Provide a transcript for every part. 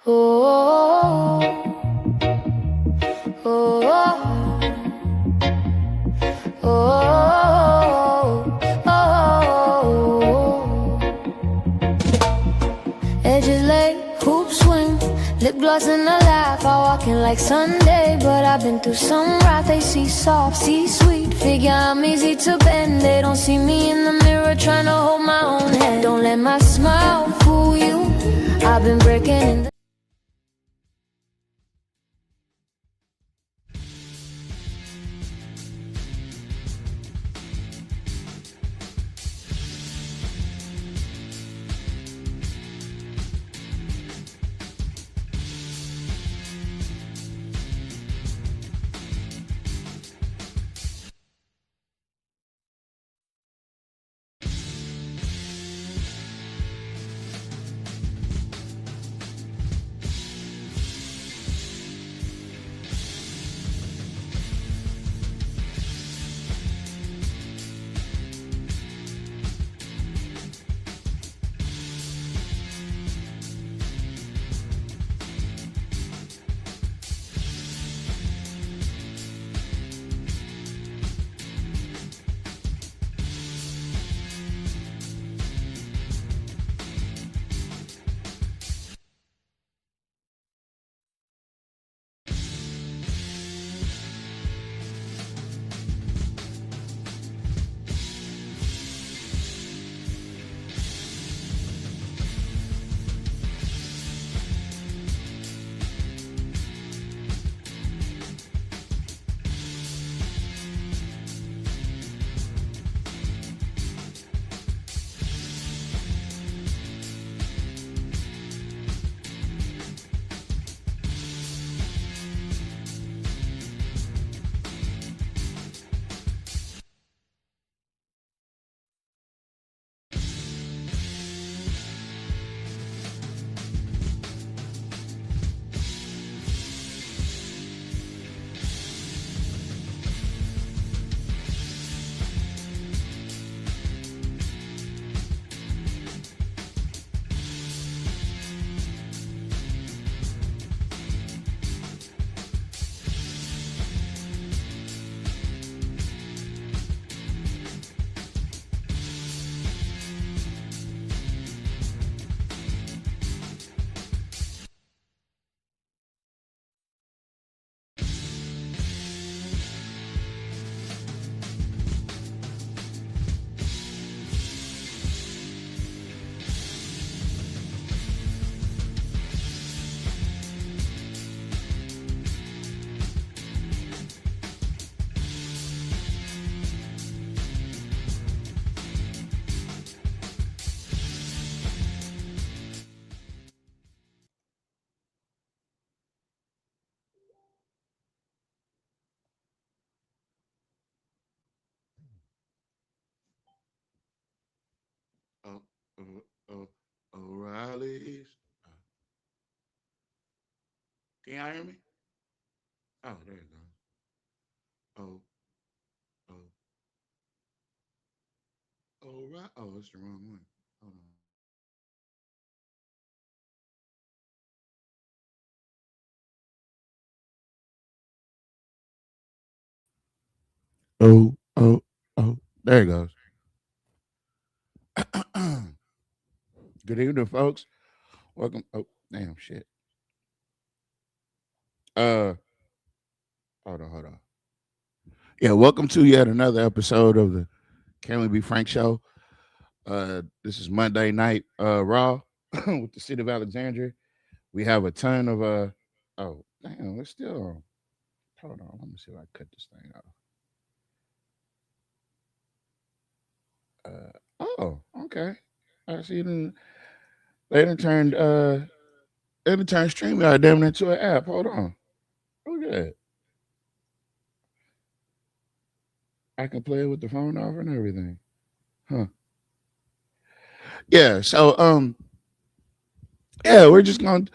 Oh, oh, oh, oh. Edges lay, hoop swing, lip gloss and a laugh. I walking like Sunday, but I've been through some wrath. They see soft, see sweet, figure I'm easy to bend. They don't see me in the mirror trying to hold my own head. Don't let my smile fool you. I've been breaking in the Oh, oh, oh, O'Reilly's. Can y'all hear me? Oh, there you go. Oh, oh, O'Reilly. Oh, it's the wrong one. Hold on. Oh, oh, oh. There it goes. Good evening, folks. Welcome. Oh, damn shit. Uh, hold on. Yeah, welcome to yet another episode of the Can We Be Frank show. This is Monday night Raw with the City of Alexandria. We have a ton of oh damn, it's still on. Hold on, let me see if I cut this thing off. Oh, okay. I see them. They done turned StreamYard damn into an app. Hold on. Look at that. I can play it with the phone off and everything. Huh. Yeah, so yeah, we're gonna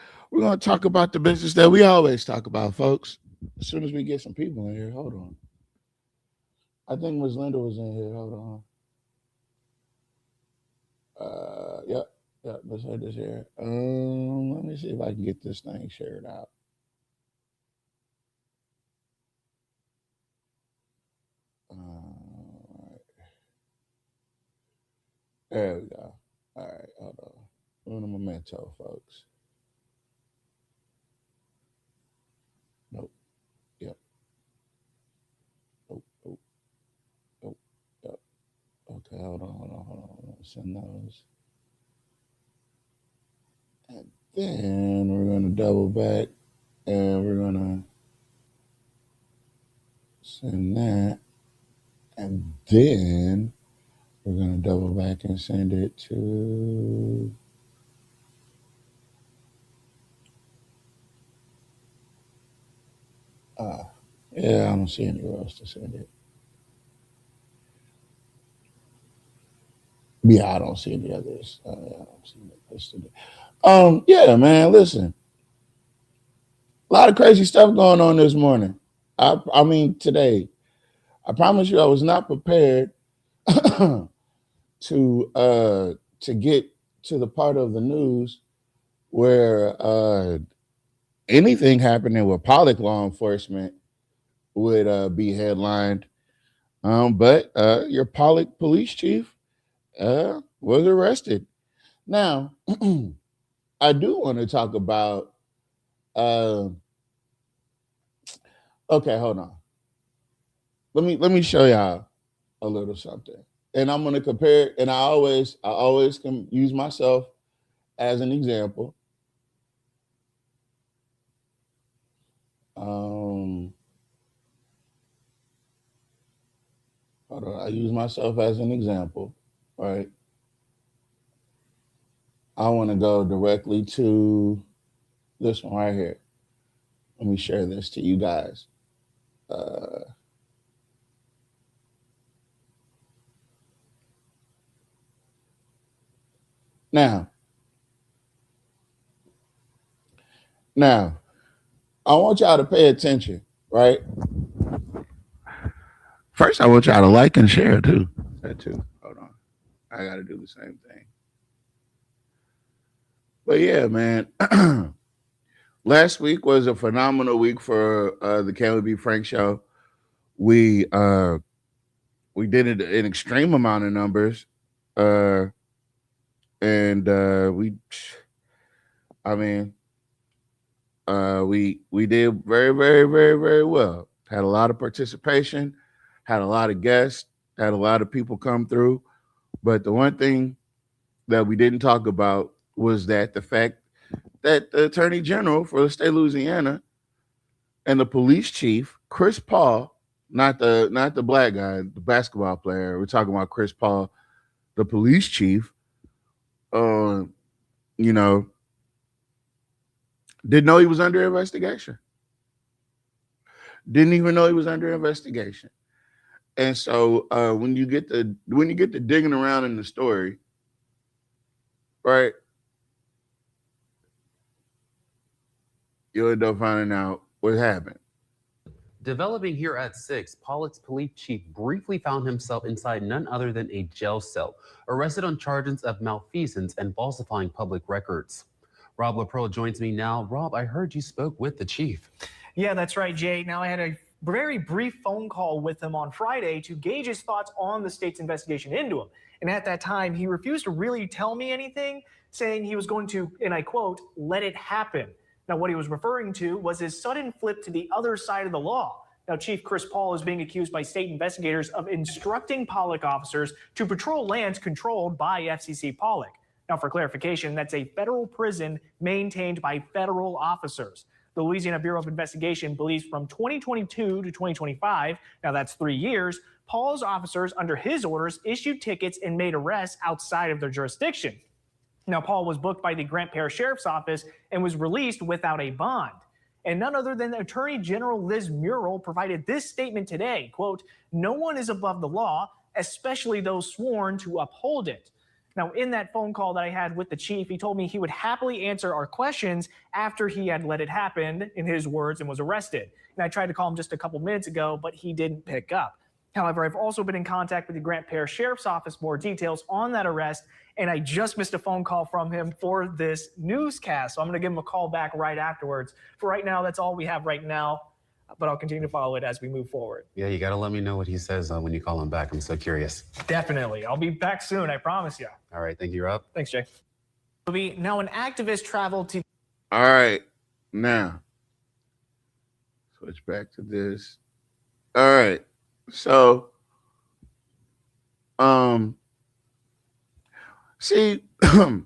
talk about the business that we always talk about, folks. As soon as we get some people in here, hold on. I think Miss Linda was in here. Hold on. Yep. Yeah, let's hit this here. Let me see if I can get this thing shared out. Right. There we go. All right, hold on. Uno momento, folks. Nope. Yep. Nope. Nope. Nope. Yep. Okay, hold on. Send those. And then we're gonna double back and we're gonna send that. And then we're gonna double back and send it to yeah, I don't see anywhere else to send it. Yeah, I don't see any others. I don't see any others to do. Yeah, man, listen. A lot of crazy stuff going on this morning. I mean today. I promise you I was not prepared to get to the part of the news where anything happening with Pollock law enforcement would be headlined. But your Pollock police chief was arrested. Now, I do want to talk about. Uh, okay, hold on. Let me show y'all a little something, and I'm gonna compare. And I always can use myself as an example. Um, Hold on. I use myself as an example, right? I want to go directly to this one right here. Let me share this to you guys. Uh, now, now, I want y'all to pay attention, right? First, I want y'all to like and share too. That too. Hold on. I got to do the same thing. But yeah, man. Last week was a phenomenal week for the Can We Be Frank show. We we did it an extreme amount of numbers, uh, and I mean, we did very, very, very, very well. Had a lot of participation, had a lot of guests, had a lot of people come through. But the one thing that we didn't talk about was that the fact that the Attorney General for the state of Louisiana and the police chief, Chris Paul, not the black guy, the basketball player. We're talking about Chris Paul, the police chief. Uh, you know, didn't know he was under investigation. Didn't even know he was under investigation. And so when you get to digging around in the story, right, you'll end up finding out what happened. Developing here at 6, Pollock's police chief briefly found himself inside none other than a jail cell, arrested on charges of malfeasance and falsifying public records. Rob LaPro joins me now. Rob, I heard you spoke with the chief. Yeah, that's right, Jay. Now, I had a very brief phone call with him on Friday to gauge his thoughts on the state's investigation into him. And at that time, he refused to really tell me anything, saying he was going to, and I quote, let it happen. Now, what he was referring to was his sudden flip to the other side of the law. Now, Chief Chris Paul is being accused by state investigators of instructing Pollock officers to patrol lands controlled by FCC Pollock. Now, for clarification, that's a federal prison maintained by federal officers. The Louisiana Bureau of Investigation believes from 2022 to 2025, now that's 3 years, Paul's officers, under his orders, issued tickets and made arrests outside of their jurisdiction. Now, Paul was booked by the Grant Parish Sheriff's Office and was released without a bond. And none other than Attorney General Liz Muriel provided this statement today, quote, no one is above the law, especially those sworn to uphold it. Now, in that phone call that I had with the chief, he told me he would happily answer our questions after he had let it happen, in his words, and was arrested. And I tried to call him just a couple minutes ago, but he didn't pick up. However, I've also been in contact with the Grant Parish Sheriff's Office, more details on that arrest, and I just missed a phone call from him for this newscast. So I'm going to give him a call back right afterwards. For right now, that's all we have right now, but I'll continue to follow it as we move forward. Yeah, you got to let me know what he says when you call him back. I'm so curious. Definitely. I'll be back soon, I promise you. All right, thank you, Rob. Thanks, Jay. Now, an activist traveled to... All right, now, switch back to this. All right, so, see, I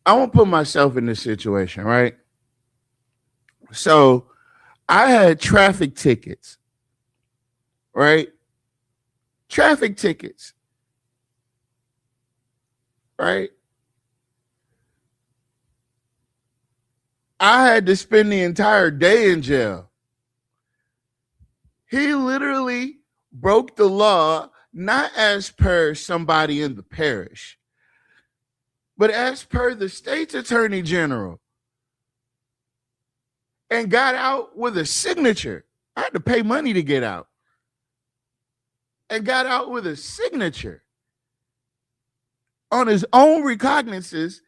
won't put myself in this situation, right? So, I had traffic tickets, right? Traffic tickets, right? I had to spend the entire day in jail. He literally broke the law, not as per somebody in the parish, but as per the state's attorney general, and got out with a signature. I had to pay money to get out. And got out with a signature on his own recognizances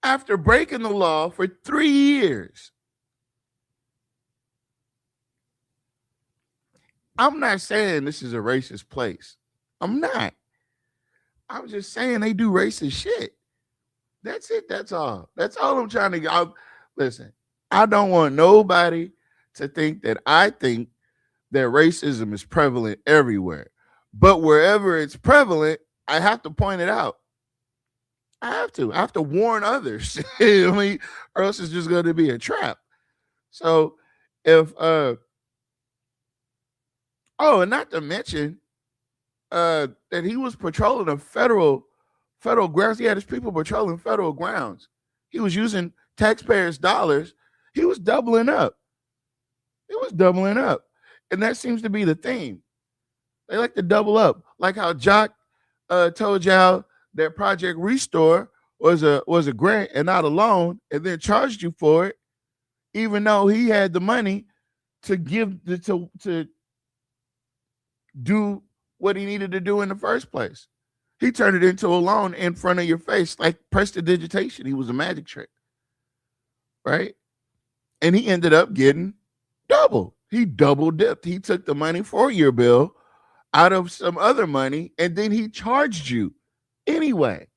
after breaking the law for 3 years. I'm not saying this is a racist place. I'm not. I'm just saying they do racist shit. That's it. That's all. That's all I'm trying to get. Listen, I don't want nobody to think that I think that racism is prevalent everywhere. But wherever it's prevalent, I have to point it out. I have to warn others. I mean, or else it's just going to be a trap. So if and not to mention that he was patrolling a federal grounds. He had his people patrolling federal grounds. He was using taxpayers' dollars. He was doubling up. And that seems to be the theme. They like to double up. Like how Jock told y'all that Project Restore was a grant and not a loan, and then charged you for it, even though he had the money to give to do what he needed to do in the first place. He turned it into a loan in front of your face, like prestidigitation. He was a magic trick, right? And he ended up getting double. He double dipped. He took the money for your bill out of some other money, and then he charged you anyway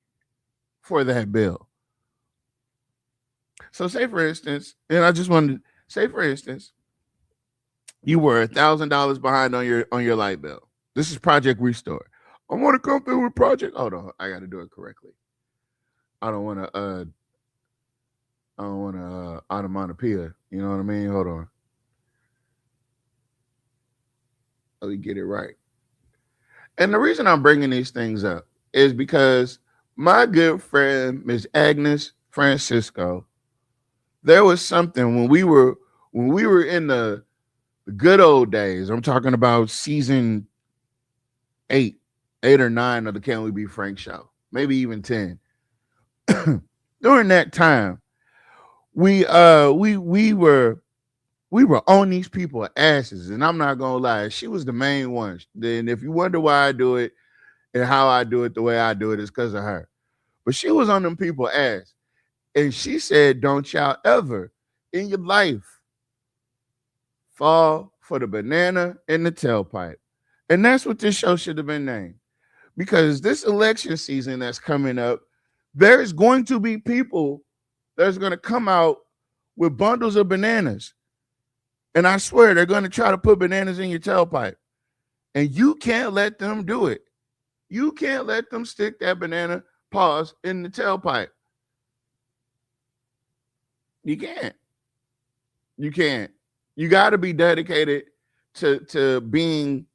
for that bill. So say for instance, and I just wanted to say for instance, you were $1,000 behind on your light bill. This is Project Restore. I want to come through with Project. Hold on, I got to do it correctly. I don't want to onomatopoeia. You know what I mean? Hold on. Let me get it right. And the reason I'm bringing these things up is because my good friend, Miss Agnes Francisco, there was something when we were in the good old days. I'm talking about season 8 or 9 of the Can We Be Frank show, maybe even 10. During that time, we were on these people's asses, and I'm not gonna lie, she was the main one. Then if you wonder why I do it and how I do it the way I do it, is because of her. But she was on them people's ass, and she said, "Don't y'all ever in your life fall for the banana in the tailpipe." And that's what this show should have been named, because this election season that's coming up, there's going to be people that's going to come out with bundles of bananas. And I swear they're going to try to put bananas in your tailpipe. And you can't let them do it. You can't let them stick that banana paws in the tailpipe. You can't. You can't. You got to be dedicated to being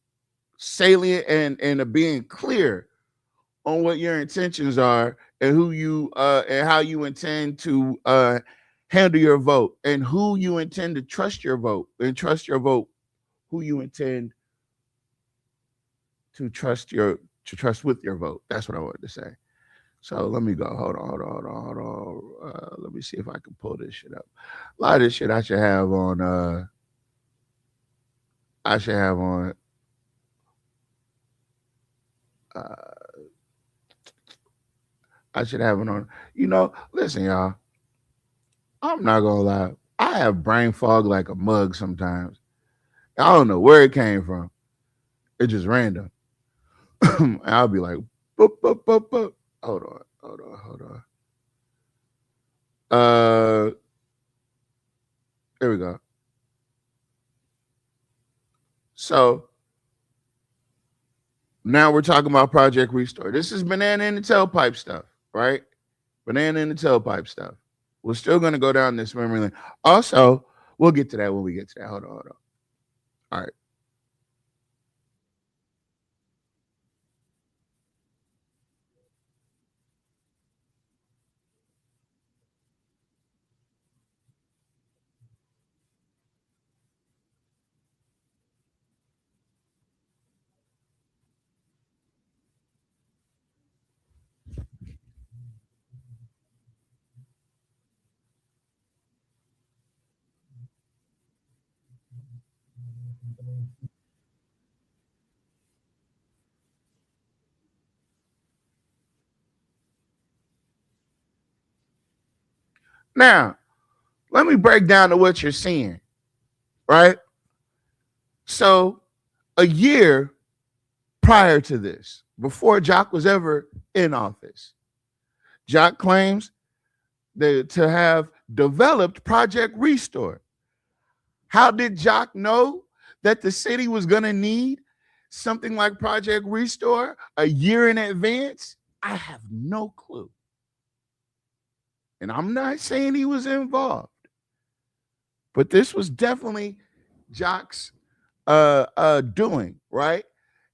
salient and being clear on what your intentions are and who you and how you intend to handle your vote, and who you intend to trust your vote, and trust your vote who you intend to trust with your vote. That's what I wanted to say. So let me go. Hold on. Let me see if I can pull this shit up. A lot of this shit I should have on I should have it on. Listen, y'all. I'm not gonna lie. I have brain fog like a mug sometimes. I don't know where it came from. It's just random. I'll be like, boop, boop, boop, boop. Hold on. Here we go. So now we're talking about Project Restore. This is banana in the tailpipe stuff, right? Banana in the tailpipe stuff. We're still going to go down this memory lane. Also, we'll get to that when we get to that. Hold on. All right. Now, let me break down to what you're seeing, right? So, a year prior to this, before Jock was ever in office, Jock claims to have developed Project Restore. How did Jock know that the city was going to need something like Project Restore a year in advance? I have no clue. And I'm not saying he was involved, but this was definitely Jock's doing, right?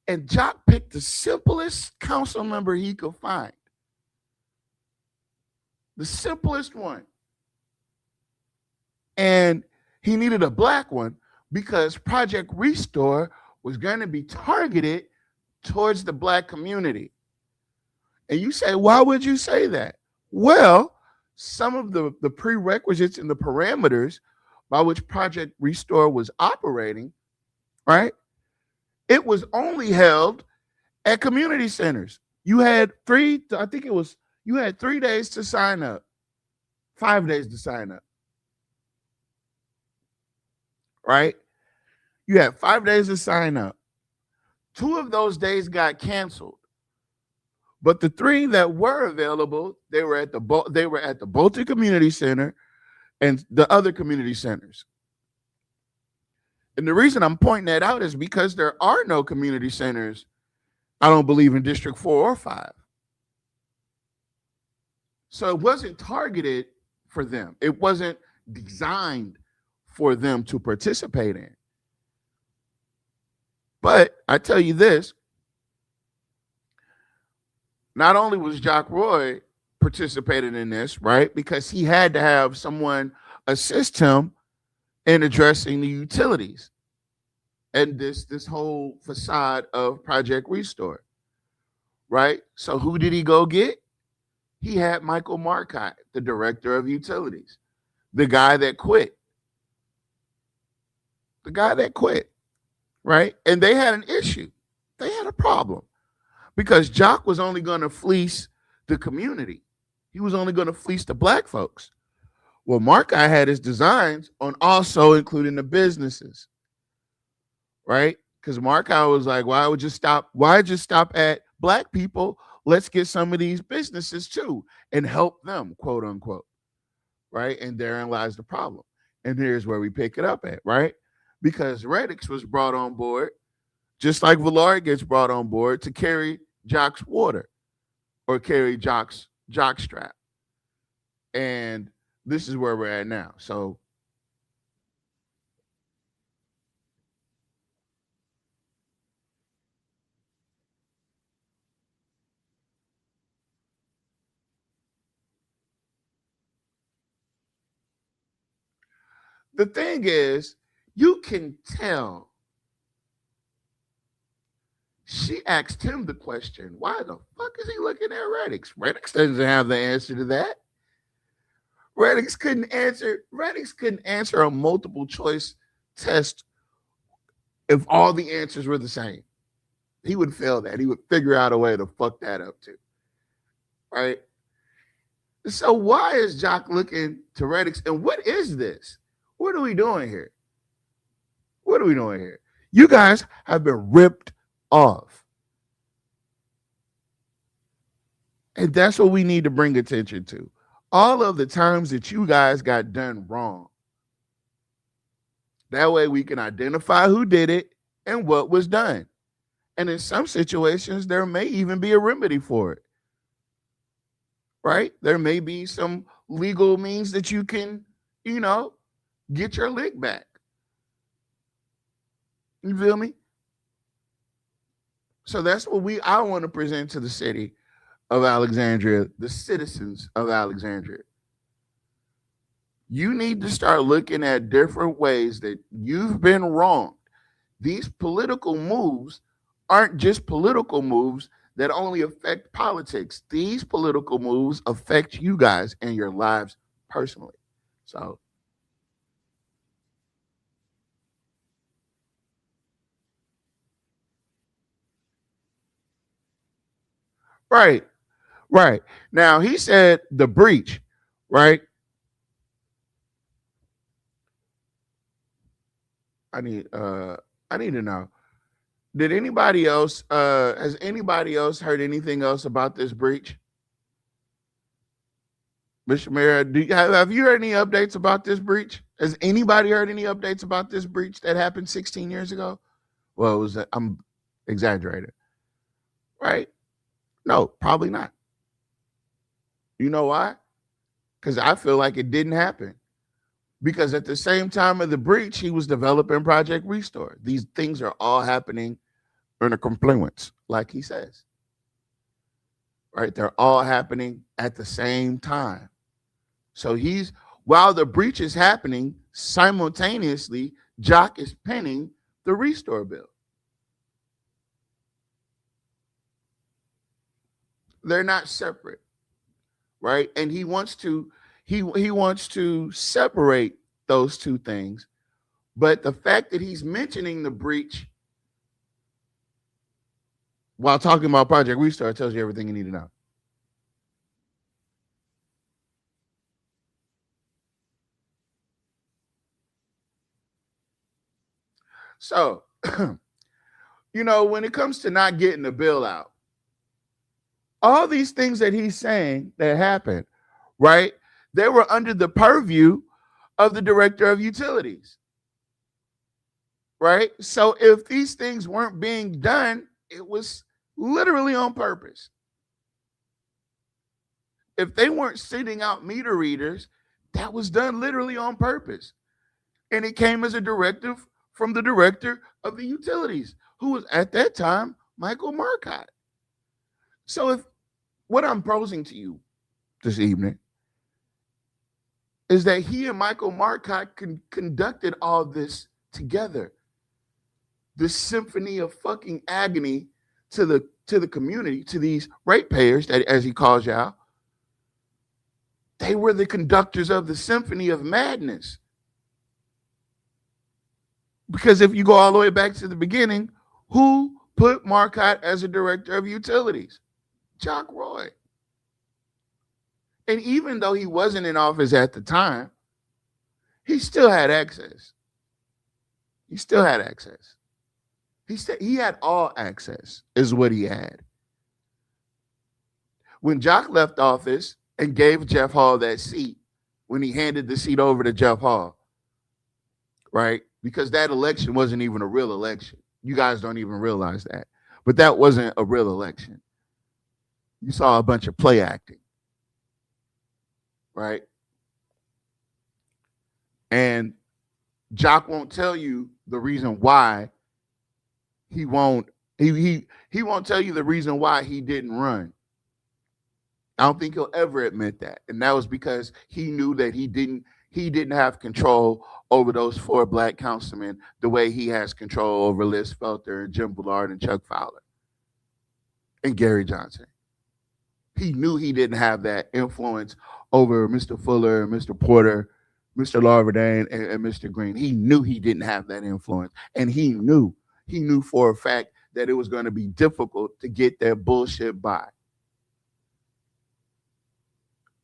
And Jock picked the simplest council member he could find. The simplest one. And he needed a black one because Project Restore was going to be targeted towards the black community. And you say, why would you say that? Well, some of the prerequisites and the parameters by which Project Restore was operating, right? It was only held at community centers. You had 3 days to sign up, 5 days to sign up, right? You had 5 days to sign up. 2 of those days got canceled. But the 3 that were available, they were at the Bolton Community Center and the other community centers. And the reason I'm pointing that out is because there are no community centers, I don't believe, in District 4 or 5. So it wasn't targeted for them. It wasn't designed for them to participate in. But I tell you this, not only was Jock Roy participating in this, right, because he had to have someone assist him in addressing the utilities and this whole facade of Project Restore, right? So who did he go get? He had Michael Marcotte, the director of utilities, the guy that quit. Right? And they had an issue. They had a problem because Jock was only going to fleece the community. He was only going to fleece the black folks. Well, Marcotte had his designs on also including the businesses, right? Because Marcotte was like, why just stop at black people? Let's get some of these businesses too and help them, quote unquote, right? And therein lies the problem. And here's where we pick it up at, right? Because Reddix was brought on board, just like Valari gets brought on board to carry Jock's water or carry Jock's jockstrap. And this is where we're at now. So the thing is, you can tell. She asked him the question, why the fuck is he looking at Reddix? Reddix doesn't have the answer to that. Reddix couldn't answer a multiple choice test if all the answers were the same. He would fail that. He would figure out a way to fuck that up too. Right? So why is Jock looking to Reddix? And what is this? What are we doing here? What are we doing here? You guys have been ripped off. And that's what we need to bring attention to. All of the times that you guys got done wrong. That way we can identify who did it and what was done. And in some situations, there may even be a remedy for it. Right? There may be some legal means that you can, get your lick back. You feel me? So that's what I want to present to the city of Alexandria, the citizens of Alexandria. You need to start looking at different ways that you've been wronged. These political moves aren't just political moves that only affect politics. These political moves affect you guys and your lives personally. So, right. Now he said the breach, right? I need to know. Did anybody else has anybody else heard anything else about this breach? Mr. Mayor, have you heard any updates about this breach? Has anybody heard any updates about this breach that happened 16 years ago? Well, I'm exaggerating. Right? No, probably not. You know why? Because I feel like it didn't happen. Because at the same time of the breach, he was developing Project Restore. These things are all happening in a confluence, like he says. Right? They're all happening at the same time. So while the breach is happening, simultaneously, Jock is penning the Restore bill. They're not separate. Right? And he wants to separate those two things. But the fact that he's mentioning the breach while talking about Project Restore tells you everything you need to know. So, when it comes to not getting the bill out, all these things that he's saying that happened, right? They were under the purview of the director of utilities, right? So if these things weren't being done, it was literally on purpose. If they weren't sending out meter readers, that was done literally on purpose. And it came as a directive from the director of the utilities, who was at that time Michael Marcotte. So what I'm posing to you this evening is that he and Michael Marcotte conducted all this together. This symphony of fucking agony to the community, to these ratepayers, that, as he calls y'all. They were the conductors of the symphony of madness. Because if you go all the way back to the beginning, who put Marcotte as a director of utilities? Jock Roy. And even though he wasn't in office at the time, he still had access. He had all access, is what he had. When Jock left office and gave Jeff Hall that seat, when he handed the seat over to Jeff Hall, right? Because that election wasn't even a real election. You guys don't even realize that. But that wasn't a real election. You saw a bunch of play acting. Right? And Jock won't tell you the reason why he won't tell you the reason why he didn't run. I don't think he'll ever admit that. And that was because he knew that he didn't have control over those 4 black councilmen the way he has control over Liz Felter and Jim Bullard and Chuck Fowler and Gary Johnson. He knew he didn't have that influence over Mr. Fuller, Mr. Porter, Mr. Larverdane, and Mr. Green. He knew he didn't have that influence. And he knew for a fact that it was going to be difficult to get that bullshit by.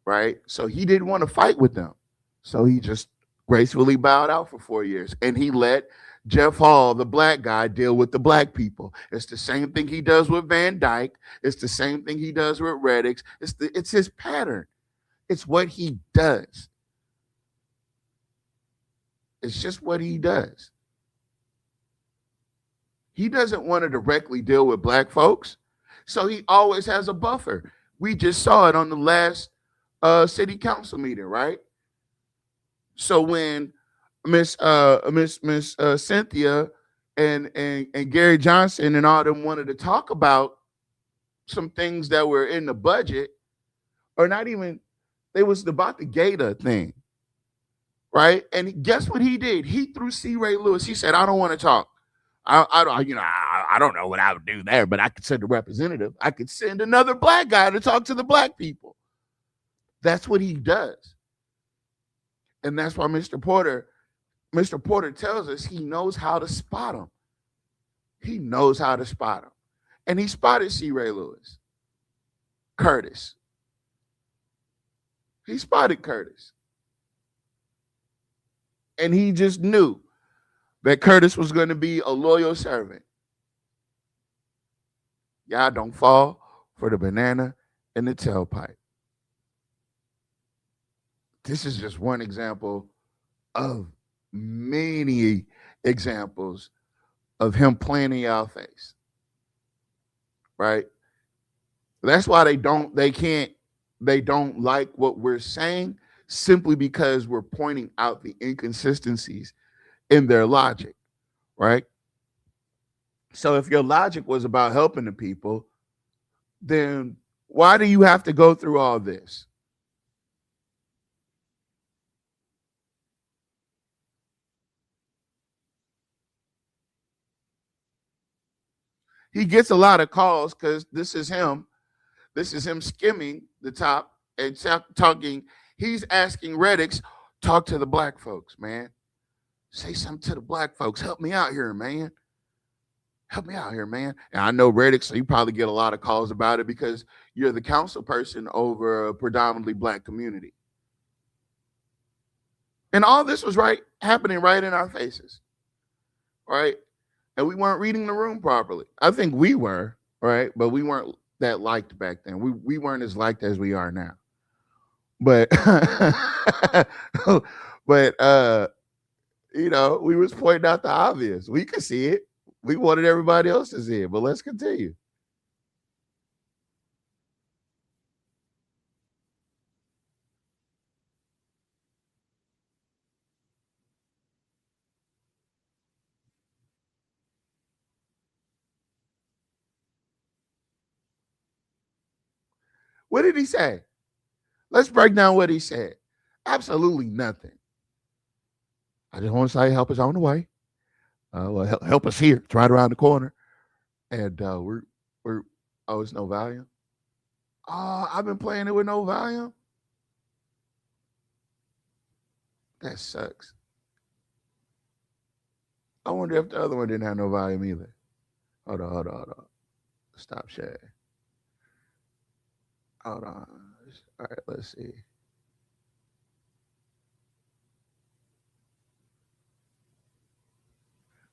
Right? So he didn't want to fight with them. So he just gracefully bowed out for 4 years. And he let Jeff Hall, the black guy, deal with the black people. It's the same thing he does with Van Dyke. It's the same thing he does with Reddix. It's his pattern. It's what he does. It's just what he does. He doesn't want to directly deal with black folks, so he always has a buffer. We just saw it on the last city council meeting, right? So when Miss Cynthia and Gary Johnson and all them wanted to talk about some things that were in the budget, or not even, it was about the Gator thing, right? And guess what he did? He threw C. Ray Lewis. He said, "I don't want to talk. I don't know what I would do there, but I could send a representative. I could send another black guy to talk to the black people." That's what he does. And that's why Mr. Porter tells us he knows how to spot him. He knows how to spot him. And he spotted C. Ray Lewis. Curtis. He spotted Curtis. And he just knew that Curtis was going to be a loyal servant. Y'all don't fall for the banana in the tailpipe. This is just one example of many examples of him playing in y'all face. Right? That's why they don't like what we're saying, simply because we're pointing out the inconsistencies in their logic, right? So if your logic was about helping the people, then why do you have to go through all this? He gets a lot of calls because this is him skimming the top and talking. He's asking Reddix, talk to the black folks, man. Say something to the black folks. Help me out here, man. Help me out here, man. And I know Reddix, so you probably get a lot of calls about it because you're the council person over a predominantly black community. And all this was happening right in our faces, right? And we weren't reading the room properly. I think we were, right? But we weren't that liked back then. We weren't as liked as we are now. But we was pointing out the obvious. We could see it. We wanted everybody else to see it. But let's continue. What did he say? Let's break down what he said. Absolutely nothing. I just want to say help us on the way. Well, help us here. It's right around the corner. And it's no Valium. Oh, I've been playing it with no Valium. That sucks. I wonder if the other one didn't have no Valium either. Hold on. Stop sharing. Hold on. All right, let's see.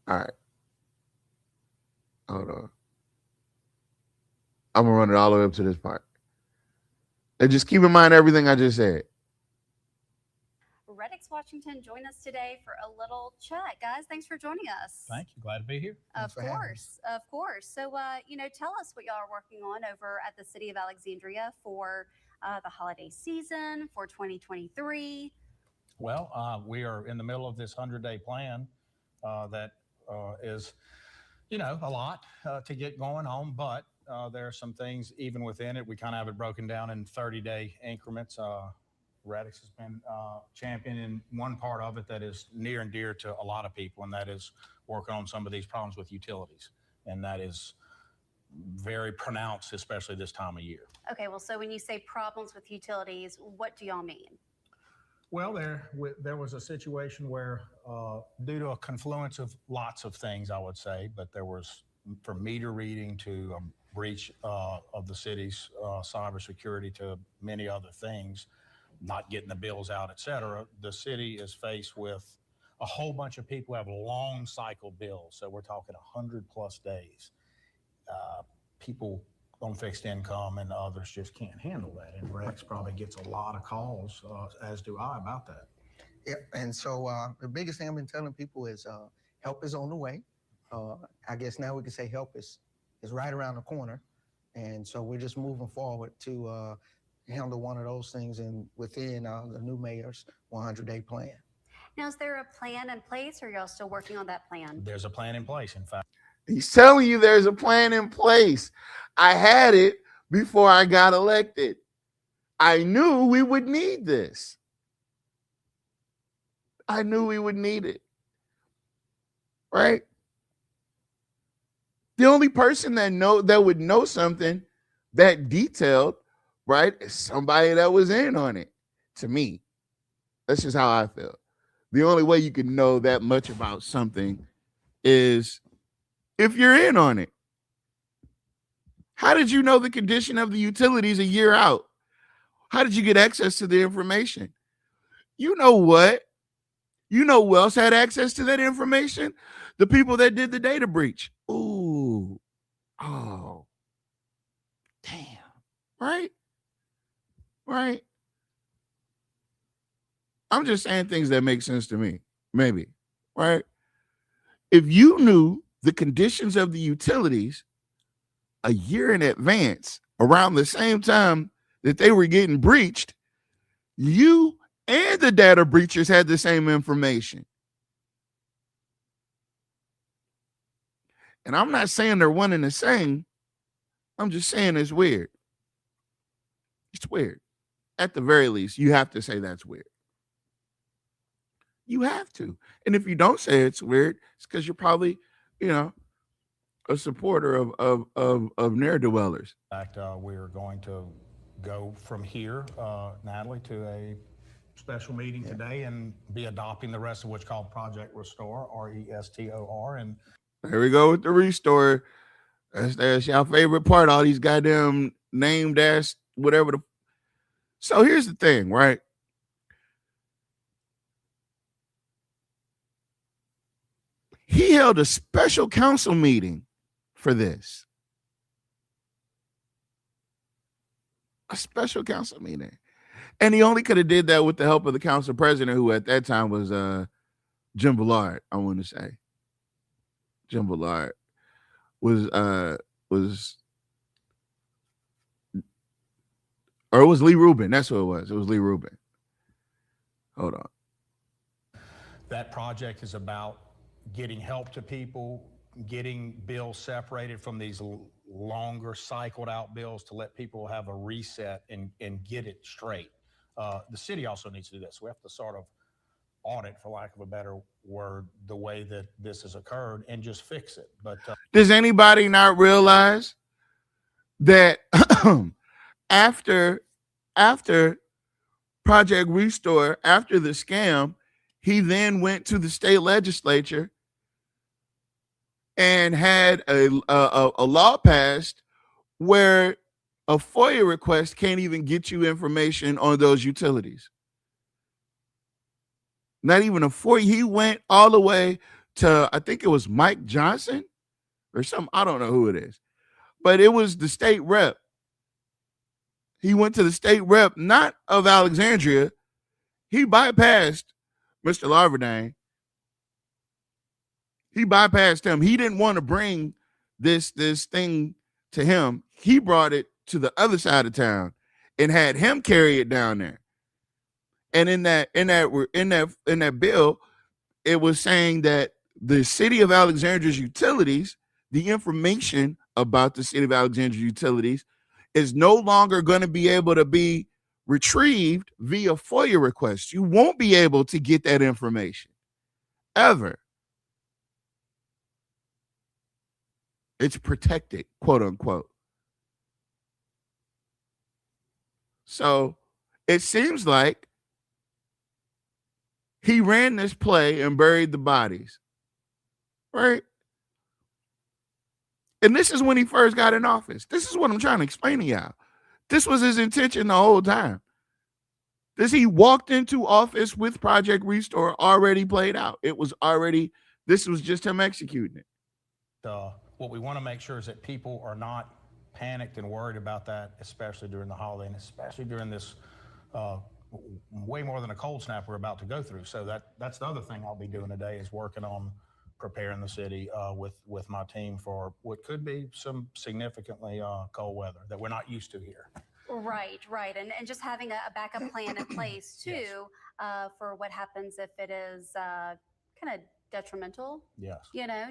All right. Hold on. I'm going to run it all the way up to this part. And just keep in mind everything I just said. Reddix Washington join us today for a little chat. Guys, thanks for joining us. Thank you. Glad to be here. Of course. So, tell us what y'all are working on over at the City of Alexandria for the holiday season, for 2023. Well, we are in the middle of this 100-day plan that is, a lot to get going on, but there are some things even within it. We kind of have it broken down in 30-day increments. Reddix has been championing one part of it that is near and dear to a lot of people, and that is working on some of these problems with utilities. And that is very pronounced, especially this time of year. Okay, well, so when you say problems with utilities, what do y'all mean? Well, there was a situation where, due to a confluence of lots of things, I would say, but there was from meter reading to a breach of the city's cybersecurity to many other things, not getting the bills out, et cetera. The city is faced with a whole bunch of people who have long cycle bills. So we're talking 100+ days. People on fixed income and others just can't handle that. And Rex probably gets a lot of calls, as do I, about that. Yeah, and so the biggest thing I've been telling people is help is on the way. I guess now we can say help is right around the corner. And so we're just moving forward to handle one of those things and within the new mayor's 100-day plan. Now, is there a plan in place, or are y'all still working on that plan? There's a plan in place, in fact. He's telling you there's a plan in place. I had it before I got elected. I knew we would need this. I knew we would need it. Right? The only person that would know something that detailed, right, is somebody that was in on it. To me, that's just how I feel. The only way you can know that much about something is if you're in on it. How did you know the condition of the utilities a year out? How did you get access to the information? You know what? You know who else had access to that information? The people that did the data breach. Ooh. Oh. Damn. Right? Right? I'm just saying things that make sense to me. Maybe. Right? If you knew the conditions of the utilities a year in advance, around the same time that they were getting breached, you and the data breachers had the same information. And I'm not saying they're one and the same. I'm just saying it's weird. It's weird. At the very least, you have to say that's weird. You have to. And if you don't say it's weird, it's because you're probably, a supporter of ne'er-do-wellers. In fact, we're going to go from here, Natalie, to a special meeting today and be adopting the rest of what's called Project Restore, RESTOR. And here we go with the restore. That's your favorite part. All these goddamn named ass whatever. So here's the thing, right? He held a special council meeting for this. A special council meeting. And he only could have did that with the help of the council president, who at that time was Jim Bullard, I want to say. Jim Bullard was or it was Lee Rubin. That's what it was. It was Lee Rubin. Hold on. That project is about getting help to people, getting bills separated from these longer cycled out bills to let people have a reset and get it straight. The city also needs to do this. We have to sort of audit, for lack of a better word, the way that this has occurred and just fix it. But does anybody not realize that after Project Restore, after the scam, he then went to the state legislature and had a law passed where a FOIA request can't even get you information on those utilities. Not even a FOIA. He went all the way to, I think it was Mike Johnson or something. I don't know who it is, but it was the state rep. He went to the state rep, not of Alexandria. He bypassed Mr. Larverdane. He bypassed him. He didn't want to bring this thing to him. He brought it to the other side of town and had him carry it down there. And in that bill, it was saying that the city of Alexandria's utilities, the information about the city of Alexandria utilities, is no longer going to be able to be retrieved via FOIA requests. You won't be able to get that information ever. It's protected, quote unquote. So it seems like he ran this play and buried the bodies, right? And this is when he first got in office. This is what I'm trying to explain to y'all. This was his intention the whole time. He walked into office with Project Restore already played out. This was just him executing it. What we want to make sure is that people are not panicked and worried about that, especially during the holiday and especially during this way more than a cold snap we're about to go through. So that's the other thing I'll be doing today is working on preparing the city with my team for what could be some significantly cold weather that we're not used to here. Right. And just having a backup plan in place too, Yes. For what happens if it is kind of detrimental. Yes.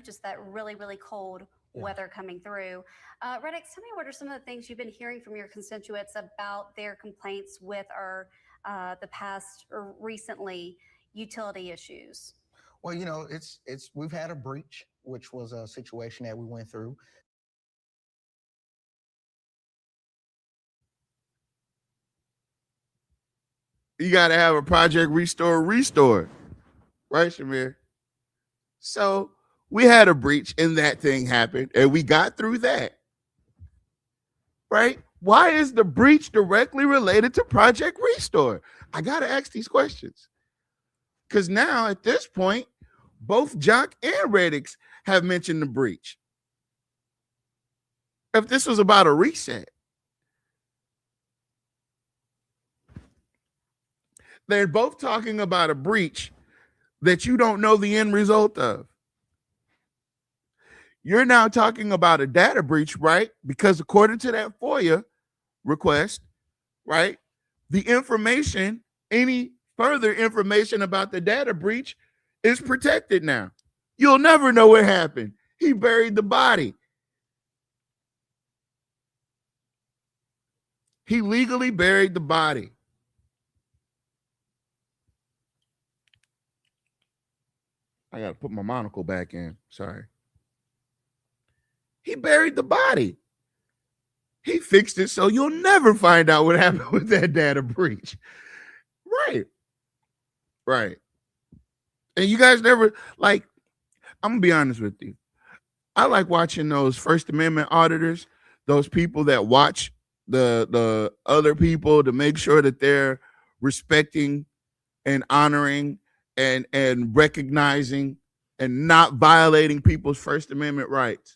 Just that really, really cold weather coming through. Reddick, tell me, what are some of the things you've been hearing from your constituents about their complaints with the past or recently utility issues? Well, we've had a breach, which was a situation that we went through. You got to have a Project Restore, right, Shamir? So we had a breach and that thing happened and we got through that, right? Why is the breach directly related to Project Restore? I got to ask these questions because now at this point, both Jock and Reddick have mentioned the breach. If this was about a reset, they're both talking about a breach that you don't know the end result of. You're now talking about a data breach, right? Because according to that FOIA request, right, the information, any further information about the data breach is protected now. You'll never know what happened. He buried the body. He legally buried the body. I got to put my monocle back in. Sorry. He buried the body. He fixed it so you'll never find out what happened with that data breach. Right. And you guys never, I'm going to be honest with you. I like watching those First Amendment auditors, those people that watch the other people to make sure that they're respecting and honoring and recognizing and not violating people's First Amendment rights.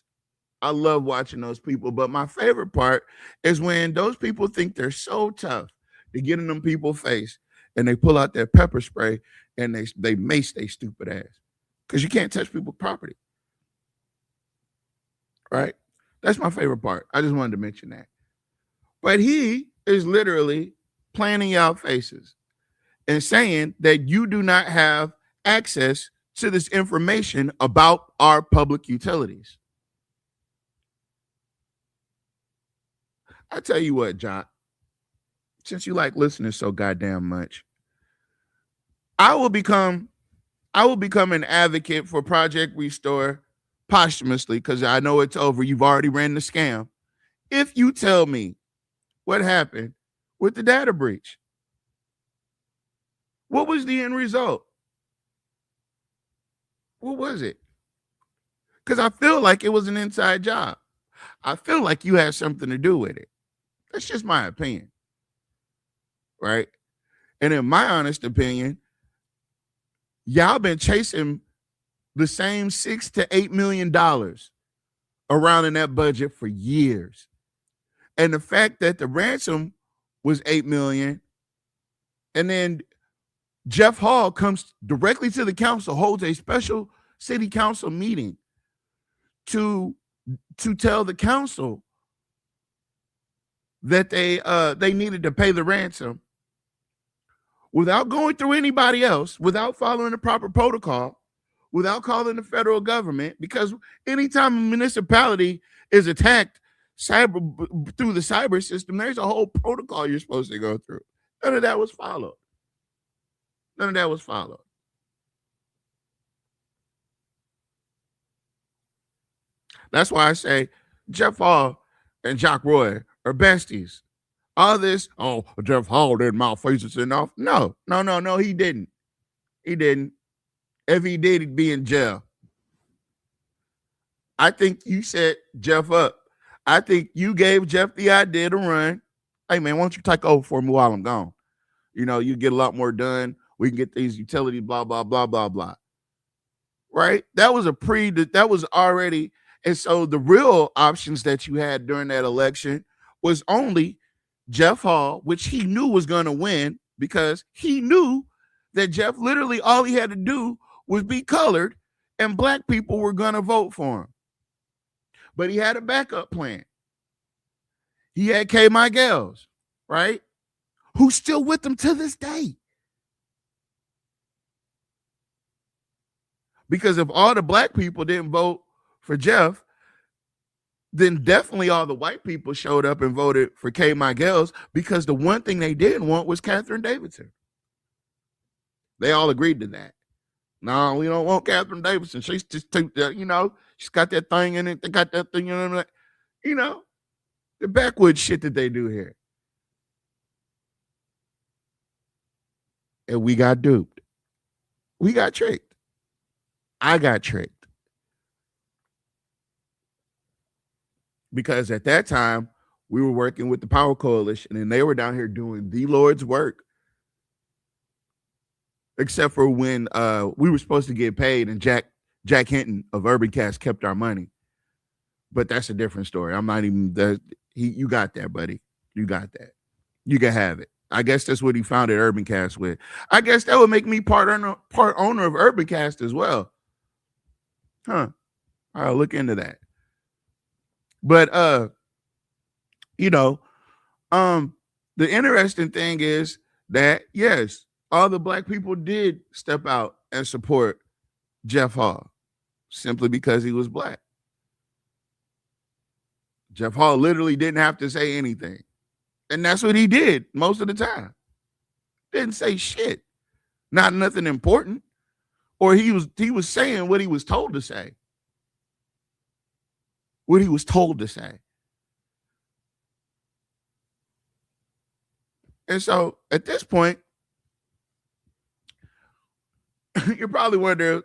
I love watching those people, but my favorite part is when those people think they're so tough to get in them people's face and they pull out their pepper spray and they mace their stupid ass because you can't touch people's property. Right? That's my favorite part. I just wanted to mention that. But he is literally planning y'all faces and saying that you do not have access to this information about our public utilities. I tell you what, Jock, since you like listening so goddamn much, I will become an advocate for Project Restore posthumously because I know it's over. You've already ran the scam. If you tell me what happened with the data breach, what was the end result? What was it? Because I feel like it was an inside job. I feel like you had something to do with it. That's just my opinion. Right? And in my honest opinion, y'all been chasing the same $6 to $8 million around in that budget for years. And the fact that the ransom was $8 million, and then Jeff Hall comes directly to the council, holds a special city council meeting to tell the council that they needed to pay the ransom without going through anybody else, without following the proper protocol, without calling the federal government, because anytime a municipality is attacked through the cyber system, there's a whole protocol you're supposed to go through. None of that was followed. That's why I say Jeff Hall and Jock Roy are besties. All this, Jeff Hall did malfeasance enough. No, he didn't. He didn't. If he did, he'd be in jail. I think you set Jeff up. I think you gave Jeff the idea to run. Hey, man, why don't you take over for me while I'm gone? You know, you get a lot more done. We can get these utilities, blah, blah, blah, blah, blah. Right? That was that was already. And so the real options that you had during that election was only Jeff Hall, which he knew was going to win because he knew that Jeff literally all he had to do was be colored and black people were going to vote for him. But he had a backup plan. He had K. Miguels, right? Who's still with him to this day. Because if all the black people didn't vote for Jeff, then definitely all the white people showed up and voted for K. Miguels because the one thing they didn't want was Catherine Davidson. They all agreed to that. No, we don't want Catherine Davidson. She's just, you know, she's got that thing in it. They got that thing in it. You know, the backwoods shit that they do here. And we got duped. We got tricked. I got tricked. Because at that time, we were working with the Power Coalition and they were down here doing the Lord's work. Except for when we were supposed to get paid and Jack Hinton of Urban Cast kept our money. But that's a different story. I'm not even you got that, buddy. You got that. You can have it. I guess that's what he founded Urban Cast with. I guess that would make me part owner of Urban Cast as well. Huh. I'll look into that. But you know, the interesting thing is that yes, all the black people did step out and support Jeff Hall simply because he was black. Jeff Hall literally didn't have to say anything. And that's what he did most of the time. Didn't say shit. Not nothing important. Or he was saying what he was told to say. What he was told to say. And so at this point, you're probably wondering,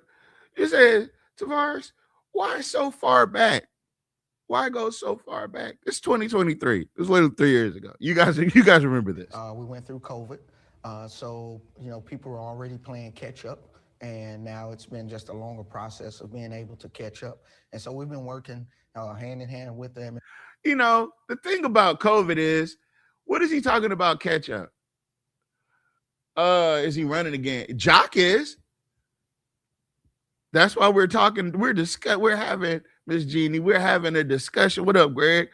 you said, Tavares, why so far back? Why go so far back? It's 2023. It was literally 3 years ago. You guys remember this? We went through COVID, so you know people were already playing catch up, and now it's been just a longer process of being able to catch up. And so we've been working hand in hand with them. You know, the thing about COVID is, what is he talking about catch up? Is he running again? Jock is. That's why we're talking. We're having, Miss Jeannie, we're having a discussion. What up, Greg?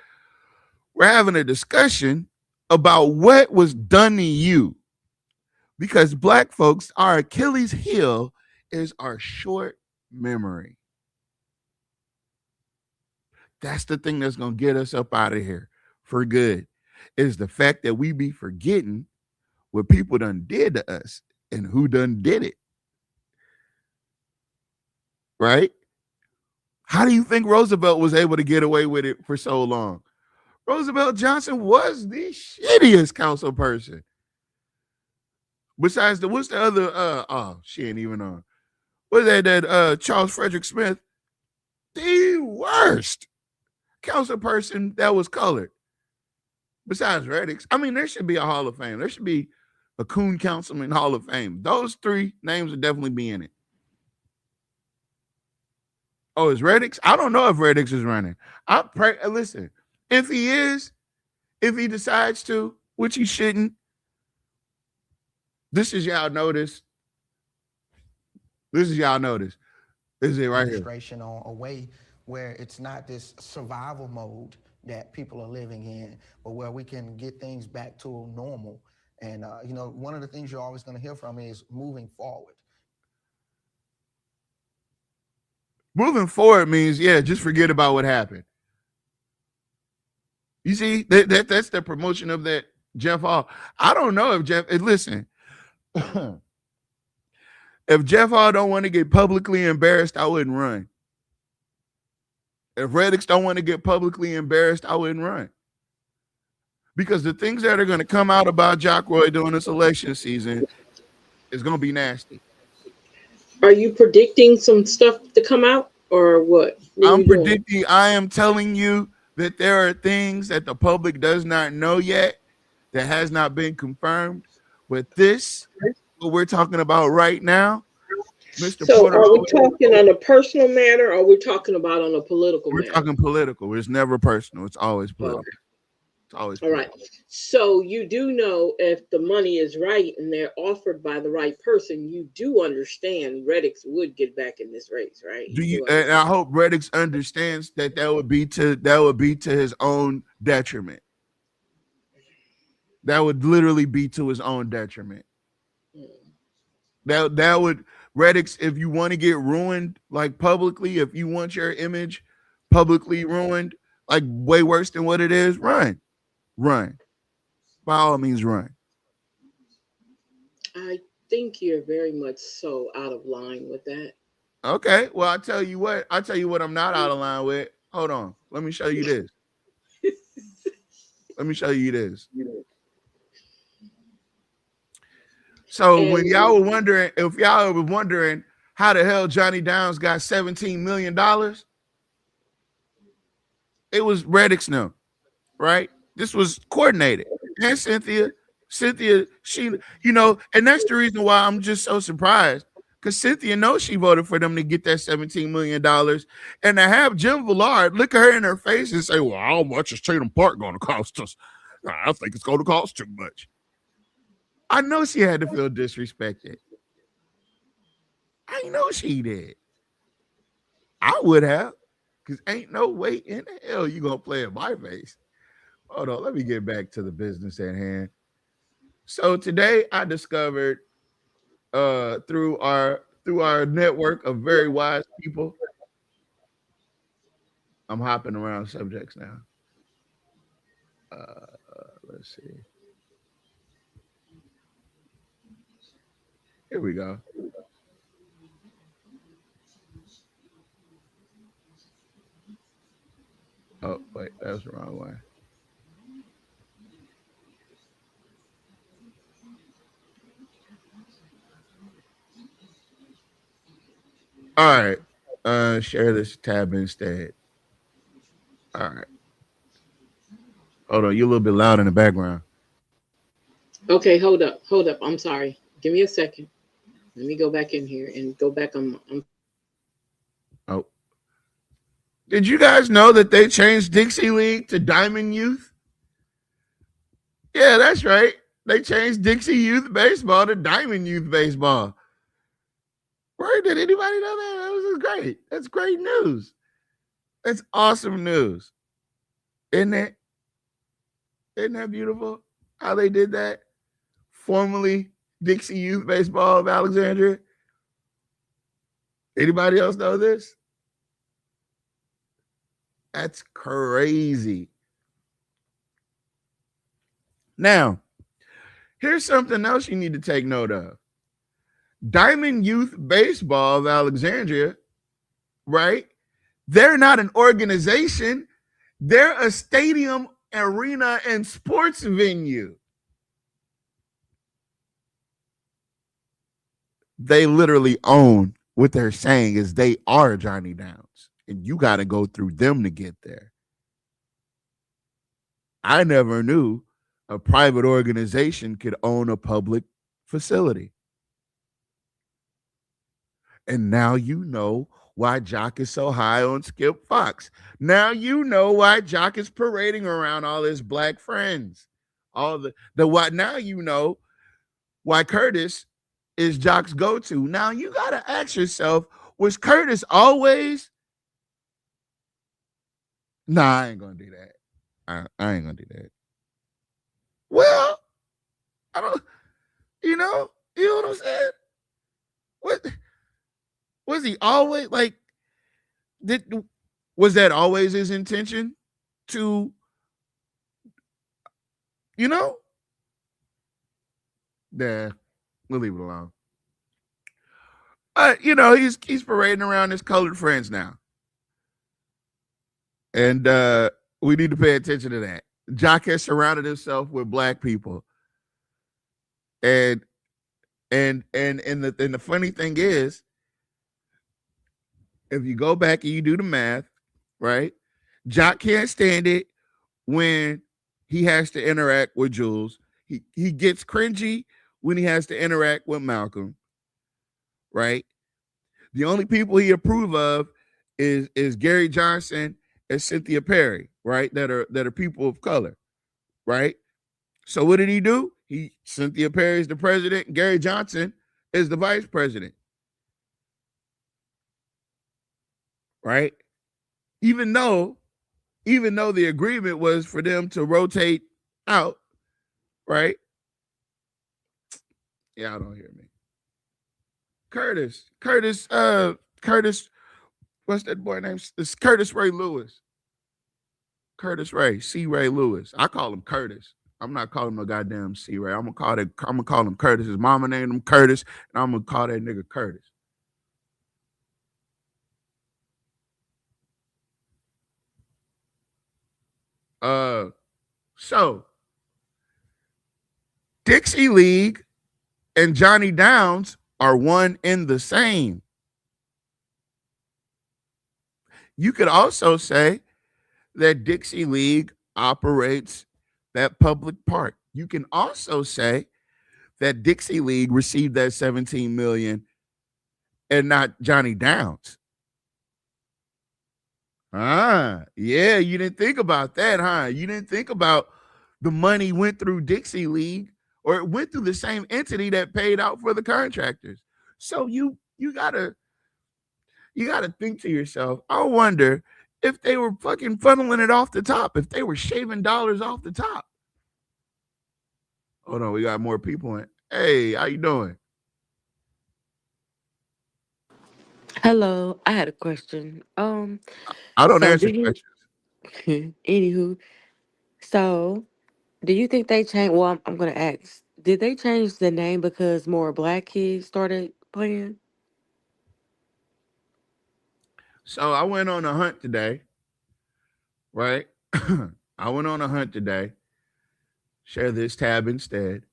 We're having a discussion about what was done to you. Because black folks, our Achilles heel is our short memory. That's the thing that's going to get us up out of here for good, is the fact that we be forgetting what people done did to us and who done did it. Right? How do you think Roosevelt was able to get away with it for so long? Roosevelt Johnson was the shittiest council person. Besides what's the other, she ain't even on. What's that Charles Frederick Smith? The worst council person that was colored. Besides Reddix. I mean, there should be a Hall of Fame. There should be a Coon Councilman Hall of Fame. Those three names would definitely be in it. Oh, is Reddix? I don't know if Reddix is running. Listen, if he decides to, which he shouldn't, this is y'all notice. This is y'all notice. This is it right here. On a way where it's not this survival mode that people are living in, but where we can get things back to normal. And you know, one of the things you're always going to hear from me is moving forward. Moving forward means, yeah, just forget about what happened. You see, that's the promotion of that Jeff Hall. I don't know if Jeff, listen, if Jeff Hall don't want to get publicly embarrassed, I wouldn't run. If Reddix don't want to get publicly embarrassed, I wouldn't run. Because the things that are going to come out about Jock Roy during this election season is going to be nasty. Are you predicting some stuff to come out, or what? I'm predicting. I am telling you that there are things that the public does not know yet that has not been confirmed. But this, what we're talking about right now, Mr. So Porter. are we talking on a personal matter, or we're talking about on a political We're matter? talking political. It's never personal. It's always political. Okay. It's always all political. right. So you do know if the money is right and they're offered by the right person, you do understand Reddix would get back in this race, right? Do you? And I hope Reddix understands that would be to his own detriment. That would literally be to his own detriment. That would Reddix, if you want to get ruined like publicly, if you want your image publicly ruined, like way worse than what it is, run. By all means, run. I think you're very much so out of line with that. Okay, well, I'll tell you what I'm not out of line with. Hold on. Let me show you this. So when y'all were wondering, if y'all were wondering how the hell Johnny Downs got $17 million, it was Reddix now, right? This was coordinated. And Cynthia, she, and that's the reason why I'm just so surprised. Because Cynthia knows she voted for them to get that $17 million. And to have Jim Villard look at her in her face and say, well, how much is Tatum Park going to cost us? I think it's going to cost too much. I know she had to feel disrespected. I know she did. I would have. Because ain't no way in the hell you going to play in my face. Hold on. Let me get back to the business at hand. So today I discovered through our network of very wise people. I'm hopping around subjects now. Let's see. Here we go. Oh, wait, that was the wrong one. All right. Share this tab instead. All right. Hold on. You're a little bit loud in the background. Okay, hold up. I'm sorry. Give me a second. Let me go back in here and go back on. Oh. Did you guys know that they changed Dixie League to Diamond Youth? Yeah, that's right. They changed Dixie Youth Baseball to Diamond Youth Baseball. Right? Did anybody know that? That was great. That's great news. That's awesome news. Isn't that beautiful? How they did that? Formerly Dixie Youth Baseball of Alexandria. Anybody else know this? That's crazy. Now, here's something else you need to take note of. Diamond Youth Baseball of Alexandria, right? They're not an organization. They're a stadium, arena, and sports venue. They literally own what they're saying is they are Johnny Downs, and you got to go through them to get there. I never knew a private organization could own a public facility. And now you know why Jock is so high on Skip Fox. Now you know why Jock is parading around all his black friends. All the what now you know why Curtis is Jock's go-to. Now you gotta ask yourself, was Curtis always? Nah, I ain't gonna do that. I ain't gonna do that. Well, I don't, you know what I'm saying? What was he always like? Was that always his intention to, Nah, we'll leave it alone. He's parading around his colored friends now. And we need to pay attention to that. Jock has surrounded himself with black people. And the funny thing is, if you go back and you do the math, right? Jock can't stand it when he has to interact with Jules. He gets cringy when he has to interact with Malcolm, right? The only people he approve of is Gary Johnson and Cynthia Perry, right? That are people of color, right? So what did he do? Cynthia Perry is the president, and Gary Johnson is the vice president, right? Even though the agreement was for them to rotate out, right? Y'all don't hear me. Curtis, what's that boy name? It's Curtis Ray Lewis. Curtis Ray, C. Ray Lewis. I call him Curtis. I'm not calling him a goddamn C. Ray. I'm gonna call him Curtis. His mama named him Curtis, and I'm gonna call that nigga Curtis. So Dixie League and Johnny Downs are one and the same. You could also say that Dixie League operates that public park. You can also say that Dixie League received that $17 million and not Johnny Downs. Yeah, you didn't think about that, huh? You didn't think about the money went through Dixie League, or it went through the same entity that paid out for the contractors. So you gotta think to yourself, I wonder if they were fucking funneling it off the top, if they were shaving dollars off the top. Hold on, we got more people in. Hey, how you doing? Hello, I had a question. I don't So answer do you, questions. anywho, so do you think they changed? Well, I'm gonna ask, did they change the name because more black kids started playing? So I went on a hunt today, right? I went on a hunt today. Share this tab instead.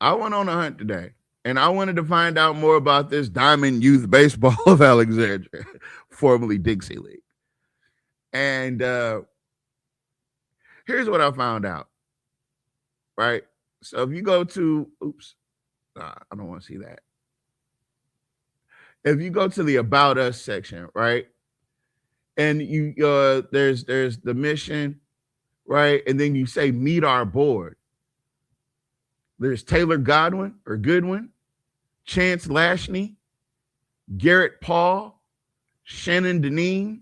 I went on a hunt today, and I wanted to find out more about this Diamond Youth Baseball of Alexandria, formerly Dixie League. And here's what I found out, right? So if you go to, I don't want to see that. If you go to the About Us section, right? And you there's the mission, right? And then you say meet our board. There's Taylor Goodwin, Chance Lashney, Garrett Paul, Shannon Deneen,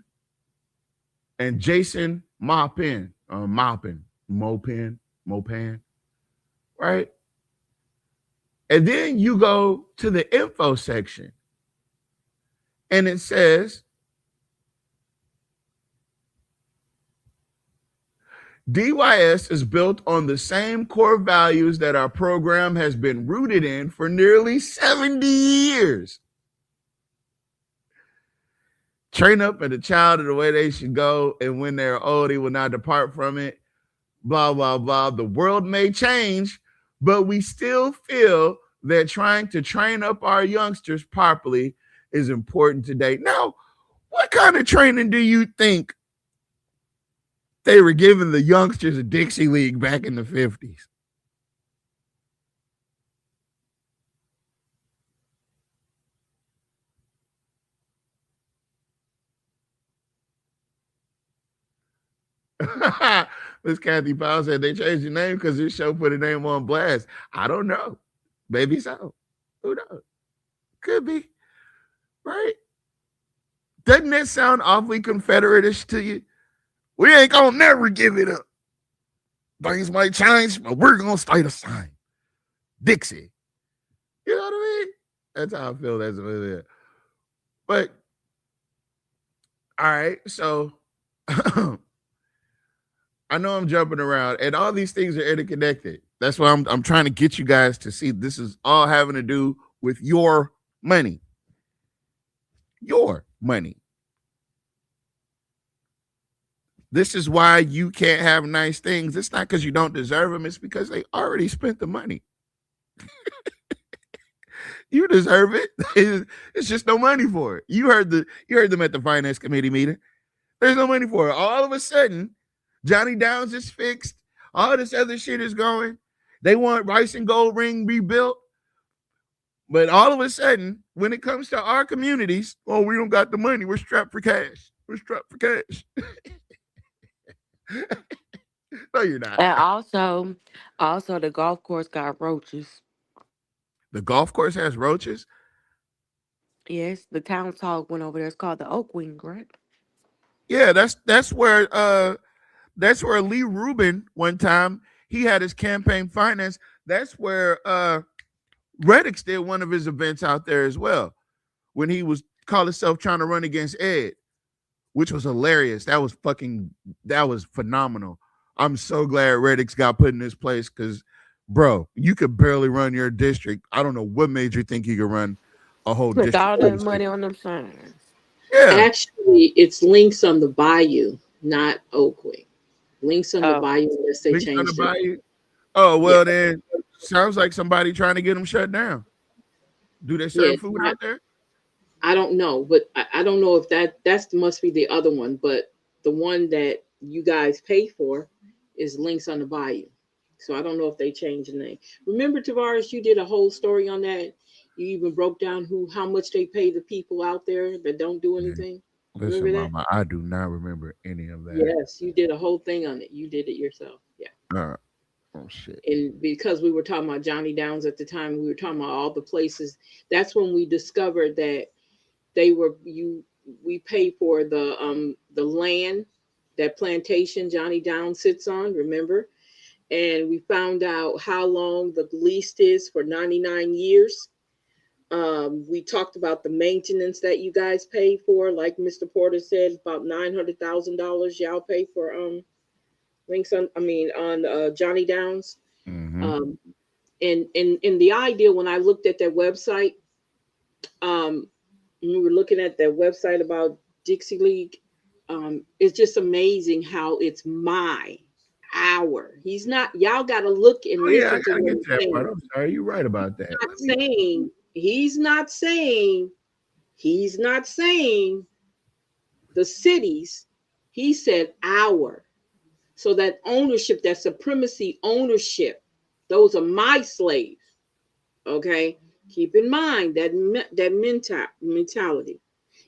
and Jason Maupin, right? And then you go to the info section, and it says, DYS is built on the same core values that our program has been rooted in for nearly 70 years. Train up a child in the way they should go, and when they're old, he will not depart from it. Blah, blah, blah. The world may change, but we still feel that trying to train up our youngsters properly is important today. Now, what kind of training do you think they were giving the youngsters of Dixie League back in the 50s? Miss Kathy Powell said they changed the name because this show put a name on blast. I don't know. Maybe so. Who knows? Could be. Right? Doesn't that sound awfully Confederate-ish to you? We ain't gonna never give it up. Things might change, but we're gonna stay the same. Dixie. You know what I mean? That's how I feel. That's what it is. But all right, so I know I'm jumping around, and all these things are interconnected. That's why I'm trying to get you guys to see this is all having to do with your money. Your money. This is why you can't have nice things. It's not because you don't deserve them. It's because they already spent the money. You deserve it. It's just no money for it. You heard them at the finance committee meeting. There's no money for it. All of a sudden, Johnny Downs is fixed. All this other shit is going. They want Rice and Gold Ring rebuilt. But all of a sudden, when it comes to our communities, oh, we don't got the money. We're strapped for cash. We're strapped for cash. No, you're not. And also the golf course got roaches. The golf course has roaches. Yes, the town talk went over there. It's called the Oak Wing, right? Yeah, that's where Lee Rubin one time he had his campaign finance. That's where Reddix did one of his events out there as well, when he was called himself trying to run against Ed, which was hilarious. That was phenomenal. I'm so glad Reddix got put in this place because, bro, you could barely run your district. I don't know what made you think you could run a whole Put district. all that money on them signs. Yeah. Actually, it's Links on the Bayou, not Oak Wing. Links on the Oh. Bayou, unless they Links on the changed it. Bayou? Oh, well, then sounds like somebody trying to get them shut down. Do they serve Yeah, food out there? I don't know, but I don't know if that must be the other one. But the one that you guys pay for is Links on the Bayou. So I don't know if they changed the name. Remember, Tavares, you did a whole story on that. You even broke down how much they pay the people out there that don't do anything. Listen, Remember that? Mama, I do not remember any of that. Yes, you did a whole thing on it. You did it yourself. Yeah. Oh shit. And because we were talking about Johnny Downs at the time, we were talking about all the places. That's when we discovered that we pay for the land, that plantation Johnny Downs sits on, remember? And we found out how long the lease is for 99 years. We talked about the maintenance that you guys pay for, like Mr. Porter said, about $900,000 y'all pay for on Johnny Downs. Mm-hmm. And the idea, when I looked at their website, we were looking at their website about Dixie League. It's just amazing how it's our. He's not. Y'all got to look and listen I to what get he's that saying. part. I'm sorry, you're right about that. He's not saying the cities. He said our. So that ownership, that supremacy ownership, those are my slaves. Okay, keep in mind that mentality.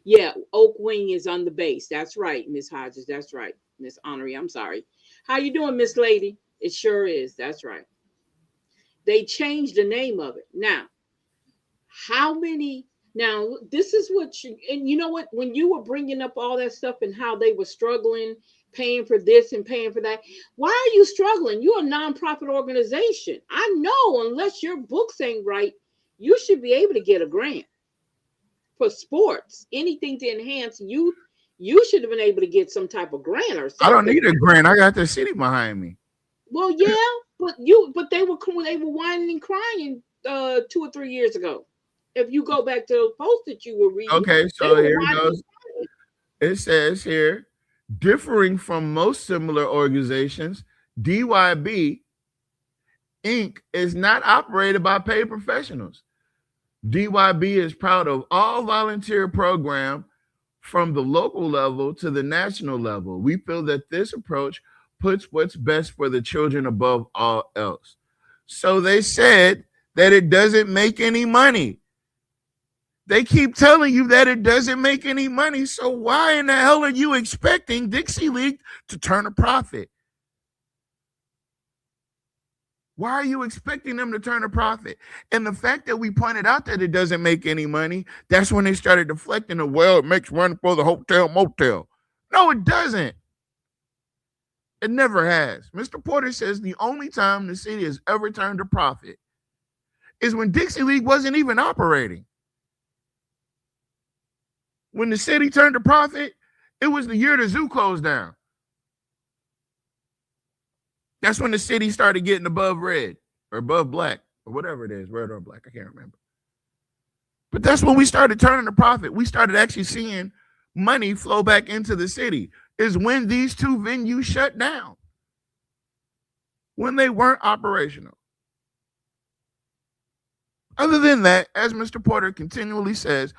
Yeah, Oak Wing is on the base. That's right, Miss Hodges. That's right, Miss Honoree. I'm sorry. How you doing, Miss Lady? It sure is. That's right. They changed the name of it. Now, this is what and you know what? When you were bringing up all that stuff and how they were struggling, paying for this and paying for that, why are you struggling? You're a nonprofit organization. I know, unless your books ain't right, you should be able to get a grant for sports, anything to enhance youth. You should have been able to get some type of grant or something. I don't need a grant. I got the city behind me. Well, yeah, but they were whining and crying 2 or 3 years ago. If you go back to those posts that you were reading. Okay, so here it goes. It says here, differing from most similar organizations, DYB Inc. is not operated by paid professionals. DYB is proud of all volunteer program from the local level to the national level. We feel that this approach puts what's best for the children above all else. So they said that it doesn't make any money. They keep telling you that it doesn't make any money. So why in the hell are you expecting Dixie League to turn a profit? Why are you expecting them to turn a profit? And the fact that we pointed out that it doesn't make any money, that's when they started deflecting the, well, it makes money for the hotel motel. No, it doesn't. It never has. Mr. Porter says the only time the city has ever turned a profit is when Dixie League wasn't even operating. When the city turned a profit, it was the year the zoo closed down. That's when the city started getting above red or above black or whatever it is, red or black. I can't remember. But that's when we started turning a profit. We started actually seeing money flow back into the city, is when these two venues shut down, when they weren't operational. Other than that, as Mr. Porter continually says,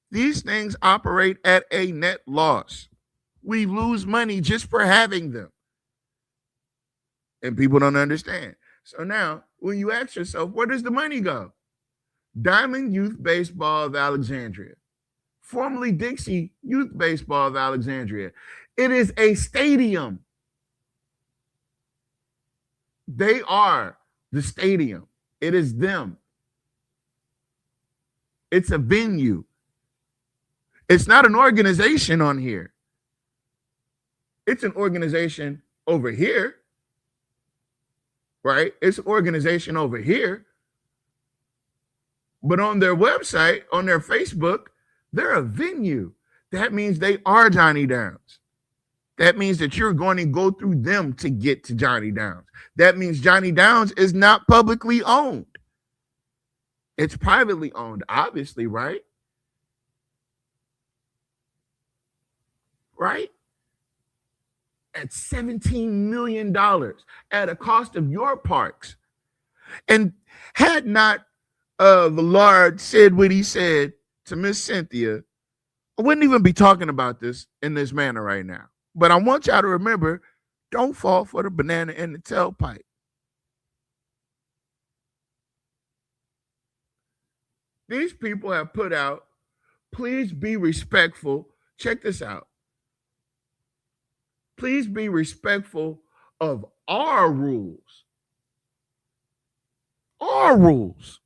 these things operate at a net loss. We lose money just for having them. And people don't understand. So now, when you ask yourself, where does the money go? Diamond Youth Baseball of Alexandria, formerly Dixie Youth Baseball of Alexandria. It is a stadium. They are the stadium. It is them. It's a venue. It's not an organization on here. It's an organization over here, right? It's an organization over here. But on their website, on their Facebook, they're a venue. That means they are Johnny Downs. That means that you're going to go through them to get to Johnny Downs. That means Johnny Downs is not publicly owned. It's privately owned, obviously, right? Right? At $17 million at a cost of your parks. And had not the Lord said what he said to Miss Cynthia, I wouldn't even be talking about this in this manner right now. But I want y'all to remember, don't fall for the banana in the tailpipe. These people have put out, please be respectful. Check this out. Please be respectful of our rules. Our rules.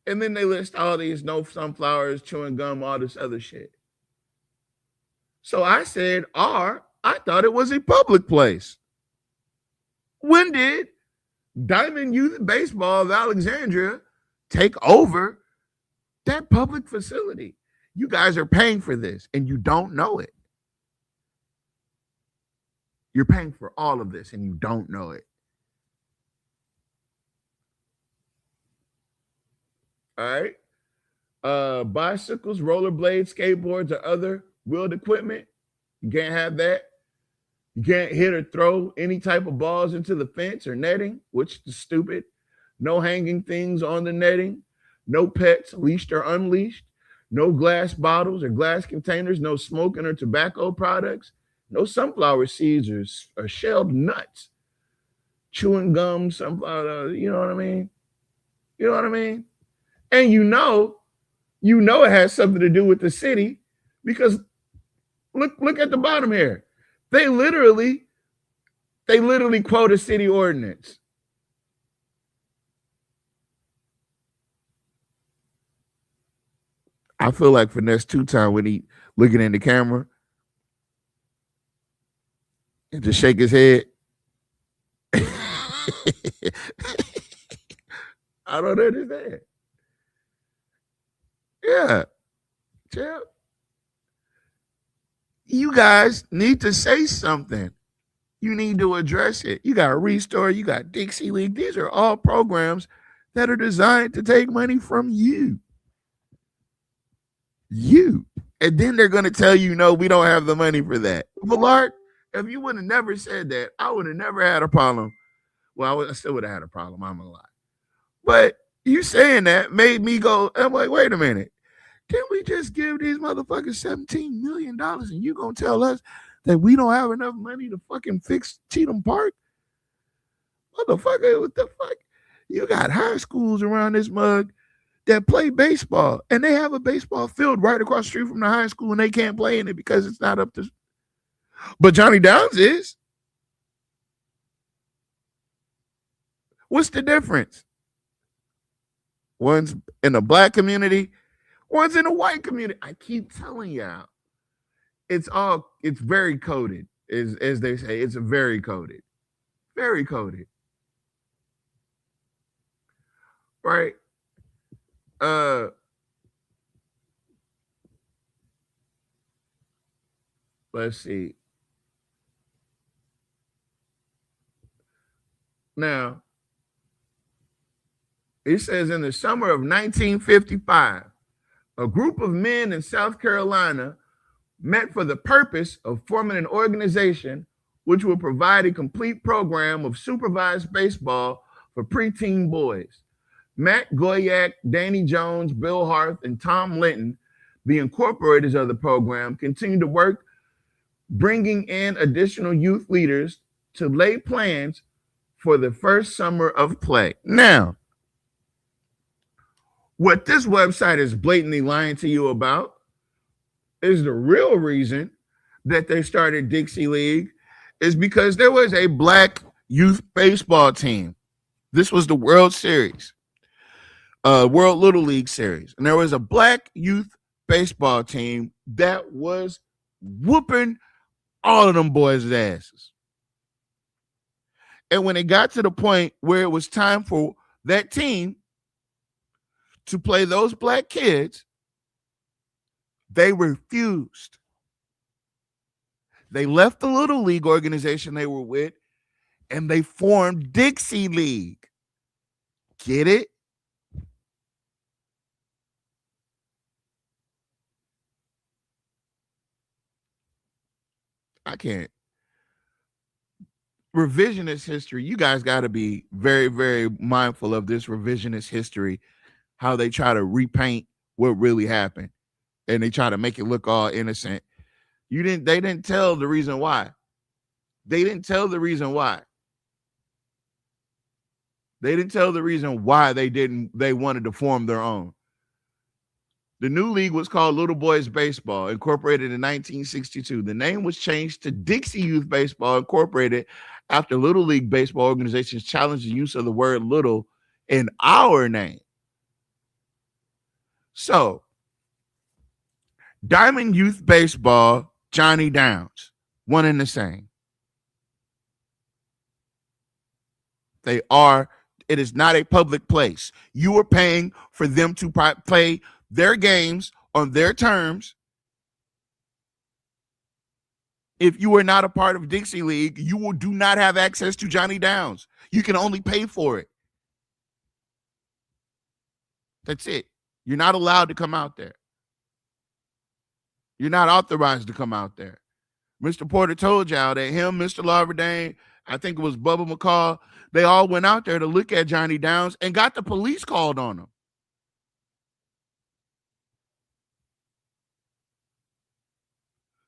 And then they list all these no sunflowers, chewing gum, all this other shit. So I said, I thought it was a public place. When did Diamond Youth Baseball of Alexandria take over that public facility? You guys are paying for this and you don't know it. You're paying for all of this and you don't know it. All right. Bicycles, rollerblades, skateboards, or other wheeled equipment. You can't have that. You can't hit or throw any type of balls into the fence or netting, which is stupid. No hanging things on the netting. No pets, leashed or unleashed. No glass bottles or glass containers. No smoking or tobacco products. No sunflower seeds or shelled nuts. Chewing gum, sunflower, you know what I mean? You know what I mean? And you know it has something to do with the city because look at the bottom here. They literally quote a city ordinance. I feel like Finesse two-time when he looking in the camera and just shake his head. I don't understand. Yeah. Champ. You guys need to say something. You need to address it. You got Restore, you got Dixie League. These are all programs that are designed to take money from you. And then they're going to tell you, no, we don't have the money for that. Villard, if you would have never said that, I would have never had a problem. Well, I still would have had a problem. I'm going to lie. But you saying that made me go, I'm like, wait a minute. Can't we just give these motherfuckers $17 million and you going to tell us that we don't have enough money to fucking fix Cheatham Park? Motherfucker, what the fuck? You got high schools around this mug that play baseball, and they have a baseball field right across the street from the high school, and they can't play in it because it's not up to. But Johnny Downs is. What's the difference? One's in a black community, one's in a white community. I keep telling y'all, it's very coded, as they say. It's very coded. Very coded. Right? Let's see. Now, it says in the summer of 1955, a group of men in South Carolina met for the purpose of forming an organization which would provide a complete program of supervised baseball for preteen boys. Matt Goyak, Danny Jones, Bill Harth, and Tom Linton, the incorporators of the program, continue to work bringing in additional youth leaders to lay plans for the first summer of play. Now, what this website is blatantly lying to you about is the real reason that they started Dixie League is because there was a black youth baseball team. This was the World Series, World Little League Series. And there was a black youth baseball team that was whooping all of them boys' asses. And when it got to the point where it was time for that team to play those black kids, they refused. They left the Little League organization they were with and they formed Dixie League. Get it? I can't. Revisionist history. You guys got to be very, very mindful of this revisionist history, how they try to repaint what really happened and they try to make it look all innocent. They didn't tell the reason why. They didn't tell the reason why. They didn't tell the reason why they wanted to form their own. The new league was called Little Boys Baseball, incorporated in 1962. The name was changed to Dixie Youth Baseball, incorporated after Little League Baseball organizations challenged the use of the word little in our name. So, Diamond Youth Baseball, Johnny Downs, one and the same. It is not a public place. You are paying for them to play their games on their terms. If you are not a part of Dixie League, you do not have access to Johnny Downs. You can only pay for it. That's it. You're not allowed to come out there. You're not authorized to come out there. Mr. Porter told y'all that him, Mr. Larverdane, I think it was Bubba McCall, they all went out there to look at Johnny Downs and got the police called on them.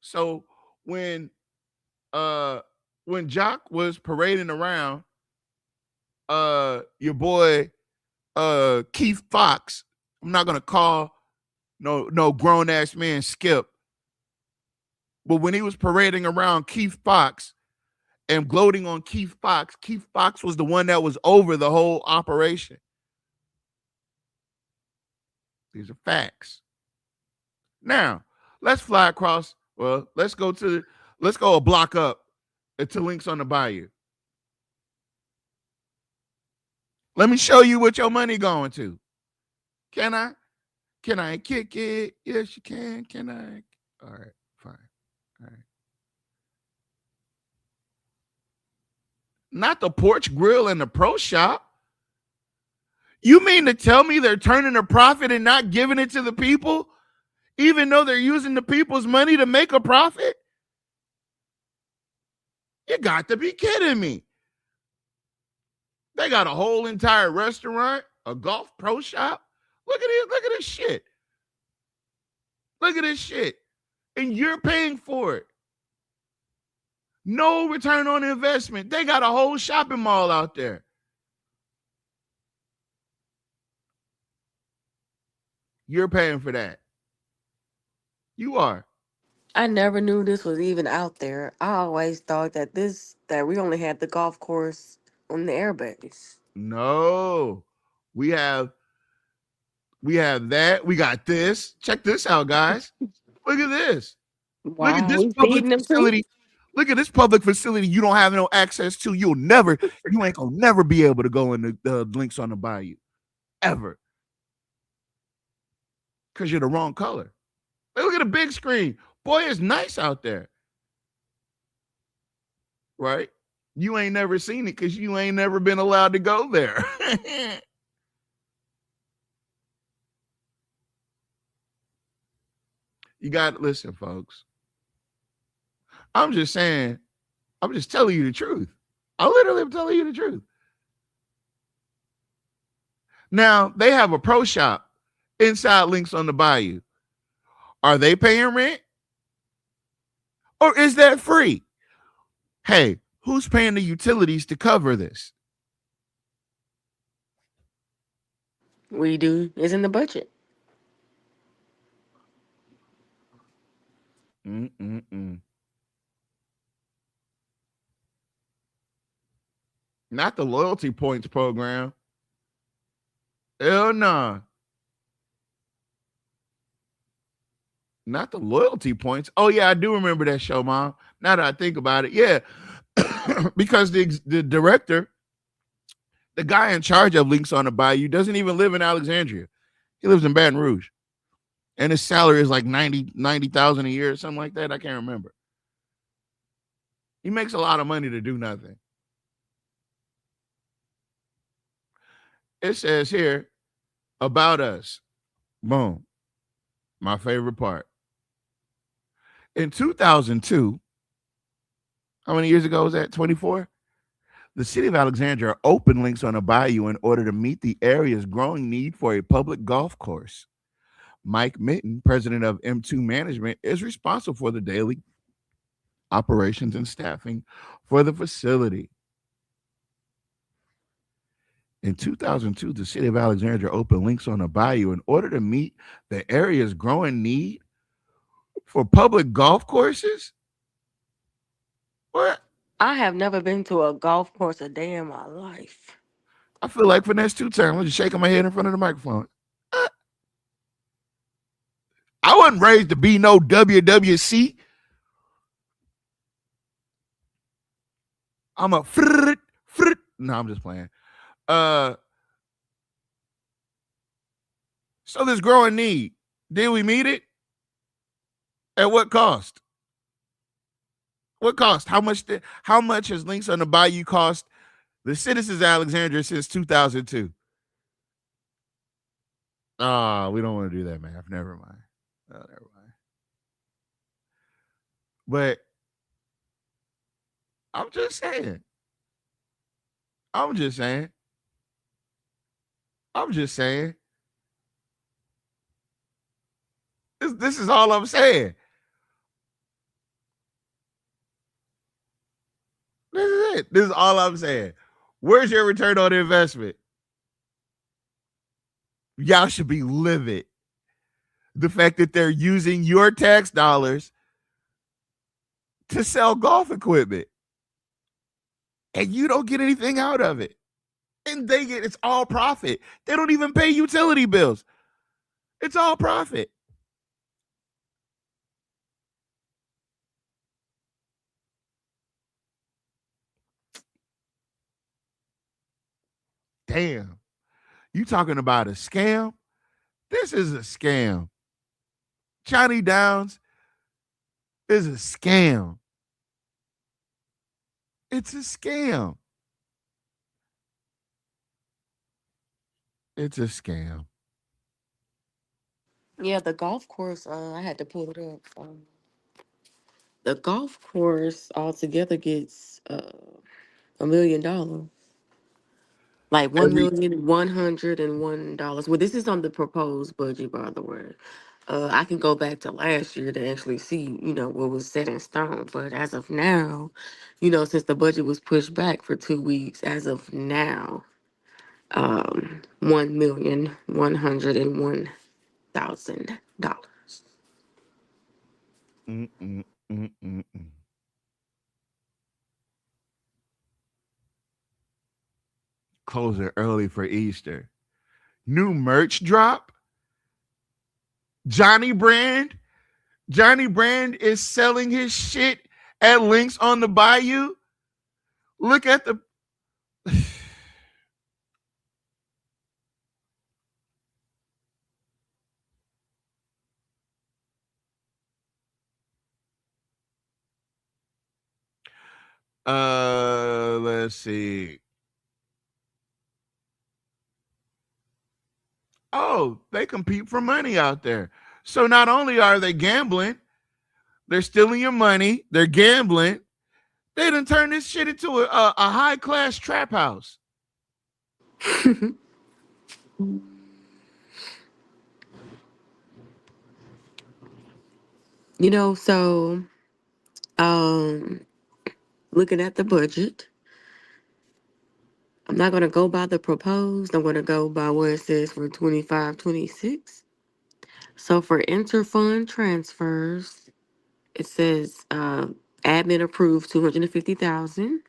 So when Jock was parading around, your boy Keith Fox, I'm not gonna call no grown ass man Skip, but when he was parading around Keith Fox and gloating on Keith Fox was the one that was over the whole operation. These are facts. Now let's fly across. Well, let's go a block up to Links on the Bayou. Let me show you what your money going to. Can I? Can I kick it? Yes, you can. Can I? All right, fine. All right. Not the Porch Grill and the Pro Shop. You mean to tell me they're turning a profit and not giving it to the people? Even though they're using the people's money to make a profit? You got to be kidding me. They got a whole entire restaurant, a golf pro shop. Look at it. Look at this shit. Look at this shit. And you're paying for it. No return on investment. They got a whole shopping mall out there. You're paying for that. You are. I never knew this was even out there. I always thought that we only had the golf course on the airbase. No. We have that. We got this. Check this out, guys. Look at this. Wow, Look at this we public feeding them too? facility. Look at this public facility you don't have no access to. You ain't gonna never be able to go in the Links on the Bayou. Ever. Because you're the wrong color. Look at the big screen. Boy, it's nice out there. Right? You ain't never seen it because you ain't never been allowed to go there. You got to listen, folks. I'm just telling you the truth. I literally am telling you the truth. Now they have a pro shop inside Links on the Bayou. Are they paying rent? Or is that free? Hey, who's paying the utilities to cover this? We do. It's in the budget. Mm-mm-mm. Not the loyalty points program. Hell no. Not the loyalty points. Oh, yeah, I do remember that show, Mom. Now that I think about it. Yeah. Because the director, the guy in charge of Links on the Bayou, doesn't even live in Alexandria. He lives in Baton Rouge. And his salary is like 90,000 a year or something like that. I can't remember. He makes a lot of money to do nothing. It says here about us. Boom. My favorite part. In 2002, how many years ago was that? 24? The city of Alexandria opened Links on the Bayou in order to meet the area's growing need for a public golf course. Mike Mitten, president of M2 Management, is responsible for the daily operations and staffing for the facility. In 2002, the city of Alexandria opened Links on the Bayou in order to meet the area's growing need for public golf courses? What? I have never been to a golf course a day in my life. I feel like Finesse two times. I'm just shaking my head in front of the microphone. I wasn't raised to be no WWC. I'm a frit. No, I'm just playing. So this growing need, did we meet it? At what cost? What cost? How much has Links on the Bayou cost the citizens of Alexandria since 2002? We don't want to do that math. Never mind. Oh, never mind. But I'm just saying. This is all I'm saying. This is it. This is all I'm saying. Where's your return on investment? Y'all should be livid. The fact that they're using your tax dollars to sell golf equipment and you don't get anything out of it. And it's all profit. They don't even pay utility bills. It's all profit. Damn. You talking about a scam? This is a scam. Johnny Downs is a scam. It's a scam. It's a scam. Yeah, the golf course, I had to pull it up. The golf course altogether gets $1 million. Like $1,101,000. Well, this is on the proposed budget, by the way. I can go back to last year to actually see, what was set in stone. But as of now, since the budget was pushed back for 2 weeks, as of now, $1,101,000. Close it early for Easter. New merch drop. Johnny Brand is selling his shit at Links on the Bayou. Look at the let's see. Oh, they compete for money out there. So not only are they gambling, they're stealing your money, they're gambling. They done turn this shit into a high-class trap house. You know, so um, looking at the budget, I'm not gonna go by the proposed. I'm gonna go by what it says for 25, 26. So for interfund transfers, it says admin approved 250,000.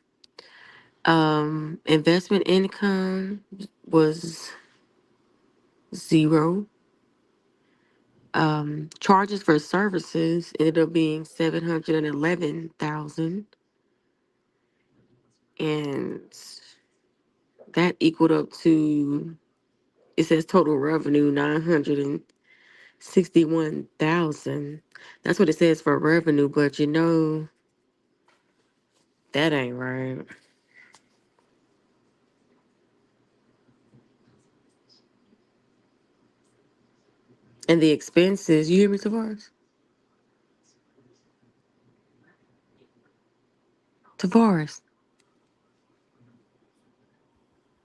Investment income was 0. Charges for services ended up being 711,000, and that equaled up to, it says total revenue 961,000. That's what it says for revenue, but you know that ain't right. And the expenses, you hear me, Tavares? Tavares,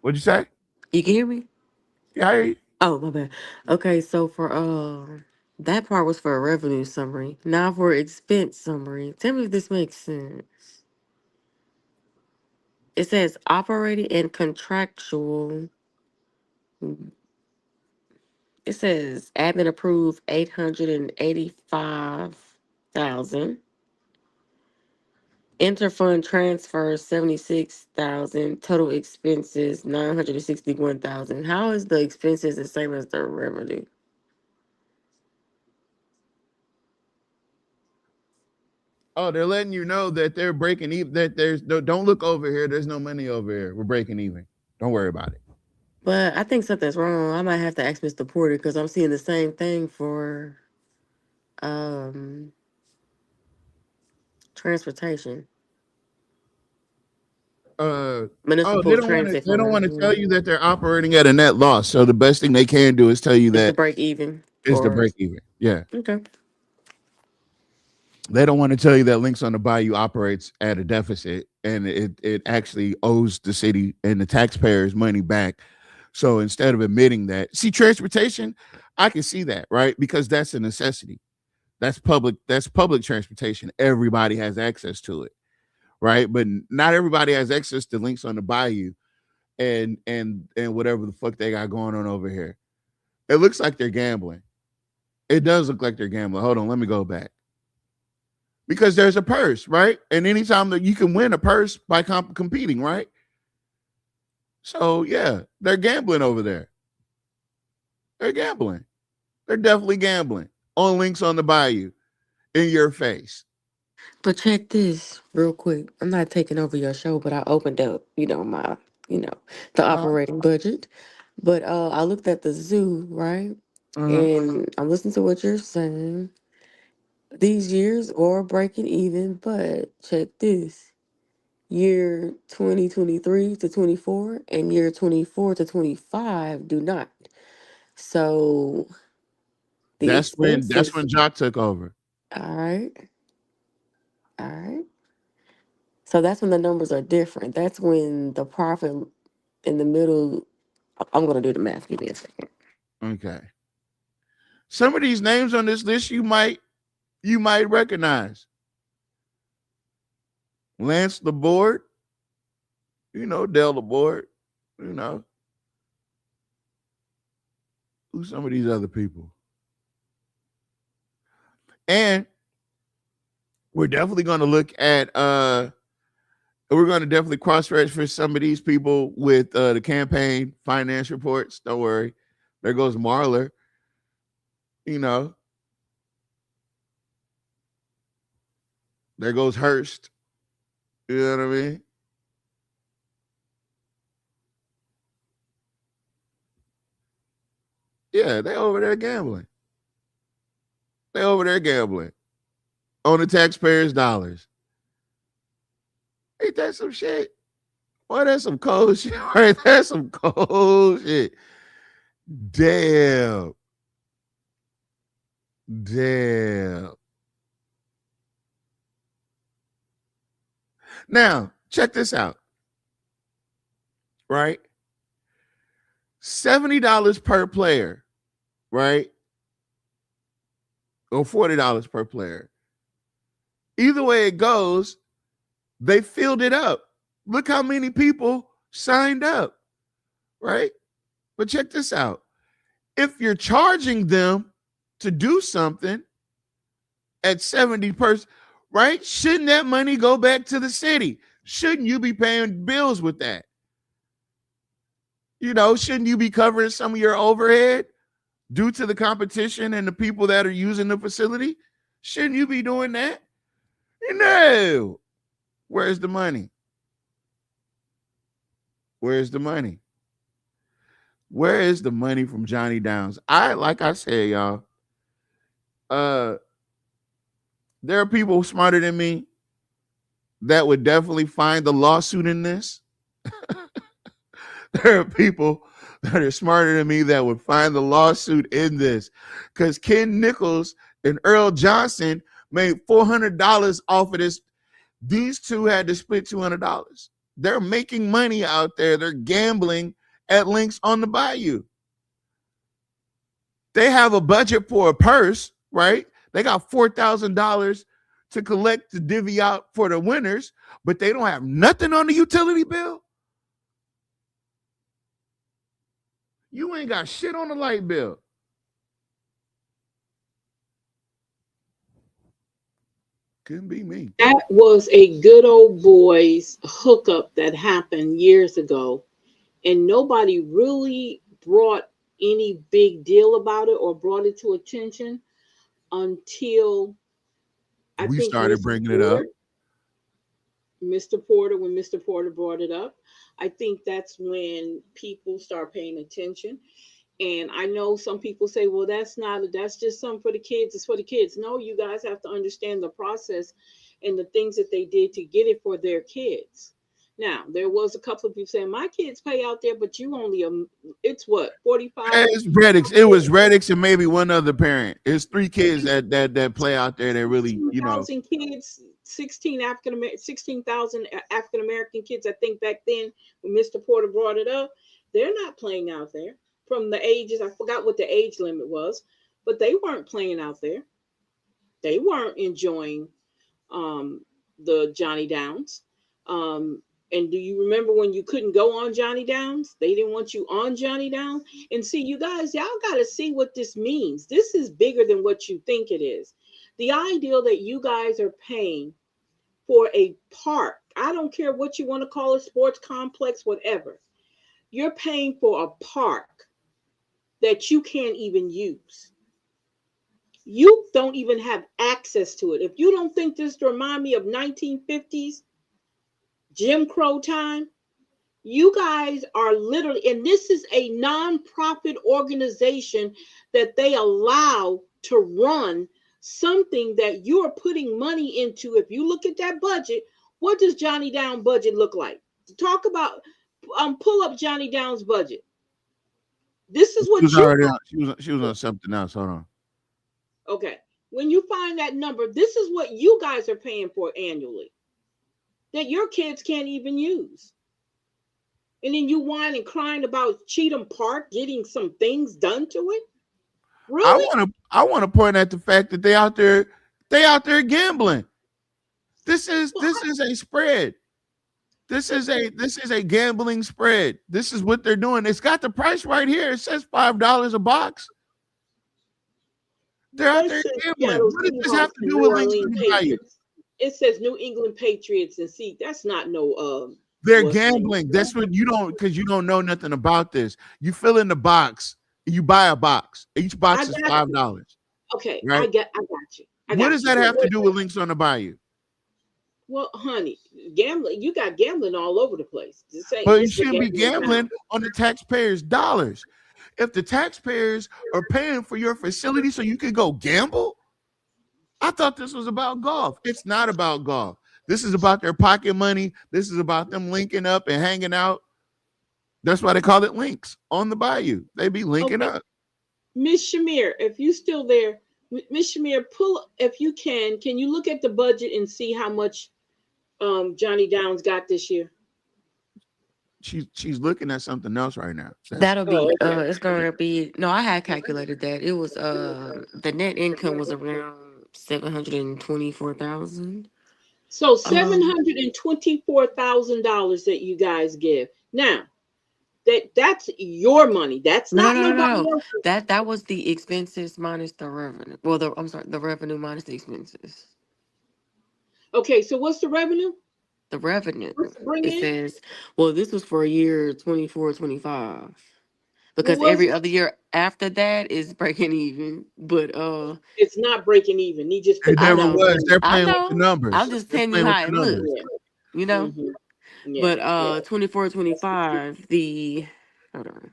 What'd you say? you can hear me? Yeah, I hear you. Oh, my bad. Okay, so for that part was for a revenue summary. Now for expense summary. Tell me if this makes sense. It says operating and contractual. It says admin approved 885,000. Interfund transfers 76,000. Total expenses 961,000. How is the expenses the same as the revenue? Oh, they're letting you know that they're breaking even. That there's no. Don't look over here. There's no money over here. We're breaking even. Don't worry about it. But I think something's wrong. I might have to ask Mr. Porter because I'm seeing the same thing for um transportation. Oh, Municipal transit they don't want fund. to tell you that they're operating at a net loss. So the best thing they can do is tell you It's the that break even is the or break even. Yeah. okay. They don't want to tell you that Links on the Bayou operates at a deficit and it actually owes the city and the taxpayers money back. So instead of admitting that, see, transportation, I can see that, right? Because that's a necessity. That's public transportation. Everybody has access to it, right? But not everybody has access to Links on the Bayou and whatever the fuck they got going on over here. It looks like they're gambling. It does look like they're gambling. Hold on, let me go back. Because there's a purse, right? And anytime that you can win a purse by competing, right? So yeah, they're gambling over there. They're gambling. They're definitely gambling on Links on the Bayou in your face. But check this real quick. I'm not taking over your show, but I opened up, my, you know, the Uh operating budget. But I looked at the zoo, right? huh. And I'm listening to what you're saying. These years are breaking even, but check this. Year 2023 to 24 and year 24 to 25 do not. So the That's expenses, when Jock took over. all right, all right. So that's when the numbers are different. That's when the profit in the middle. I'm gonna do the math. Give me a second. Okay. Some of these names on this list you might recognize. Lance Laborde, Dell Laborde, you know, who's some of these other people? And we're definitely going to look at we're going to definitely cross-reference some of these people with the campaign finance reports. Don't worry. There goes Marler, you know. There goes Hurst. You know what I mean? Yeah, they over there gambling. They over there gambling on the taxpayers' dollars. Ain't that some shit? Boy, that's some cold shit. Right? That's some cold shit. Damn. Damn. Now, check this out. Right? $70 per player, right? Or $40 per player. Either way it goes, they filled it up. Look how many people signed up, right? But check this out. If you're charging them to do something at 70%, right? Shouldn't that money go back to the city? Shouldn't you be paying bills with that? You know, shouldn't you be covering some of your overhead due to the competition and the people that are using the facility? Shouldn't you be doing that? No. Where's the money? Where's the money? Where is the money from Johnny Downs? Like I said, y'all, there are people smarter than me that would definitely find the lawsuit in this. There are people that are smarter than me that would find the lawsuit in this, because Ken Nichols and Earl Johnson made $400 off of this. These two had to split $200. They're making money out there. They're gambling at Links on the Bayou. They have a budget for a purse, right? They got $4,000 to collect to divvy out for the winners, but they don't have nothing on the utility bill. You ain't got shit on the light bill. Couldn't be me. That was a good old boys hookup that happened years ago, and nobody really brought any big deal about it or brought it to attention until we started bringing it up. Mr. Porter, when Mr. Porter brought it up, I think that's when people start paying attention. And I know some people say, well, that's just something for the kids. It's for the kids. No, you guys have to understand the process and the things that they did to get it for their kids. Now, there was a couple of people saying, my kids pay out there, but you only, it's what, 45? It's Reddix. It was Reddix and maybe one other parent. It's 3 kids that play out there that really, you know. 16,000 kids, 16,000 African-American kids, I think back then when Mr. Porter brought it up, they're not playing out there. From the ages, I forgot what the age limit was, but they weren't playing out there. They weren't enjoying the Johnny Downs. And do you remember when you couldn't go on Johnny Downs? They didn't want you on Johnny Downs. And see, you guys, y'all got to see what this means. This is bigger than what you think it is. The idea that you guys are paying for a park, I don't care what you want to call it, sports complex, whatever. You're paying for a park that you can't even use. You don't even have access to it. If you don't think this remind me of 1950s Jim Crow time, you guys are literally, and this is a nonprofit organization that they allow to run something that you are putting money into. If you look at that budget, what does Johnny Down budget look like? Talk about, pull up Johnny Down's budget. This is what she was on something else. Hold on. Okay. When you find that number, this is what you guys are paying for annually that your kids can't even use. And then you whine and crying about Cheatham Park getting some things done to it. Really? I want to point out the fact that they out there gambling. This is a spread. This is a gambling spread. This is what they're doing. It's got the price right here. It says $5 a box. They're out there gambling. What does this have to do with Links on the Bayou? It says New England Patriots, and see, that's not no. They're gambling. That's what you don't, because you don't know nothing about this. You fill in the box. You buy a box. Each box is $5. Okay, right? I got you. What does that have to do with Links on the Bayou? Well, honey, gambling, you got gambling all over the place. But you shouldn't be gambling on the taxpayers' dollars. If the taxpayers are paying for your facility so you can go gamble, I thought this was about golf. It's not about golf. This is about their pocket money. This is about them linking up and hanging out. That's why they call it Links on the Bayou. They be linking up. Miss Shamir, if you still there, Miss Shamir, if you can you look at the budget and see how much Johnny Downs got this year? she's looking at something else right now. That'll Oh, be okay. it's gonna be no, I had calculated that. It was the net income was around 724,000. So seven Um hundred and $24,000 that you guys give. Now, that's your money. That's no no not no no no. nobody No. else's. That was the expenses minus the revenue. Well I'm sorry, the revenue minus the expenses. Okay, so what's the revenue? The revenue. What's the bring It in? says, well, this was for a year 24, 25. What Because was every it? other year after that is breaking even. But It's not breaking even. He just It put the I never know. numbers was. in They're I playing with the know. I'm numbers. just They're telling you playing with how the it numbers. looked, there. you know? Yeah. Yeah. But Yeah. 24, 25, the hold on.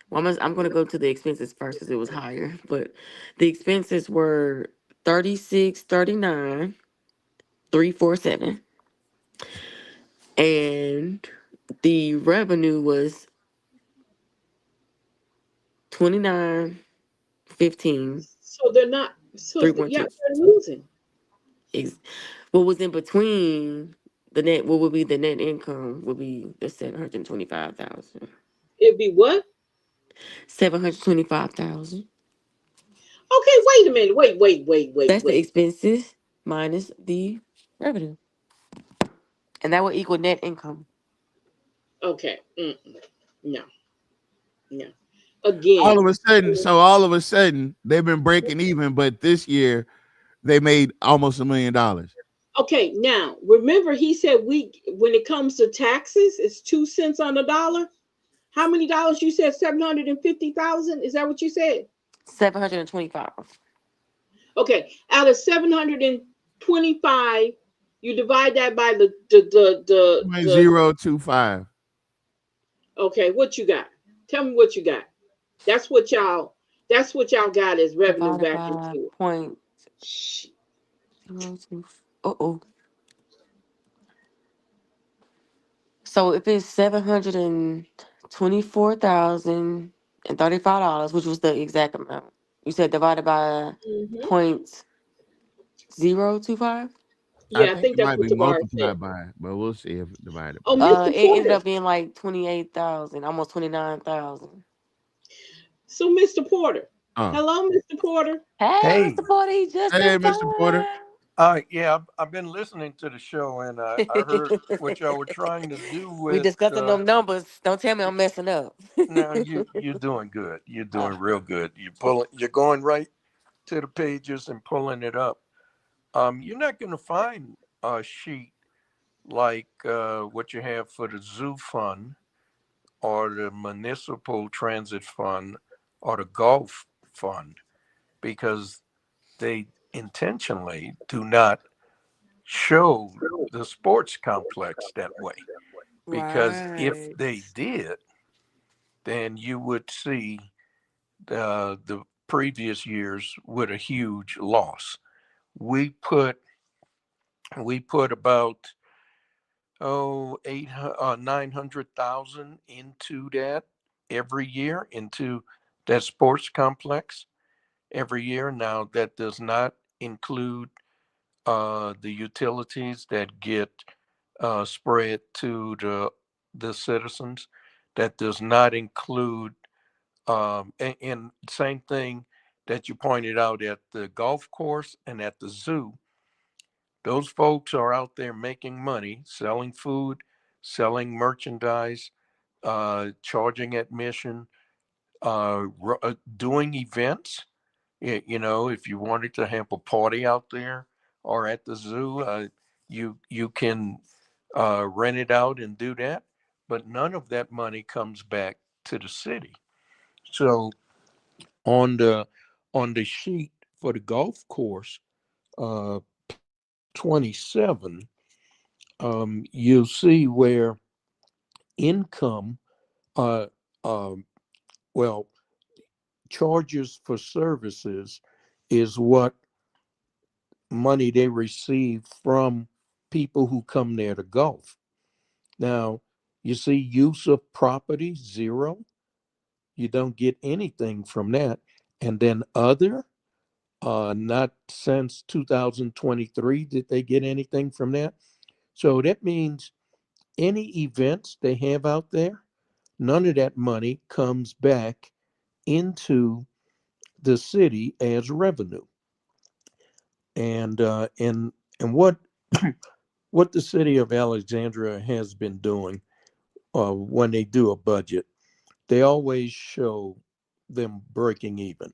Well, I'm gonna go to the expenses first because it was higher. But the expenses were 36, 39, 347. And the revenue was 29, 15, So they're not. So yeah, 312. they're losing. What was in between the net? What would be the net income? Would be the 725,000. It'd be what? 725,000. Okay, wait a minute. That's the Wait. expenses minus the revenue, and that would equal net income. Okay. No, no. All Again. of a sudden, all of a sudden, they've been breaking even, but this year they made almost $1 million. Okay, now remember he said when it comes to taxes, it's 2 cents on the dollar. How many dollars you said? 750,000? Is that what you said? 725. Okay, out of 725, you divide that by the 0.025. okay, what you got? Tell me what you got. That's what y'all got as revenue Divided back by into it. point Shh. 02. Uh-oh. So if it's $724,035, which was the exact amount, you said divided by Mhm. 0.025? I Yeah, I think think it that's might what be Tavares said. multiplied by, but we'll see if it divided Oh, by. Mr. It ended Porter. up being like 28,000, almost 29,000. So, Mr. Porter. Oh, Hello, Mr. Porter. Hey, Hey, Mr. Forty, just hey, in Mr. Porter. yeah, I've been listening to the show and I heard time. what y'all were trying to do We with. discussing them numbers. Don't tell me I'm messing up. Now you're doing good. You're Uh, doing real good. You're going right to the pages and pulling it up. You're not going to find a sheet like what you have for the zoo fund or the municipal transit fund or the golf fund because they intentionally do not show the sports complex that way. Because if right. they did, then you would see the previous years with a huge loss. We put about 900,000 into that every year into that sports complex every year. Now that does not include the utilities that get spread to the citizens. That does not include and same thing that you pointed out at the golf course and at the zoo. Those folks are out there making money, selling food, selling merchandise, charging admission, doing events. You know, if you wanted to have a party out there or at the zoo, you can rent it out and do that. But none of that money comes back to the city. So on the sheet for the golf course, uh, 27, you'll see where income, uh, um, well, charges for services is what money they receive from people who come there to golf. Now, you see use of property, zero. You don't get anything from that. And then other, not since 2023 did they get anything from that. So that means any events they have out there, none of that money comes back into the city as revenue. And what what the city of Alexandria has been doing when they do a budget, they always show them breaking even.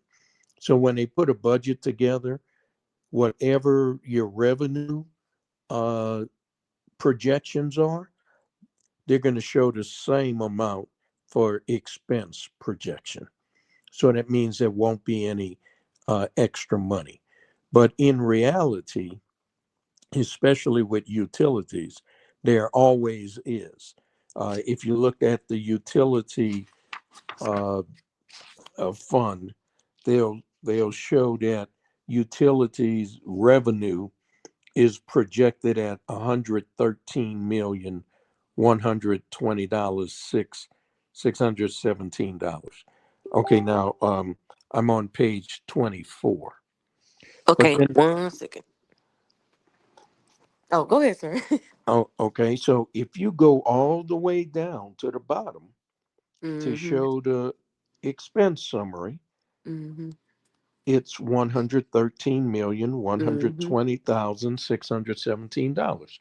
So when they put a budget together, whatever your revenue projections are, they're going to show the same amount for expense projection. So that means there won't be any extra money. But in reality, especially with utilities, there always is. If you look at the utility fund, they'll show that utilities revenue is projected at $113,120,617. Okay, now I'm on page 24. Okay, Then, 1 second. Oh, go ahead, sir. oh, okay, so if you go all the way down to the bottom to show the expense summary, it's $113,120,617.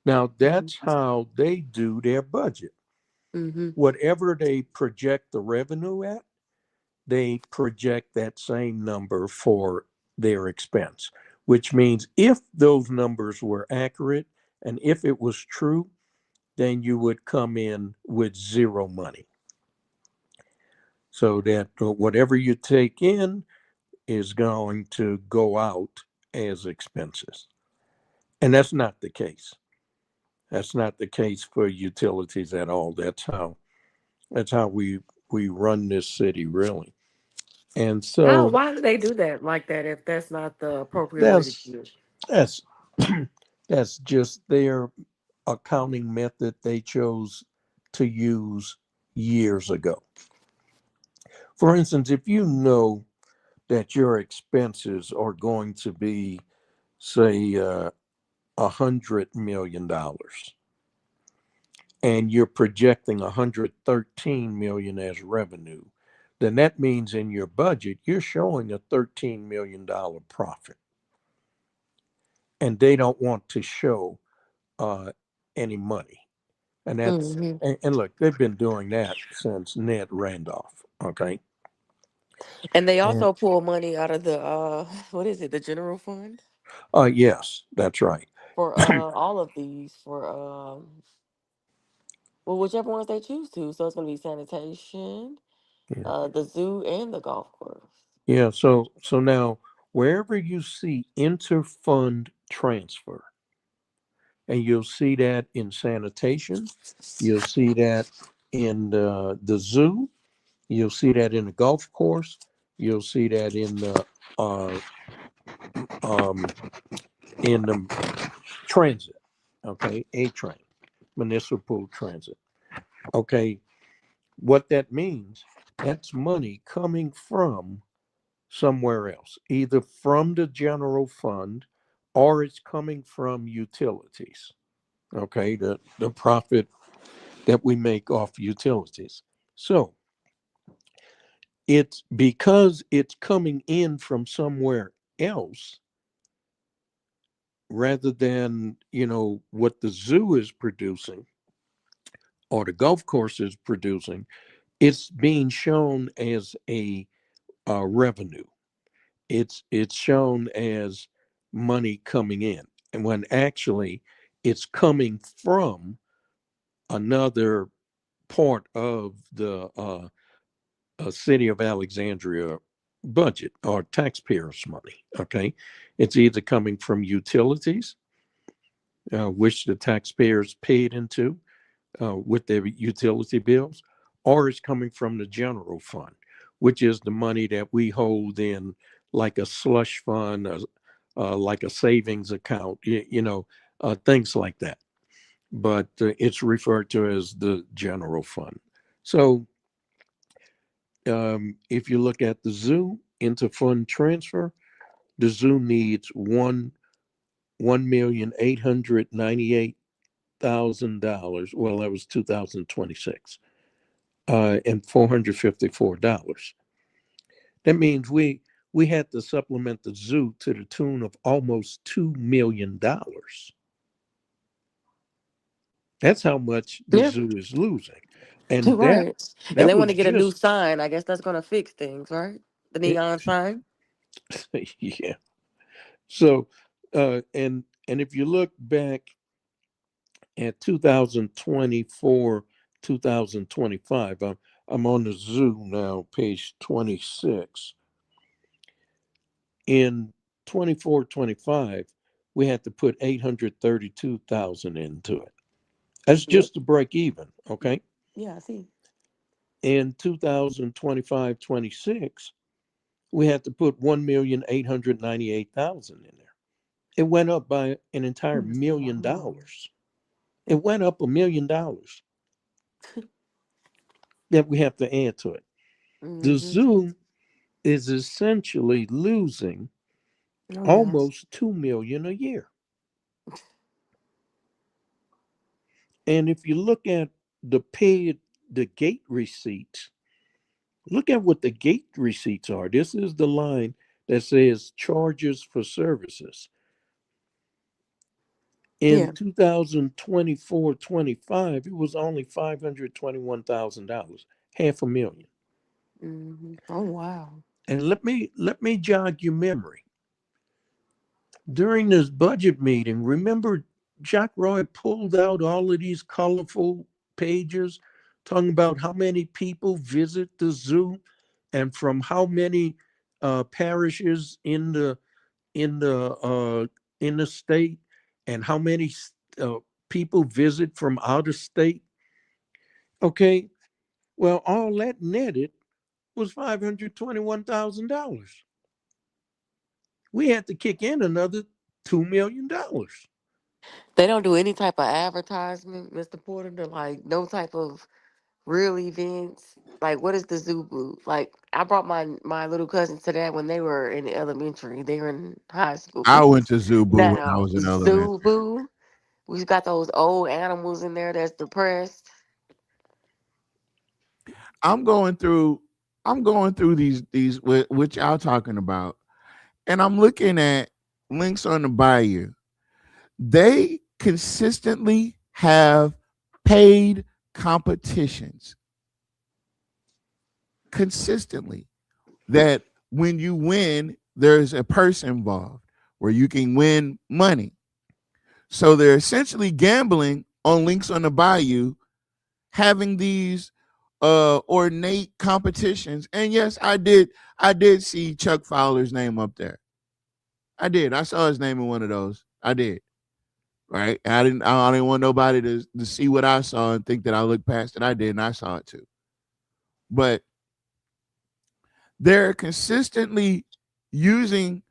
Now that's how they do their budget. Whatever they project the revenue at, they project that same number for their expense, which means if those numbers were accurate and if it was true, then you would come in with zero money. So that whatever you take in is going to go out as expenses. And that's not the case. That's not the case for utilities at all. That's how we run this city, really. And so Why do they do that like that if that's not the appropriate way to do it? That's just their accounting method they chose to use years ago. For instance, if you know that your expenses are going to be, say, $100 million, and you're projecting $113 million as revenue, then that means in your budget, you're showing a $13 million profit. And they don't want to show any money. And that's, and look, they've been doing that since Ned Randolph, okay? And they also pull money out of the, what is it, the general fund? Yes, that's right. For all of these, for, well, whichever ones they choose to. So it's going to be sanitation, the zoo, and the golf course. Yeah, so now, wherever you see inter-fund transfer, and you'll see that in sanitation, you'll see that in the zoo, you'll see that in the golf course, you'll see that in the transit, okay, A-train, municipal transit. Okay, what that means, that's money coming from somewhere else, either from the general fund or it's coming from utilities. Okay, the profit that we make off utilities. So it's because it's coming in from somewhere else rather than, what the zoo is producing or the golf course is producing, it's being shown as a revenue. It's shown as money coming in, and when actually it's coming from another part of the city of Alexandria budget or taxpayers' money. Okay, it's either coming from utilities, which the taxpayers paid into with their utility bills, or it's coming from the general fund, which is the money that we hold in like a slush fund, like a savings account, things like that. But it's referred to as the general fund. So if you look at the zoo inter-fund transfer, the zoo needs $1,898,000 $2,000. Well, that was 2026, and $454. That means we had to supplement the zoo to the tune of almost $2 million. That's how much the Yep. zoo is losing. And Right. And that they want was to get a new just sign. I guess that's going to fix things, right? The it, neon sign. yeah. So and if you look back at 2024, 2025, I'm on the zoo now, page 26. In 24, 25, we had to put 832,000 into it. That's Yep. just to break even, okay? Yeah, I see. In 2025, 26, we had to put 1,898,000 in there. It went up by an entire $1 million. It went up $1 million that we have to add to it. The zoo is essentially losing almost $2 million a year. And if you look at the gate receipts, look at what the gate receipts are. This is the line that says charges for services. In 2024-25, it was only $521,000, $500,000. Oh wow! And let me jog your memory. During this budget meeting, remember Jack Roy pulled out all of these colorful pages talking about how many people visit the zoo and from how many parishes in the state, and how many people visit from out of state. Okay, well, all that netted was $521,000. We had to kick in another $2 million. They don't do any type of advertisement, Mr. Porter. They're like no type of real events. Like, what is the zoo booth? Like, I brought my little cousins to that when they were in elementary. They were in high school. I went to Zoo Boo when I Now, was in elementary. zoo booth. We've got those old animals in there that's depressed. I'm going through these which y'all talking about, and I'm looking at links on the Bayou. They consistently have paid competitions. Consistently. That when you win, there's a purse involved where you can win money. So they're essentially gambling on links on the Bayou, having these ornate competitions. And yes, I did see Chuck Fowler's name up there. I did. I saw his name in one of those. I did. Right. I didn't want nobody to see what I saw and think that I looked past it. I did, and I saw it too. But they're consistently using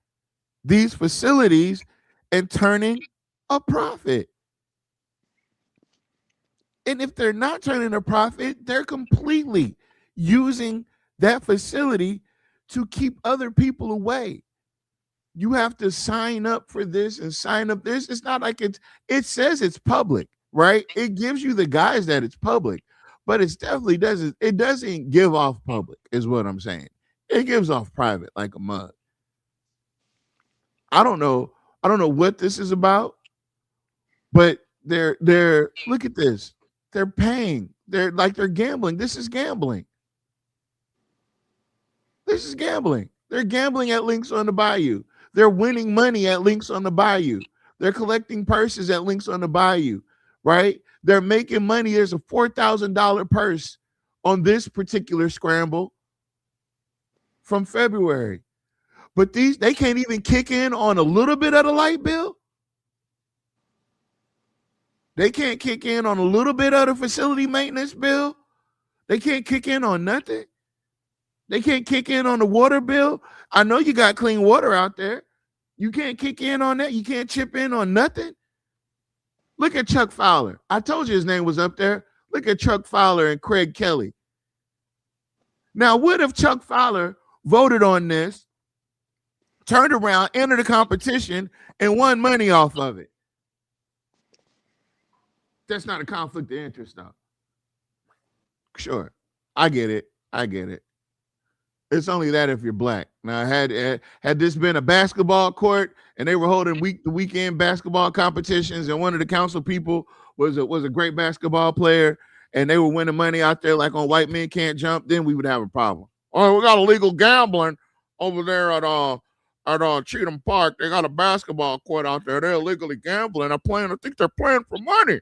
these facilities and turning a profit. And if they're not turning a profit, they're completely using that facility to keep other people away. You have to sign up for this and sign up this. It's not like it says it's public, right? It gives you the guise that it's public, but it definitely doesn't give off public, is what I'm saying. It gives off private like a mug. I don't know what this is about, but they're look at this. They're paying. They're gambling. This is gambling. This is gambling. They're gambling at links on the Bayou. They're winning money at links on the Bayou. They're collecting purses at links on the Bayou, right? They're making money. There's a $4,000 purse on this particular scramble from February. But they can't even kick in on a little bit of the light bill. They can't kick in on a little bit of the facility maintenance bill. They can't kick in on nothing. They can't kick in on the water bill. I know you got clean water out there. You can't kick in on that. You can't chip in on nothing. Look at Chuck Fowler. I told you his name was up there. Look at Chuck Fowler and Craig Kelly. Now, what if Chuck Fowler voted on this, turned around, entered a competition, and won money off of it? That's not a conflict of interest, though. Sure, I get it. I get it. It's only that if you're black. Now, had this been a basketball court and they were holding weekend basketball competitions, and one of the council people was a great basketball player, and they were winning money out there like on White Men Can't Jump, then we would have a problem. Oh, we got illegal gambling over there at Cheatham Park. They got a basketball court out there. They're illegally gambling. I think they're playing for money.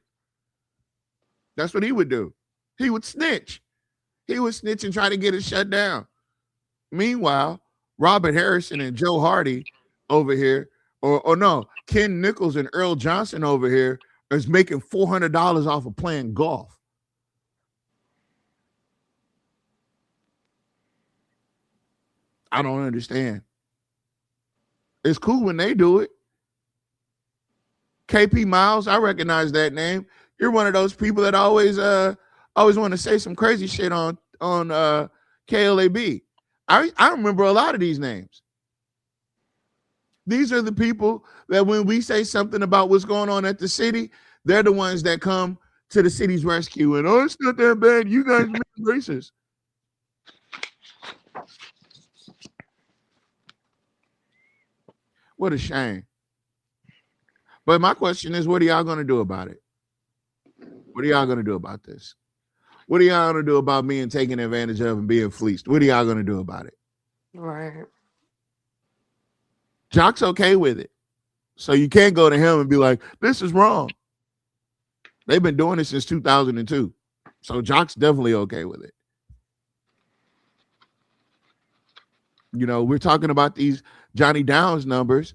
That's what he would do. He would snitch. He would snitch and try to get it shut down. Meanwhile, Robert Harrison and Joe Hardy over here, or no, Ken Nichols and Earl Johnson over here is making $400 off of playing golf. I don't understand. It's cool when they do it. KP Miles, I recognize that name. You're one of those people that always want to say some crazy shit on KLAB. I remember a lot of these names. These are the people that when we say something about what's going on at the city, they're the ones that come to the city's rescue. And, oh, it's not that bad. You guys are racist. What a shame. But my question is, what are y'all going to do about it? What are y'all going to do about this? What are y'all going to do about being taken advantage of and being fleeced? What are y'all going to do about it? Right. Jock's okay with it. So you can't go to him and be like, this is wrong. They've been doing it since 2002. So Jock's definitely okay with it. You know, we're talking about these Johnny Downs numbers.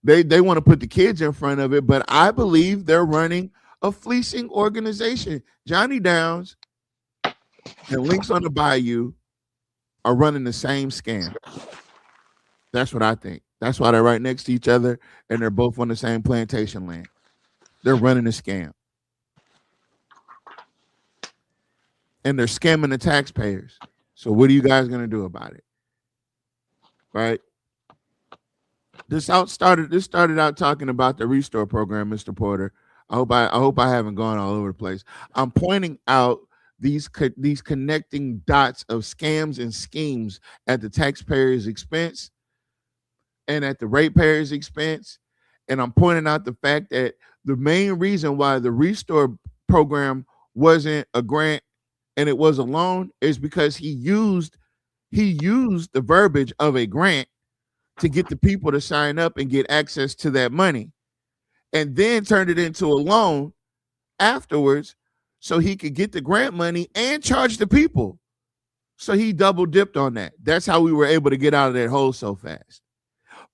They want to put the kids in front of it, but I believe they're running a fleecing organization. Johnny Downs and Links on the Bayou are running the same scam. That's what I think. That's why they're right next to each other and they're both on the same plantation land. They're running a scam. And they're scamming the taxpayers. So what are you guys going to do about it? Right? This started out talking about the Restore program, Mr. Porter. I hope I haven't gone all over the place. I'm pointing out these connecting dots of scams and schemes at the taxpayer's expense and at the ratepayer's expense. And I'm pointing out the fact that the main reason why the Restore program wasn't a grant and it was a loan is because he used the verbiage of a grant to get the people to sign up and get access to that money, and then turned it into a loan afterwards so he could get the grant money and charge the people. So he double dipped on that. That's how we were able to get out of that hole so fast.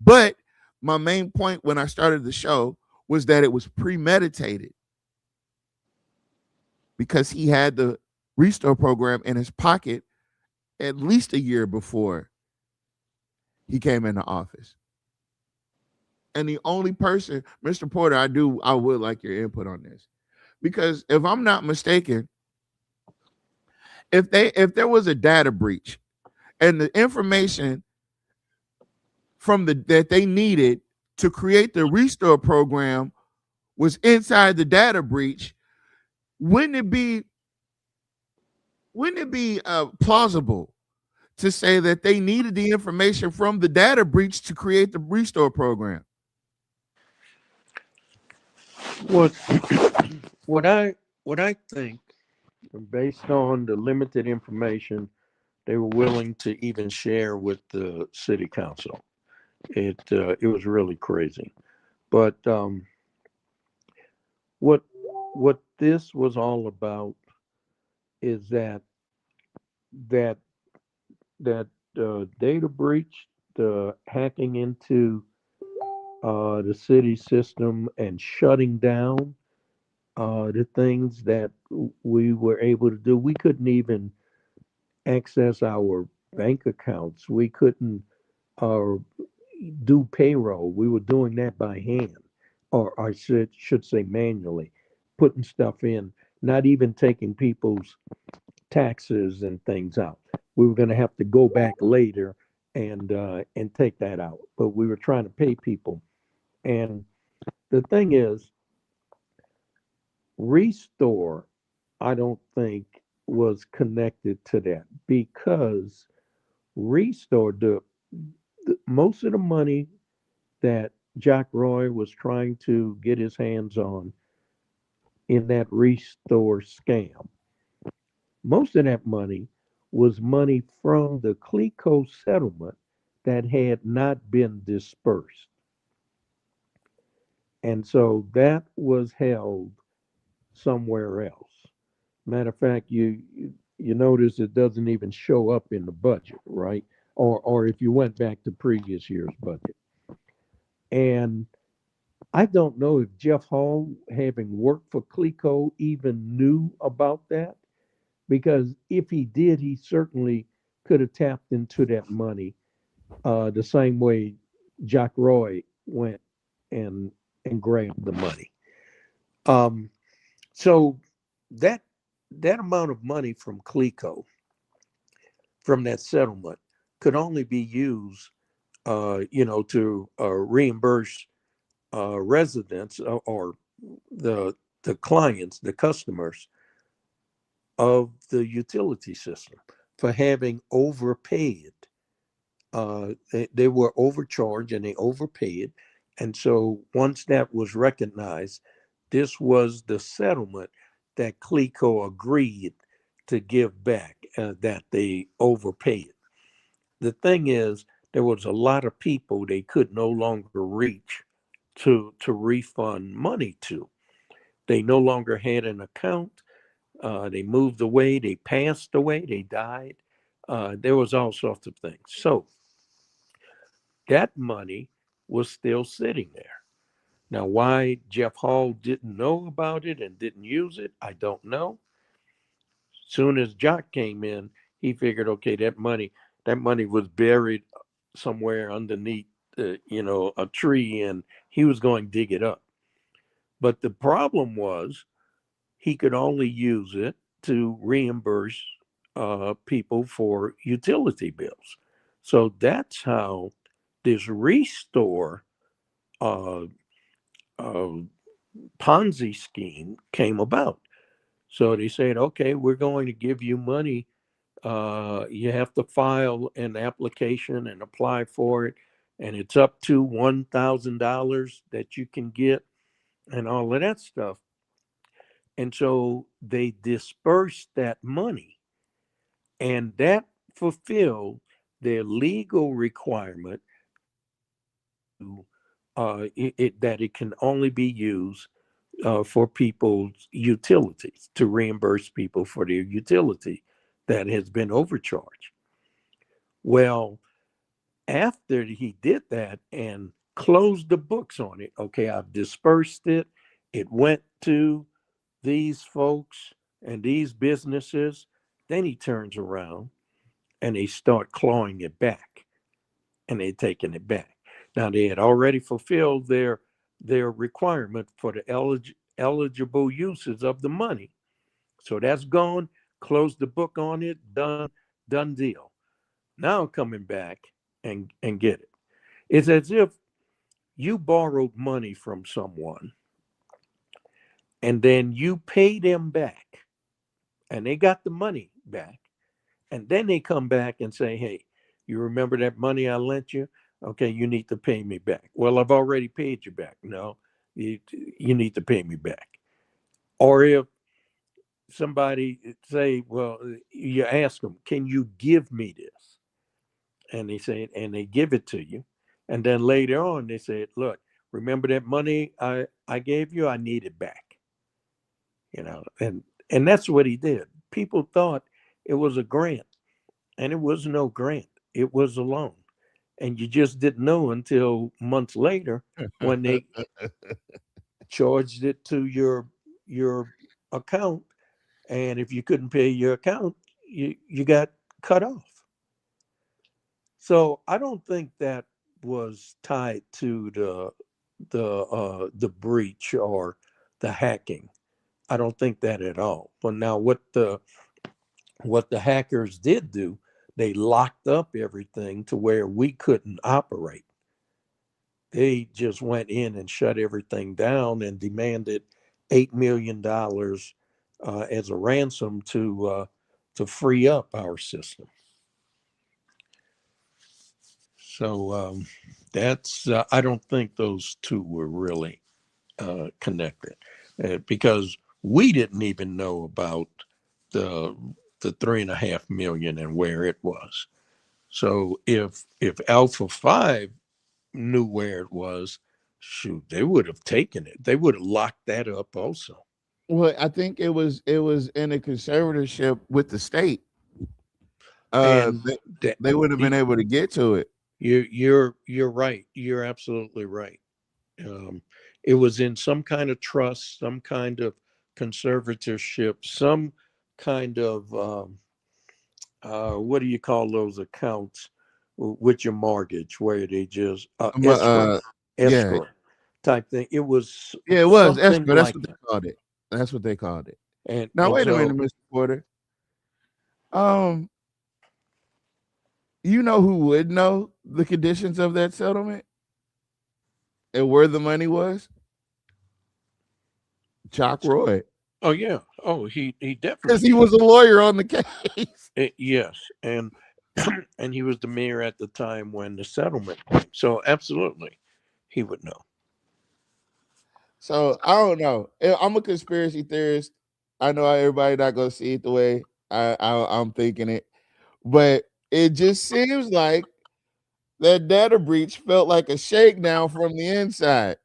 But my main point when I started the show was that it was premeditated because he had the Restore program in his pocket at least a year before he came into office. And the only person, Mr. Porter, I would like your input on this. Because if I'm not mistaken, if there was a data breach and the information that they needed to create the Restore program was inside the data breach, wouldn't it be plausible to say that they needed the information from the data breach to create the Restore program? What I think, based on the limited information they were willing to even share with the city council, it was really crazy. But what this was all about is that data breach, the hacking into the city system and shutting down the things that we were able to do. We couldn't even access our bank accounts. We couldn't do payroll. We were doing that by hand, or I should say manually, putting stuff in, not even taking people's taxes and things out. We were going to have to go back later and take that out, but we were trying to pay people. And the thing is, Restore, I don't think was connected to that because Restore, most of the money that Jack Roy was trying to get his hands on in that Restore scam, most of that money was money from the CLECO settlement that had not been dispersed. And so that was held somewhere else. Matter of fact, you notice it doesn't even show up in the budget, right? Or if you went back to previous year's budget. And I don't know if Jeff Hall, having worked for CLECO, even knew about that, because if he did, he certainly could have tapped into that money the same way Jack Roy went and grabbed the money. So that amount of money from CLECO, from that settlement, could only be used, to reimburse residents or the clients, the customers of the utility system for having overpaid. They were overcharged and they overpaid. And so once that was recognized, this was the settlement that CLECO agreed to give back, that they overpaid. The thing is, there was a lot of people they could no longer reach to refund money to. They no longer had an account. They moved away, they passed away, they died. There was all sorts of things. So that money was still sitting there. Now, why Jeff Hall didn't know about it and didn't use it, I don't know. Soon as Jock came in, he figured, okay, that money was buried somewhere underneath, a tree, and he was going to dig it up. But the problem was he could only use it to reimburse people for utility bills. So that's how this Restore Ponzi scheme came about. So they said, okay, we're going to give you money. You have to file an application and apply for it. And it's up to $1,000 that you can get and all of that stuff. And so they dispersed that money, and that fulfilled their legal requirement that it can only be used for people's utilities, to reimburse people for their utility that has been overcharged. Well, after he did that and closed the books on it, okay, I've dispersed it, it went to these folks and these businesses, then he turns around and they start clawing it back, and they're taking it back. Now, they had already fulfilled their requirement for the eligible uses of the money. So that's gone, close the book on it, done deal. Now coming back and get it. It's as if you borrowed money from someone and then you pay them back and they got the money back. And then they come back and say, hey, you remember that money I lent you? Okay, you need to pay me back. Well, I've already paid you back. No, you need to pay me back. Or if somebody say, well, you ask them, can you give me this? And they say, and they give it to you. And then later on, they say, look, remember that money I gave you? I need it back. And that's what he did. People thought it was a grant, and it was no grant. It was a loan. And you just didn't know until months later when they charged it to your account. And if you couldn't pay your account, you got cut off. So I don't think that was tied to the breach or the hacking. I don't think that at all. But now what the hackers did do, they locked up everything to where we couldn't operate. They just went in and shut everything down and demanded $8 million as a ransom to free up our system. So that's I don't think those two were really connected because we didn't even know about the 3.5 million and where it was. So if Alpha 5 knew where it was, shoot, they would have taken it. They would have locked that up also. Well, I think it was in a conservatorship with the state. And They would have been able to get to it. You're right. You're absolutely right. It was in some kind of trust, some kind of conservatorship, some kind of what do you call those accounts with your mortgage where they just escrow Yeah. type thing. It was escrow. something That's like what they that. called it. That's what they called it. And Now and wait a so- minute, Mr. Porter. You know who would know the conditions of that settlement and where the money was? Jock Roy, Oh yeah. Oh, he because definitely he was a lawyer on the case. yes, and and he was the mayor at the time when the settlement came. So absolutely, he would know. So I don't know. I'm a conspiracy theorist. I know everybody not gonna see it the way I'm thinking it, but it just seems like that data breach felt like a shakedown from the inside.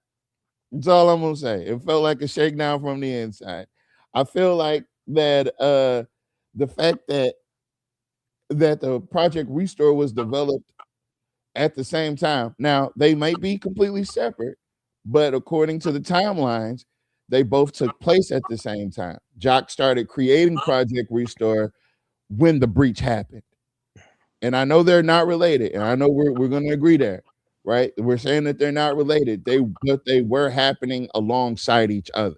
That's all I'm gonna say. It felt like a shakedown from the inside. I feel like that the fact that the Project Restore was developed at the same time. Now they might be completely separate, but according to the timelines, they both took place at the same time. Jock started creating Project Restore when the breach happened. And I know they're not related, and I know we're going to agree there, right? We're saying that they're not related. But they were happening alongside each other.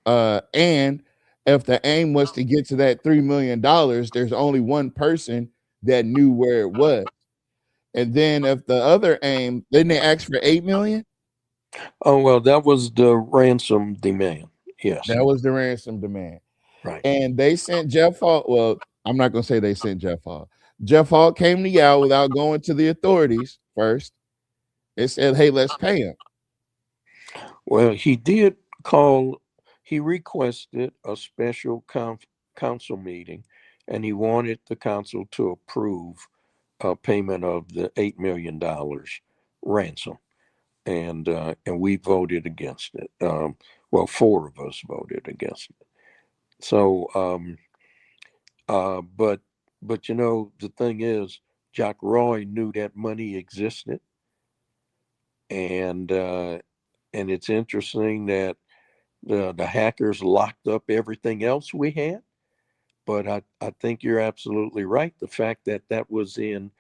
And if the aim was to get to that $3 million, there's only one person that knew where it was. And then if the other aim, didn't they ask for 8 million? Oh well, that was the ransom demand. Yes, That was the ransom demand. right. And they sent Jeff Hall. Well, I'm not gonna say they sent Jeff Hall. Jeff Hall came to y'all without going to the authorities first. It said, hey, let's pay him. Well, he did call. He requested a special council meeting, and he wanted the council to approve payment of the $8 million ransom, and we voted against it. Well, 4 of us voted against it. So, but you know, the thing is, Jock Roy knew that money existed, and it's interesting that the hackers locked up everything else we had. But I think you're absolutely right. The fact that that was in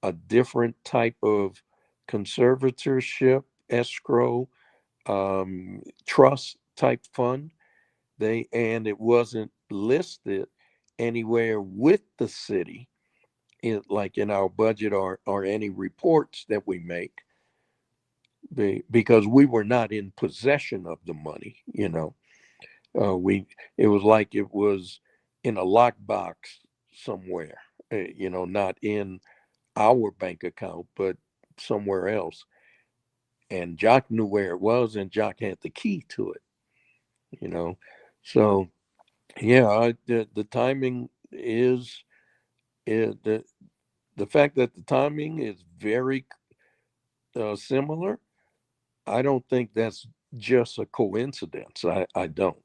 a different type of conservatorship, escrow, trust type fund, and it wasn't listed anywhere with the city, like in our budget or any reports that we make, because we were not in possession of the money. You know, it was like it was in a lockbox somewhere. You know, not in our bank account, but somewhere else. And Jock knew where it was, and Jock had the key to it. You know, so yeah, the timing is the fact that the timing is very similar. I don't think that's just a coincidence. I don't.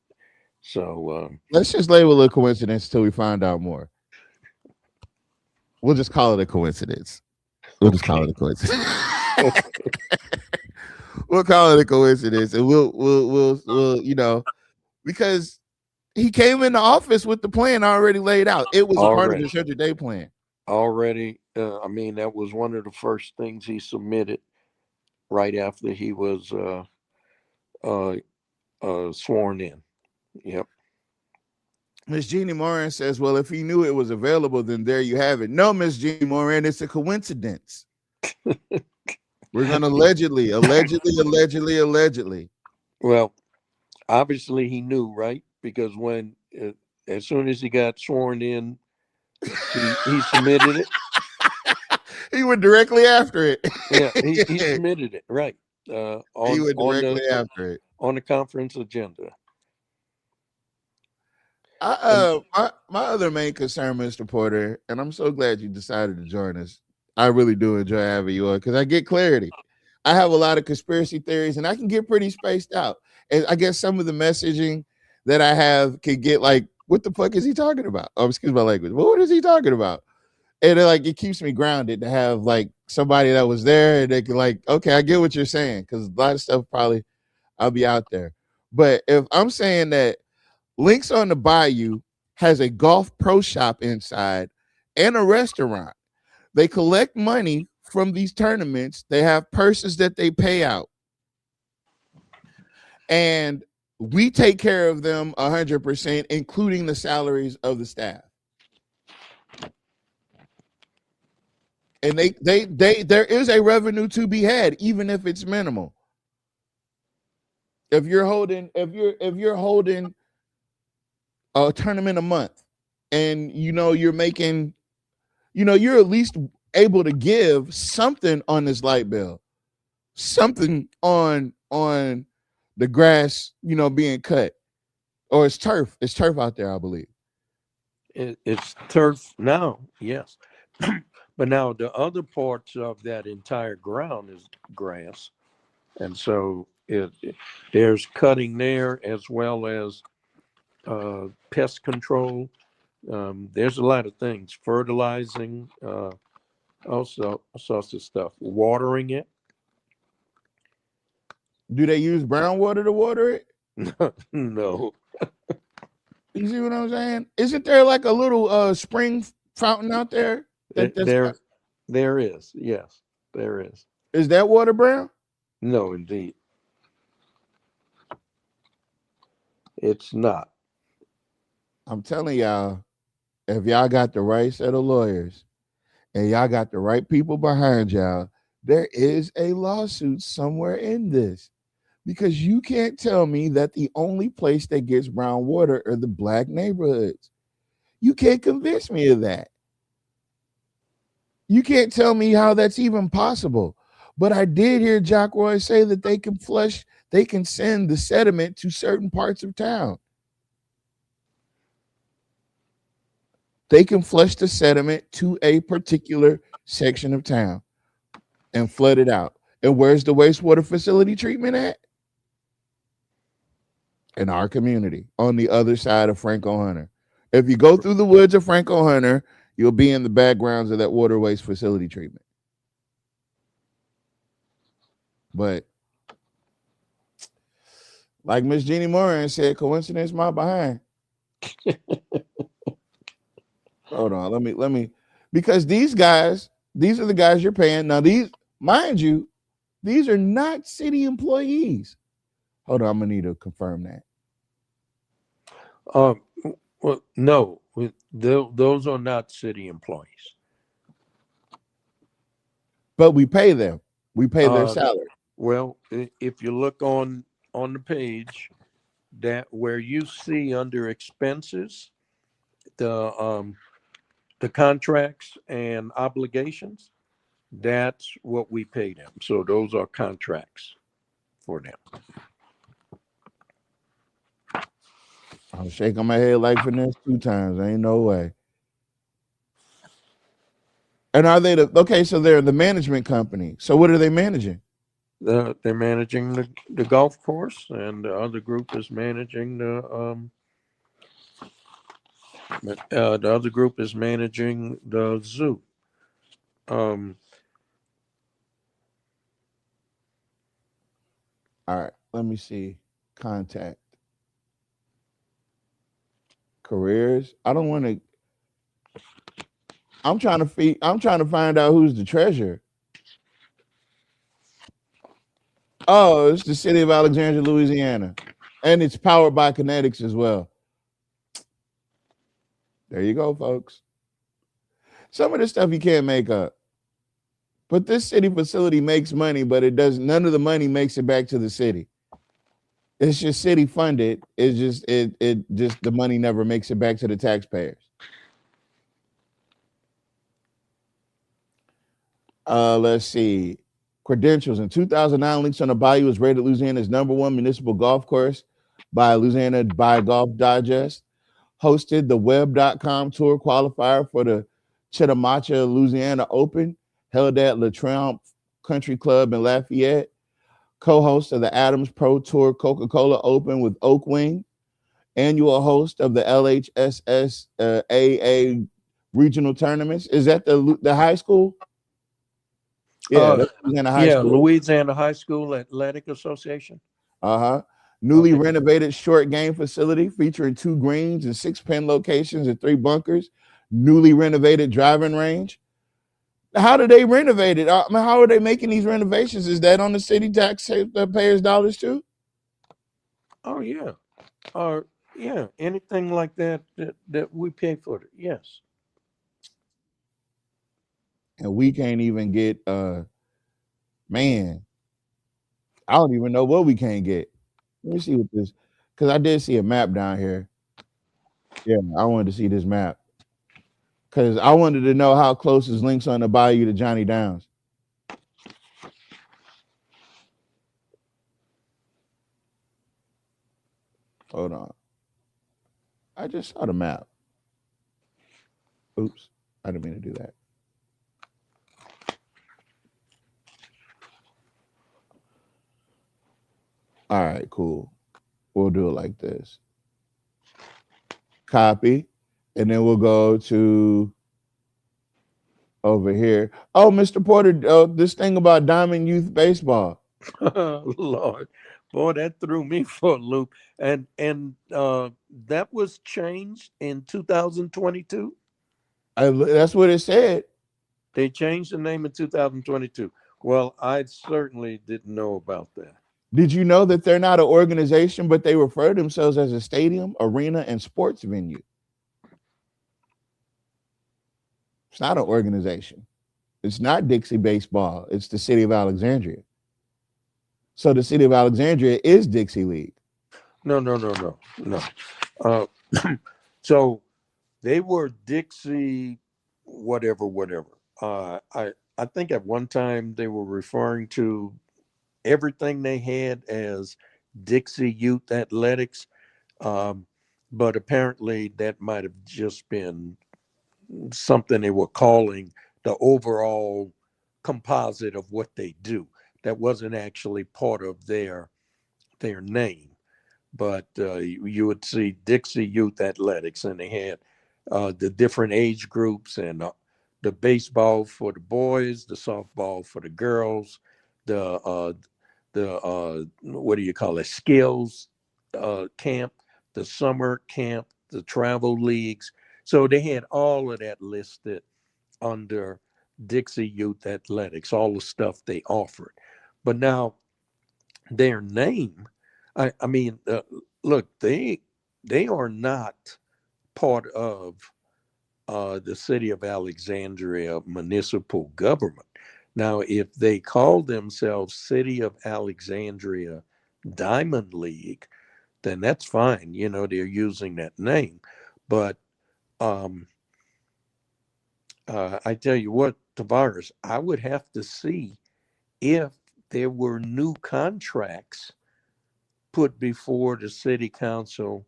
So Let's just label it a coincidence till we find out more. We'll just call it a coincidence. We'll just call it a coincidence. We'll call it a coincidence, and we'll you know, because he came into office with the plan already laid out. It was a part of his 100-day plan. Already, I mean, that was one of the first things he submitted right after he was sworn in. Yep. Miss Jeannie Moran says, well, if he knew it was available, then there you have it. No, Miss Jeannie Moran, it's a coincidence. We're going to allegedly. Well, obviously he knew, right? Because when as soon as he got sworn in, he submitted it. He went directly after it. Yeah, he submitted it, right? He On went directly after it. on the conference agenda. My other main concern, Mr. Porter, and I'm so glad you decided to join us. I really do enjoy having you on because I get clarity. I have a lot of conspiracy theories and I can get pretty spaced out. And I guess some of the messaging that I have can get like, what the fuck is he talking about? Oh, excuse my language. But what is he talking about? And it keeps me grounded to have like somebody that was there and they can like, okay, I get what you're saying. Cause a lot of stuff probably I'll be out there. But if I'm saying that Links on the Bayou has a golf pro shop inside and a restaurant. They collect money from these tournaments. They have purses that they pay out. And we take care of them 100%, including the salaries of the staff. And there is a revenue to be had, even if it's minimal. If you're holding a tournament a month and you're making, you're at least able to give something on this light bill, something on the grass, being cut, or it's turf out there, I believe. It's turf now, yes. But now the other parts of that entire ground is grass. And so there's cutting there as well as pest control. There's a lot of things, fertilizing, also sorts of stuff, watering it. Do they use brown water to water it? No. You see what I'm saying? Isn't there like a little spring fountain out there? There is. Yes, there is. Is that water brown? No, indeed. It's not. I'm telling y'all, if y'all got the right set of lawyers and y'all got the right people behind y'all, there is a lawsuit somewhere in this. Because you can't tell me that the only place that gets brown water are the black neighborhoods. You can't convince me of that. You can't tell me how that's even possible. But I did hear Jock Roy say that they can send the sediment to certain parts of town. They can flush the sediment to a particular section of town and flood it out. And where's the wastewater facility treatment at? In our community, on the other side of Franco-Hunter. If you go through the woods of Franco-Hunter, you'll be in the backgrounds of that water waste facility treatment. But like Miss Jeannie Moran said, coincidence my behind. Hold on, let me, because these are the guys you're paying. Now mind you, these are not city employees. Hold on, I'm gonna need to confirm that. Well, no, those are not city employees. But we pay them. We pay their salary. Well, if you look on the page, that where you see under expenses, the contracts and obligations, that's what we pay them. So those are contracts for them. I'm shaking my head like Finesse 2 times. Ain't no way. And are they so they're the management company. So what are they managing? They're managing the golf course, and the other group is managing the other group is managing the zoo. All right, let me see. Contact. Careers. I don't want to. I'm trying to find out who's the treasurer. Oh, it's the city of Alexandria, Louisiana. And it's powered by Kinetics as well. There you go, folks. Some of this stuff you can't make up. But this city facility makes money, but none of the money makes it back to the city. It's just city funded. It's just it just the money never makes it back to the taxpayers. Let's see. Credentials. In 2009, Links on the Bayou was rated Louisiana's #1 municipal golf course by Louisiana by Golf Digest. Hosted the Web.com Tour qualifier for the Chitimacha, Louisiana Open, held at Le Triomphe Country Club in Lafayette. Co-host of the Adams Pro Tour Coca-Cola Open with Oak Wing. Annual host of the LHSS AA regional tournaments. Is that the high school? Yeah, that's Louisiana High School. Louisiana High School Athletic Association. Newly renovated short game facility featuring 2 greens and 6 pin locations and 3 bunkers. Newly renovated driving range. How do they renovate it? How are they making these renovations? Is that on the city taxpayers' dollars too? Oh yeah, yeah. Anything like that we pay for it. Yes. And we can't even get man. I don't even know what we can't get. Let me see what this, because I did see a map down here. Yeah, I wanted to see this map. Because I wanted to know how close is Links on the Bayou to Johnny Downs. Hold on. I just saw the map. Oops. I didn't mean to do that. All right, cool. We'll do it like this. Copy. And then we'll go to over here. Oh, Mr. Porter, this thing about Diamond Youth Baseball. Oh, Lord, boy, that threw me for a loop. And that was changed in 2022. That's what it said. They changed the name in 2022. Well, I certainly didn't know about that. Did you know that they're not an organization, but they refer to themselves as a stadium, arena, and sports venue? It's not an organization. It's not Dixie Baseball. It's the City of Alexandria. So the City of Alexandria is Dixie League. No. So they were Dixie, whatever. I think at one time they were referring to everything they had as Dixie Youth Athletics, but apparently that might have just been something they were calling the overall composite of what they do. That wasn't actually part of their name, but you would see Dixie Youth Athletics, and they had the different age groups, and the baseball for the boys, the softball for the girls, the what do you call it, skills camp, the summer camp, the travel leagues. So they had all of that listed under Dixie Youth Athletics, all the stuff they offered. But now their name, I mean, look, they are not part of the City of Alexandria municipal government. Now, if they call themselves City of Alexandria Diamond League, then that's fine. You know, they're using that name. But I tell you what, Tavares, I would have to see if there were new contracts put before the city council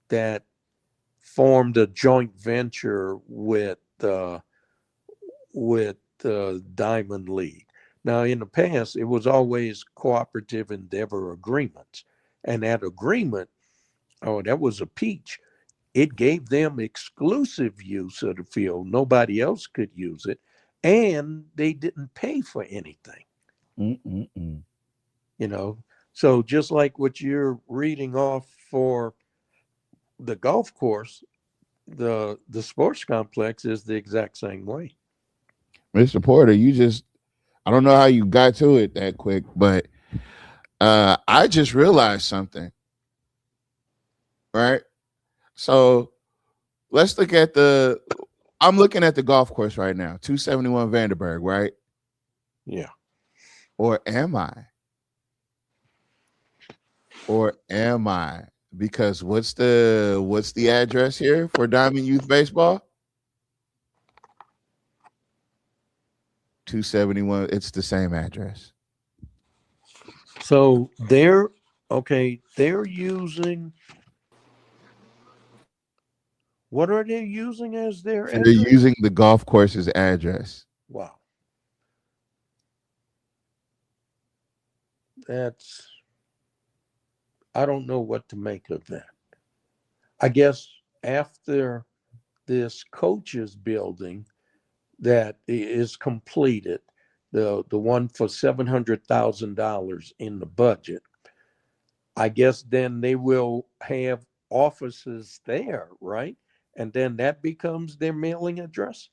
that formed a joint venture with the Diamond League. Now, in the past, it was always cooperative endeavor agreements, and that agreement, that was a peach. It gave them exclusive use of the field. Nobody else could use it, and they didn't pay for anything. You know, so just like what you're reading off for the golf course, the sports complex is the exact same way. Mr. Porter, I don't know how you got to it that quick, but I just realized something. Right? So let's look at I'm looking at the golf course right now, 271 Vanderburg, right? Yeah. Or am I? or am I? Because what's the address here for Diamond Youth Baseball? 271. It's the same address. So they're using, what are they using as their They're address? using the golf course's address. Wow. I don't know what to make of that. I guess after this coaches building that is completed, the one for $700,000 in the budget, I guess then they will have offices there, right? And then that becomes their mailing address.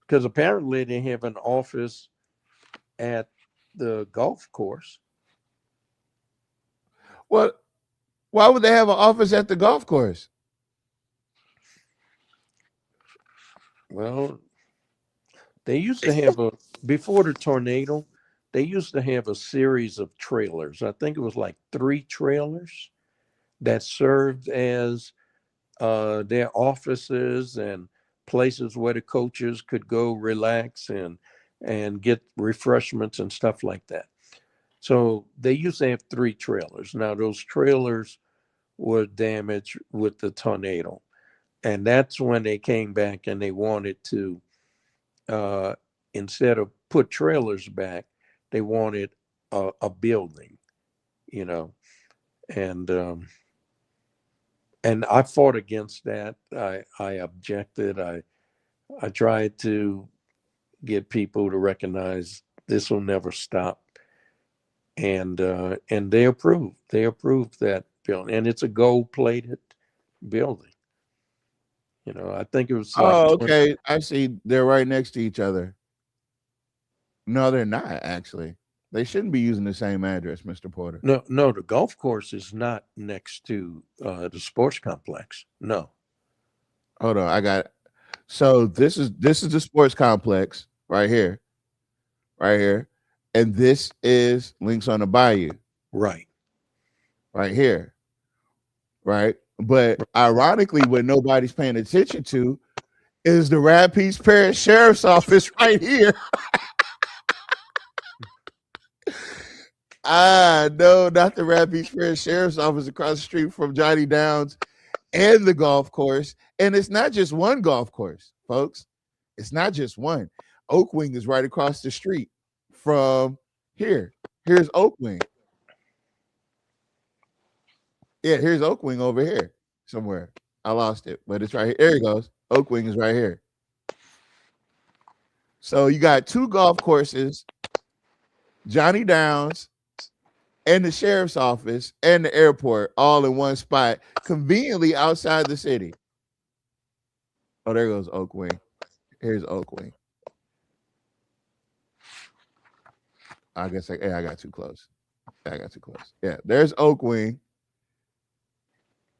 Because apparently they have an office at the golf course. Well, why would they have an office at the golf course? Well, they used to have before the tornado, they used to have a series of trailers. I think it was like 3 trailers that served as their offices and places where the coaches could go relax and get refreshments and stuff like that. So they used to have 3 trailers. Now those trailers were damaged with the tornado. And that's when they came back and they wanted to, instead of put trailers back, they wanted a building, you know. And I fought against that. I objected. I tried to get people to recognize this will never stop. And they approved. They approved that building, and it's a gold-plated building. You know, I think it was like. Oh, okay. I see. They're right next to each other. No, they're not actually. They shouldn't be using the same address, Mr. Porter. No, the golf course is not next to the sports complex. No. Hold on, I got it. So this is the sports complex right here, and this is Links on the Bayou, right here, right. But ironically, what nobody's paying attention to is the Rapides Parish Sheriff's Office right here. No, not the Rapides Parish Sheriff's Office across the street from Johnny Downs and the golf course. And it's not just one golf course, folks. It's not just one. Oak Wing is right across the street from here. Here's Oak Wing. Yeah, here's Oak Wing over here somewhere. I lost it, but it's right here. There it goes. Oak Wing is right here. So you got 2 golf courses, Johnny Downs, and the sheriff's office and the airport all in one spot, conveniently outside the city. Oh, there goes Oak Wing. Here's Oak Wing. I guess I got too close. Yeah, there's Oak Wing.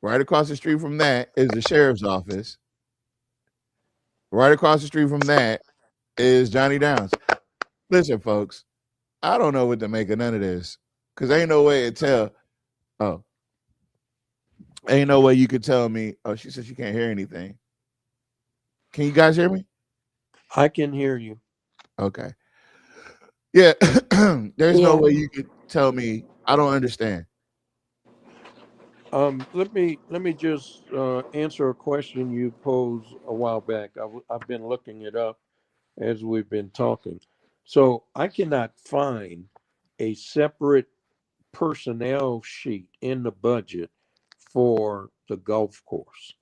Right across the street from that is the sheriff's office. Right across the street from that is Johnny Downs. Listen, folks, I don't know what to make of none of this because ain't no way to tell. Oh, ain't no way you could tell me. Oh, she said she can't hear anything. Can you guys hear me? I can hear you. Okay. Yeah, there's no way you could tell me. I don't understand. Let me just answer a question you posed a while back. I've been looking it up as we've been talking. So I cannot find a separate personnel sheet in the budget for the golf course.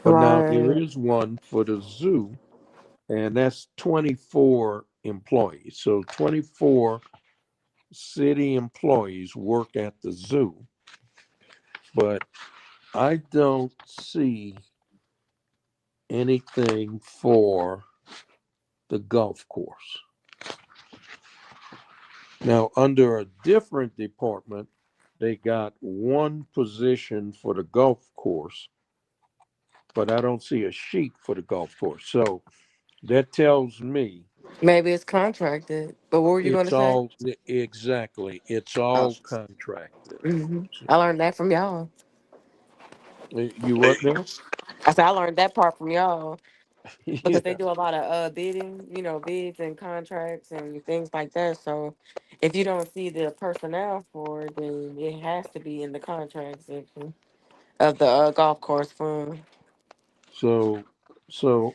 But now there is one for the zoo, and that's 24 employees. So 24 city employees work at the zoo. But I don't see anything for the golf course. Now, under a different department, they got one position for the golf course, but I don't see a sheet for the golf course. So that tells me Maybe it's contracted. But what were you going It's to say? all exactly. It's Oh, all contracted. I learned that from y'all. You what now? I said I learned that part from y'all because they Yeah. do a lot of bidding, bids and contracts and things like that. So if you don't see the personnel for it, then it has to be in the contract section of the golf course fund. So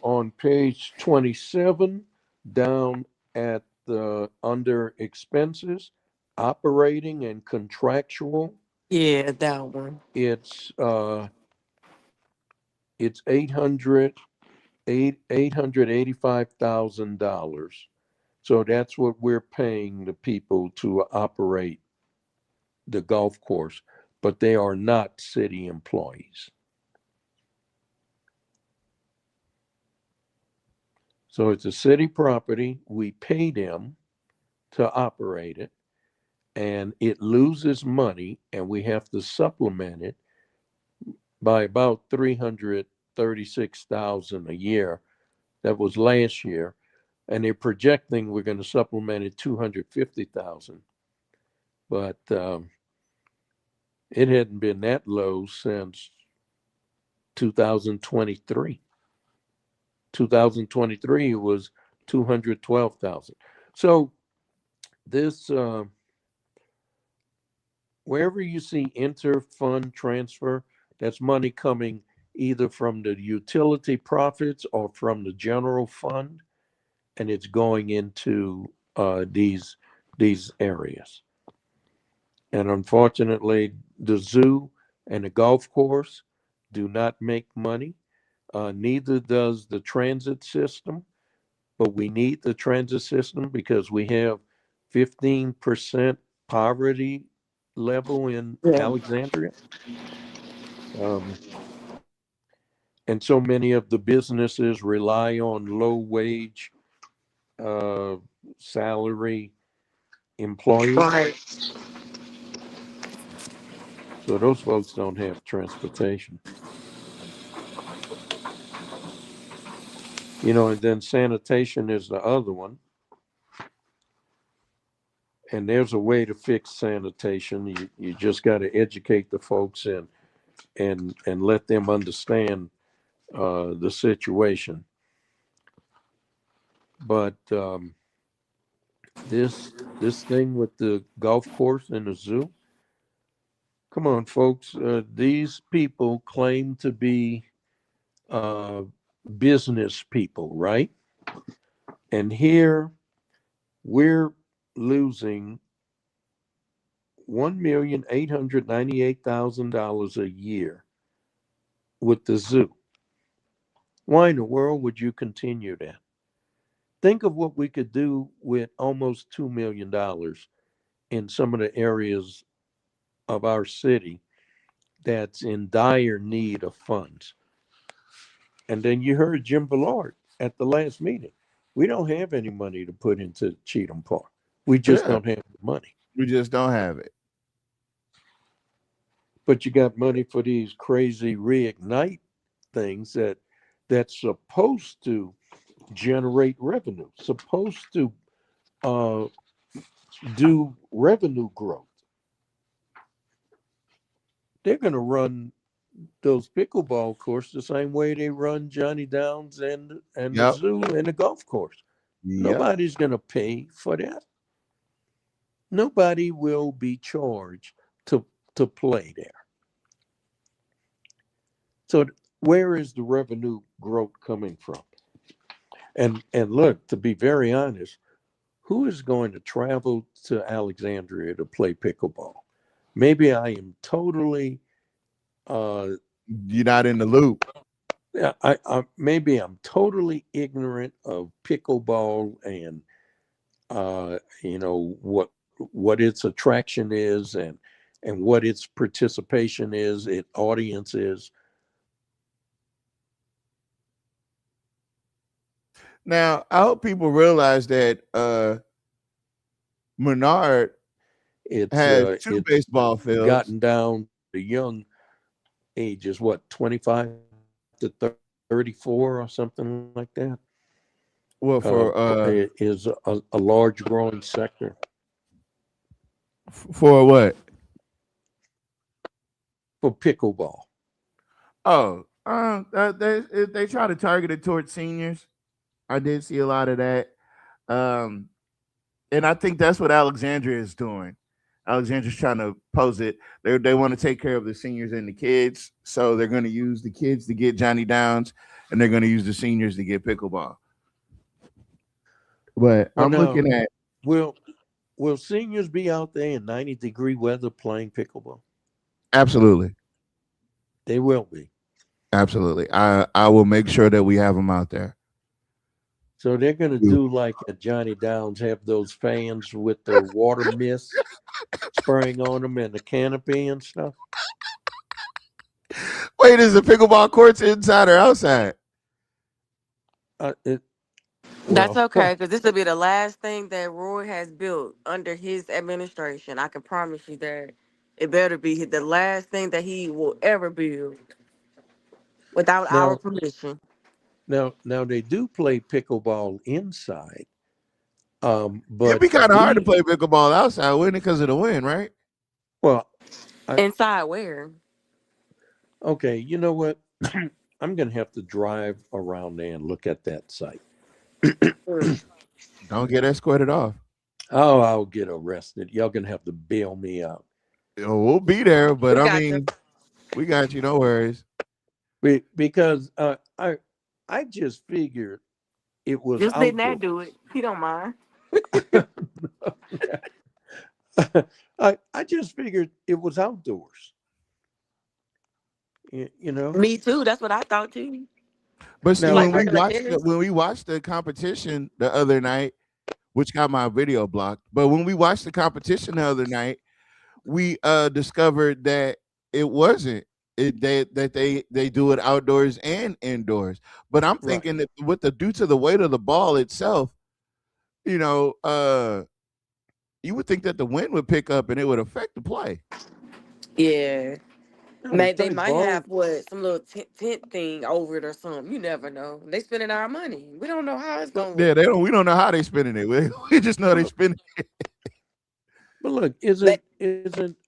on page 27, down at the under expenses, operating and contractual, Yeah, that one. it's $885,000. So that's what we're paying the people to operate the golf course, but they are not city employees. So it's a city property. We pay them to operate it, and it loses money, and we have to supplement it by about 336,000 a year. That was last year, and they're projecting we're going to supplement it 250,000. But it hadn't been that low since 2023. 2023 was 212,000. So this, wherever you see inter-fund transfer, that's money coming either from the utility profits or from the general fund, and it's going into these areas. And unfortunately, the zoo and the golf course do not make money. Neither does the transit system, but we need the transit system because we have 15% poverty level in Yeah. Alexandria. And so many of the businesses rely on low wage, salary employees. Right. So those folks don't have transportation. And then sanitation is the other one. And there's a way to fix sanitation. You just got to educate the folks and let them understand the situation. But this thing with the golf course and the zoo, come on, folks. These people claim to be business people, right? And here we're losing $1,898,000 a year with the zoo. Why in the world would you continue that? Think of what we could do with almost $2 million in some of the areas of our city that's in dire need of funds. And then you heard Jim Ballard at the last meeting. We don't have any money to put into Cheatham Park. We just don't have the money. We just don't have it. But you got money for these crazy reignite things that's supposed to generate revenue, supposed to do revenue growth. They're going to run those pickleball courses the same way they run Johnny Downs and the zoo and the golf course. Nobody's going to pay for that. Nobody will be charged to play there. So where is the revenue growth coming from? And look, to be very honest, who is going to travel to Alexandria to play pickleball? Maybe I am totally you're not in the loop. Yeah, I maybe I'm totally ignorant of pickleball and what its attraction is and what its participation is, its audience is. Now, I hope people realize that Menard has two baseball fields. Gotten down to young ages, what, 25 to 34 or something like that? Well, for is a large growing sector. for what? For pickleball. Oh, they try to target it towards seniors. I did see a lot of that. And I think that's what Alexandria is doing. Alexandria's trying to pose it. They want to take care of the seniors and the kids, so they're going to use the kids to get Johnny Downs, and they're going to use the seniors to get pickleball. But Well, I'm now, looking at will seniors be out there in 90-degree weather playing pickleball? absolutely, They will be. absolutely. I will make sure that we have them out there. So they're going to do like at Johnny Downs, have those fans with the water mist spraying on them and the canopy and stuff. Wait, is the pickleball courts inside or outside? That's okay, because this will be the last thing that Roy has built under his administration. I can promise you that. It better be the last thing that he will ever build without our permission. Now they do play pickleball inside. But It'd be kind of hard to play pickleball outside, wouldn't it, because of the wind, right? Well, inside where? Okay, you know what? I'm going to have to drive around there and look at that site. Don't get escorted off. Oh, I'll get arrested. Y'all going to have to bail me out. We'll be there, but we got you. No worries. Because I just figured it was just letting that do it. He don't mind. I just figured it was outdoors. You know. Me too. That's what I thought too. But see, when we watched the competition the other night, which got my video blocked, but when we watched the competition the other night, we discovered that it wasn't. That they do it outdoors and indoors. But I'm thinking that due to the weight of the ball itself, you know, you would think that the wind would pick up and it would affect the play. Yeah. They might have some little tent thing over it or something. You never know. They spending our money. We don't know how it's going. Yeah, we don't know how they spending it. We just know they spending it. But look, isn't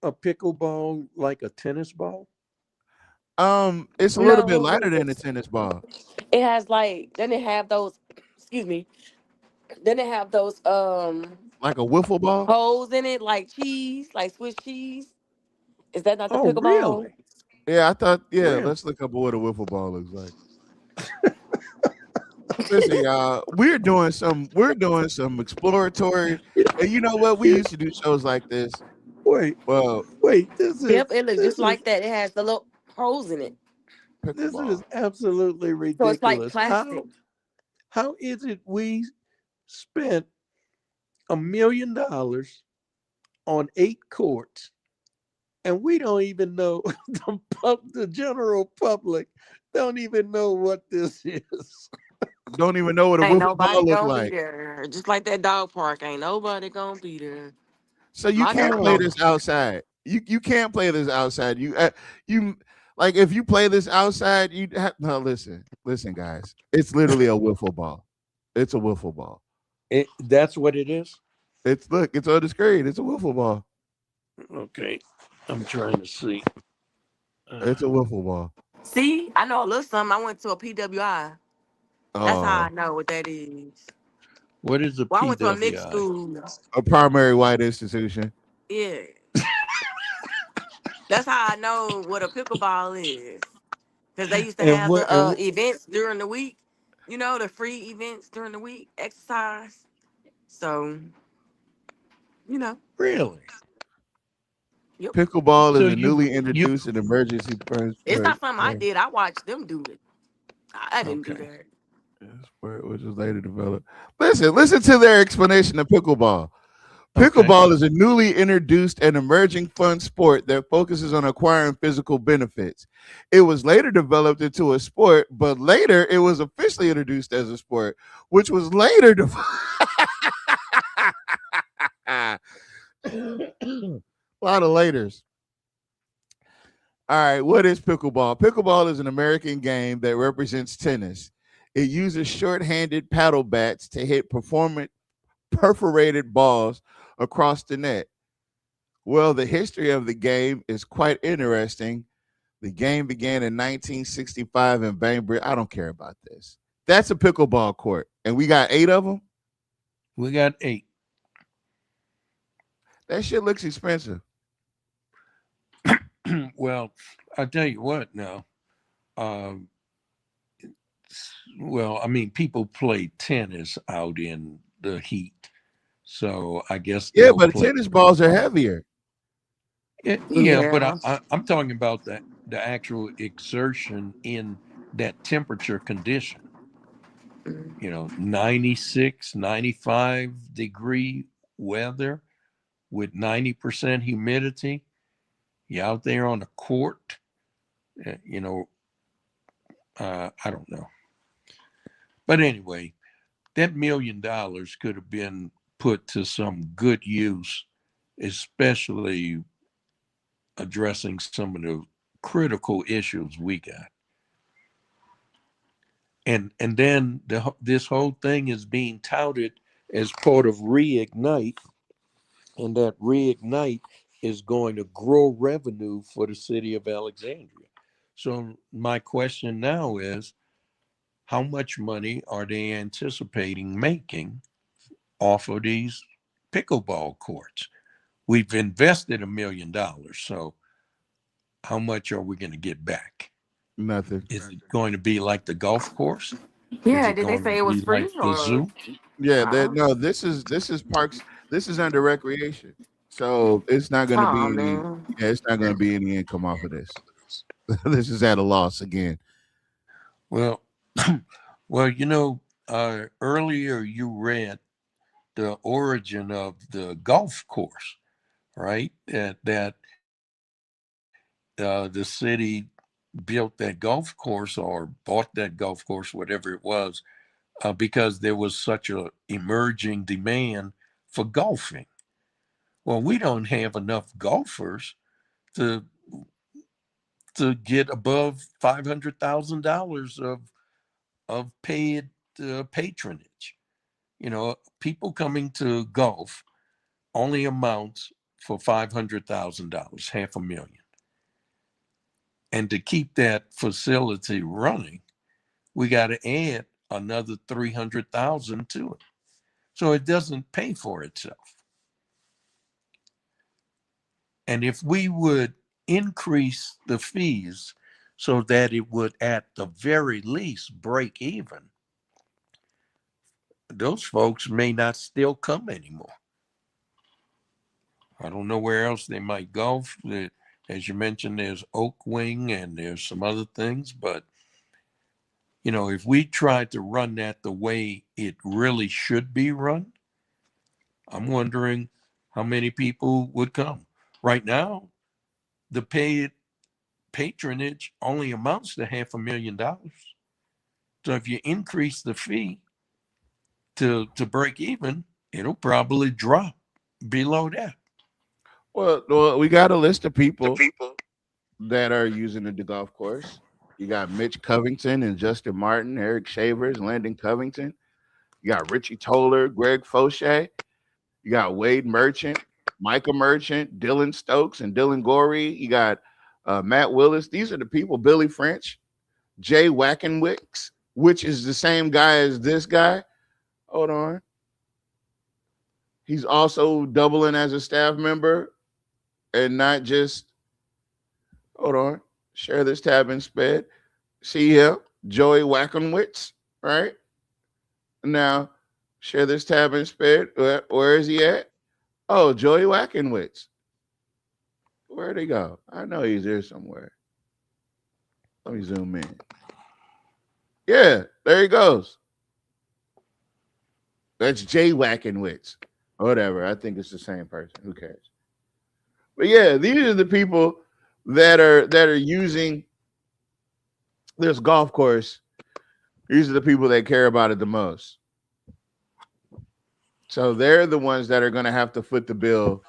a pickleball like a tennis ball? It's a little bit lighter than a tennis ball. It has then it have those. Excuse me. Then it have those like a wiffle ball holes in it, like cheese, like Swiss cheese. Is that not the pickleball? Really? Yeah, I thought. Yeah, Really? Let's look up what a wiffle ball looks like. Listen, y'all, we're doing some exploratory. And you know what? We used to do shows like this. Wait. This is. Yep, it looks just like that. It has the little holes in it. This is absolutely ridiculous. So it's like plastic. How is it we spent $1 million on 8 courts, and we don't even know the general public don't even know what this is? Don't even know what a wiffle ball looks like. Just like that dog park, ain't nobody gonna be there. So you can't play this outside. You can't play this outside. You like if you play this outside, you have no. Listen, guys. It's literally a wiffle ball. It's a wiffle ball. That's what it is. It's on the screen. It's a wiffle ball. Okay, I'm trying to see. It's a wiffle ball. See, I know a little something. I went to a PWI. That's how I know what that is. What is a PWI? I went to a mixed school. A primary white institution. Yeah. That's how I know what a pickleball is. Because they used to have the events during the week. You know, the free events during the week, exercise. So, you know. Really? Yep. Pickleball is a newly introduced an emergency. It's not something I did. I watched them do it. I didn't do that. Sport which was later developed. Listen to their explanation of pickleball. Pickleball is a newly introduced and emerging fun sport that focuses on acquiring physical benefits. It was later developed into a sport, but later it was officially introduced as a sport, which was later a lot of laters. All right, what is pickleball? Pickleball is an American game that represents tennis. It uses short-handed paddle bats to hit perforated balls across the net. Well, the history of the game is quite interesting. The game began in 1965 in Bainbridge. I don't care about this. That's a pickleball court, and we got 8 of them. We got 8. That shit looks expensive. Well, I'll tell you what now. Well, I mean, people play tennis out in the heat. So I guess Yeah, they'll but play. tennis balls are heavier. Yeah, but Yeah. I'm talking about the actual exertion in that temperature condition. Mm. 96, 95 degree weather with 90% humidity. You're out there on the court. I don't know. But anyway, that $1 million could have been put to some good use, especially addressing some of the critical issues we got. And then this whole thing is being touted as part of Reignite, and that Reignite is going to grow revenue for the city of Alexandria. So my question now is, how much money are they anticipating making off of these pickleball courts? We've invested $1 million, so how much are we going to get back? Nothing. Is it going to be like the golf course? Yeah, Is it did they going say to it was be like free the or? zoo? Yeah, Uh, no, this is parks. This is under recreation. So it's not going to be oh any. man. Yeah, it's not going to be any income off of this. This is at a loss again. Well, earlier you read the origin of the golf course, right? That the city built that golf course or bought that golf course, whatever it was, because there was such a emerging demand for golfing. Well, we don't have enough golfers to get above $500,000 of paid patronage. People coming to golf only amounts for $500,000, $500,000. And to keep that facility running, we got to add another 300,000 to it. So it doesn't pay for itself. And if we would increase the fees so that it would at the very least break even, those folks may not still come anymore. I don't know where else they might golf. As you mentioned, there's Oak Wing and there's some other things, but if we tried to run that the way it really should be run, I'm wondering how many people would come. Right now, the paid patronage only amounts to $500,000. So if you increase the fee to break even, it'll probably drop below that. Well, we got a list of people that are using the golf course. You got Mitch Covington and Justin Martin, Eric Shavers, Landon Covington. You got Richie Toller, Greg Fauché. You got Wade Merchant, Micah Merchant, Dylan Stokes, and Dylan Gorey. You got Matt Willis. These are the people. Billy French, Jay Wackenwicks, which is the same guy as this guy. Hold on. He's also doubling as a staff member and not just, hold on, share this tab and sped. See him, Joey Wackenwicks, right? Now, share this tab and sped. Where is he at? Oh, Joey Wackenwicks. Where'd he go? I know he's there somewhere. Let me zoom in. Yeah, there he goes. That's Jay Wackenwicks. Whatever. I think it's the same person. Who cares? But yeah, these are the people that are using this golf course. These are the people that care about it the most. So they're the ones that are going to have to foot the bill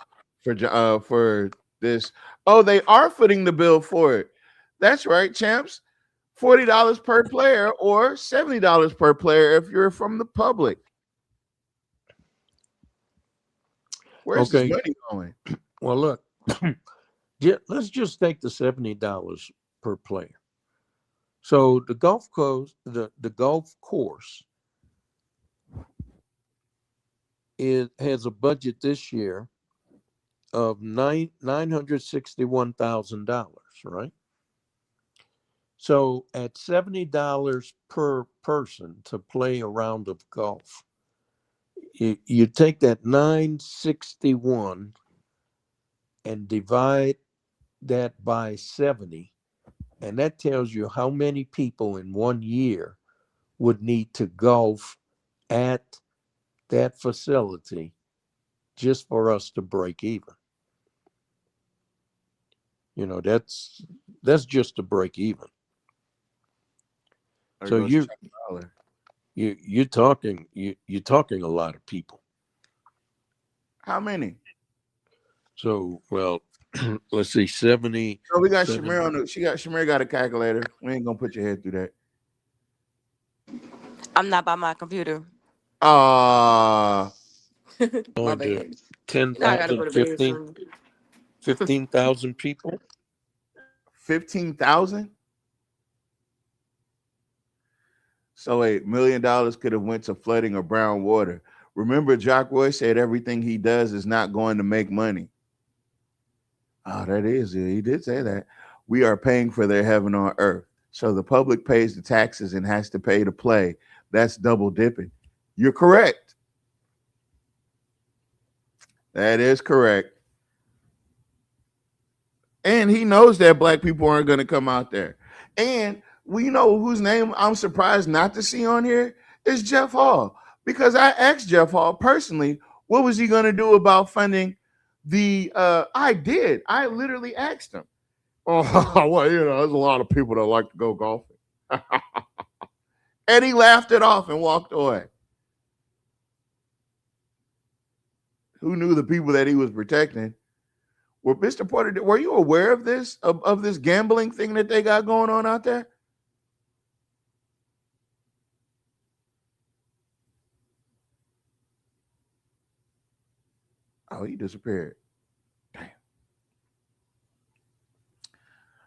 for this. Oh, they are footing the bill for it. That's right, champs. $40 per player or $70 per player if you're from the public. Where's this Okay. money going? Well, look, let's just take the $70 per player. So the golf course, the golf course, has a budget this year of $961,000, right? So at $70 per person to play a round of golf, you take that 961 and divide that by 70, and that tells you how many people in 1 year would need to golf at that facility just for us to break even. You know, that's just to break even. So you're talking a lot of people. How many? So, well, let's see, 70. So we got 70. Shamir on the. Shamir got a calculator. We ain't gonna put your head through that. I'm not by my computer. Ah, My Going to bad. 10,000, Now I gotta go to bed soon. 15,000 people. 15,000. So $1 million could have went to flooding or brown water. Remember, Jock Roy said everything he does is not going to make money. Oh, that is it. He did say that. We are paying for their heaven on earth. So the public pays the taxes and has to pay to play. That's double dipping. You're correct. That is correct. And he knows that black people aren't going to come out there. And we know whose name I'm surprised not to see on here is Jeff Hall. Because I asked Jeff Hall personally, what was he going to do about funding the I literally asked him. Oh, well, you know, there's a lot of people that like to go golfing. And he laughed it off and walked away. Who knew the people that he was protecting? Well, Mr. Porter, were you aware of this, of this gambling thing that they got going on out there? Oh, he disappeared. Damn.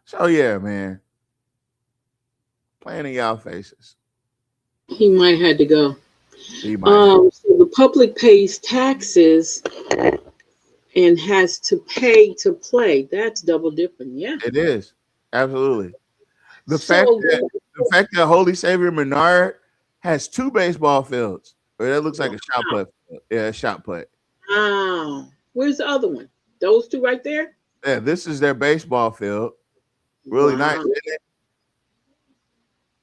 So yeah, man. Playing in y'all faces. He might have to go. He might. So the public pays taxes and has to pay to play. That's double dipping. Yeah, It is. Absolutely. The So fact that Holy Savior Menard has 2 baseball fields. Or that looks like a shot put. Yeah, a shot put. wow. Where's the other one? Those two right there? Yeah, this is their baseball field. Really nice, Wow. isn't it?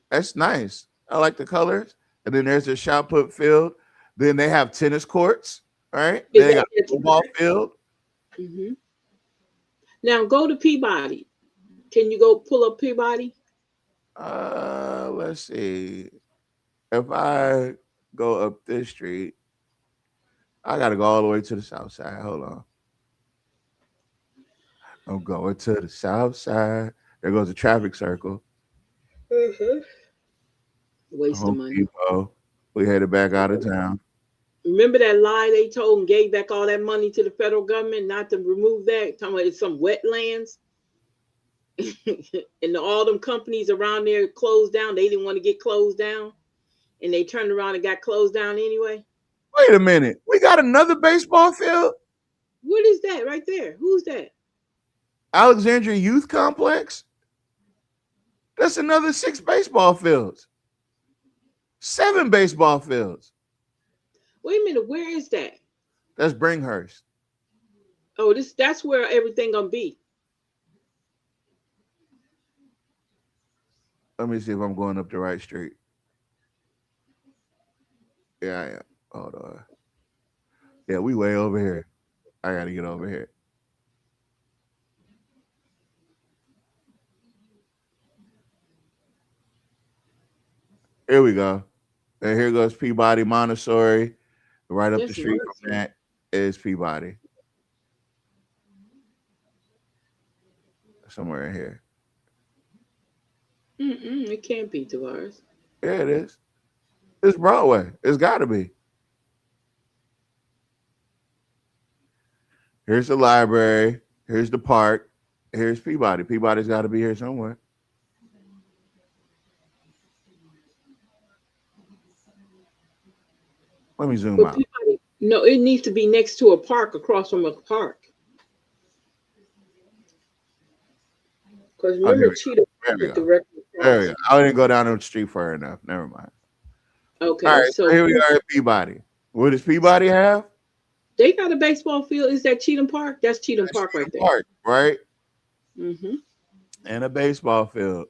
That's nice. I like the colors. And then there's their shot put field. Then they have tennis courts, right? Is Then they that got a football field. Mhm. Now go to Peabody. Can you go pull up Peabody? Let's see. If I go up this street, I gotta go all the way to the south side. Hold on. I'm going to the south side. There goes the traffic circle. Waste of Home money. Depot. We headed back out of town. Remember that lie they told and gave back all that money to the federal government not to remove that? Talking about it's some wetlands. And all them companies around there closed down. They didn't want to get closed down. And they turned around and got closed down anyway. Wait a minute. We got another baseball field? What is that right there? Who's that? Alexandria Youth Complex? That's another 6 baseball fields. 7 baseball fields. Wait a minute, where is that? That's Bringhurst. Oh, that's where everything gonna be. Let me see if I'm going up the right street. Yeah, I am. Hold on. Yeah, we way over here. I gotta get over here. Here we go. And here goes Peabody Montessori. Right up the That's street nice. from that is Peabody. Somewhere in here. It can't be, Tavares. Yeah, it is. It's Broadway. It's got to be. Here's the library. Here's the park. Here's Peabody. Peabody's got to be here somewhere. Let me zoom out. Peabody, no, it needs to be next to a park, across from a park. Because remember, Cheetah Park is directly across. There we go. I didn't go down the street far enough. Never mind. Okay, all right, so here we are at Peabody. What does Peabody have? They got a baseball field. Is that Cheatham Park? That's Cheatham Park right there. Park, right? Mm-hmm. And a baseball field.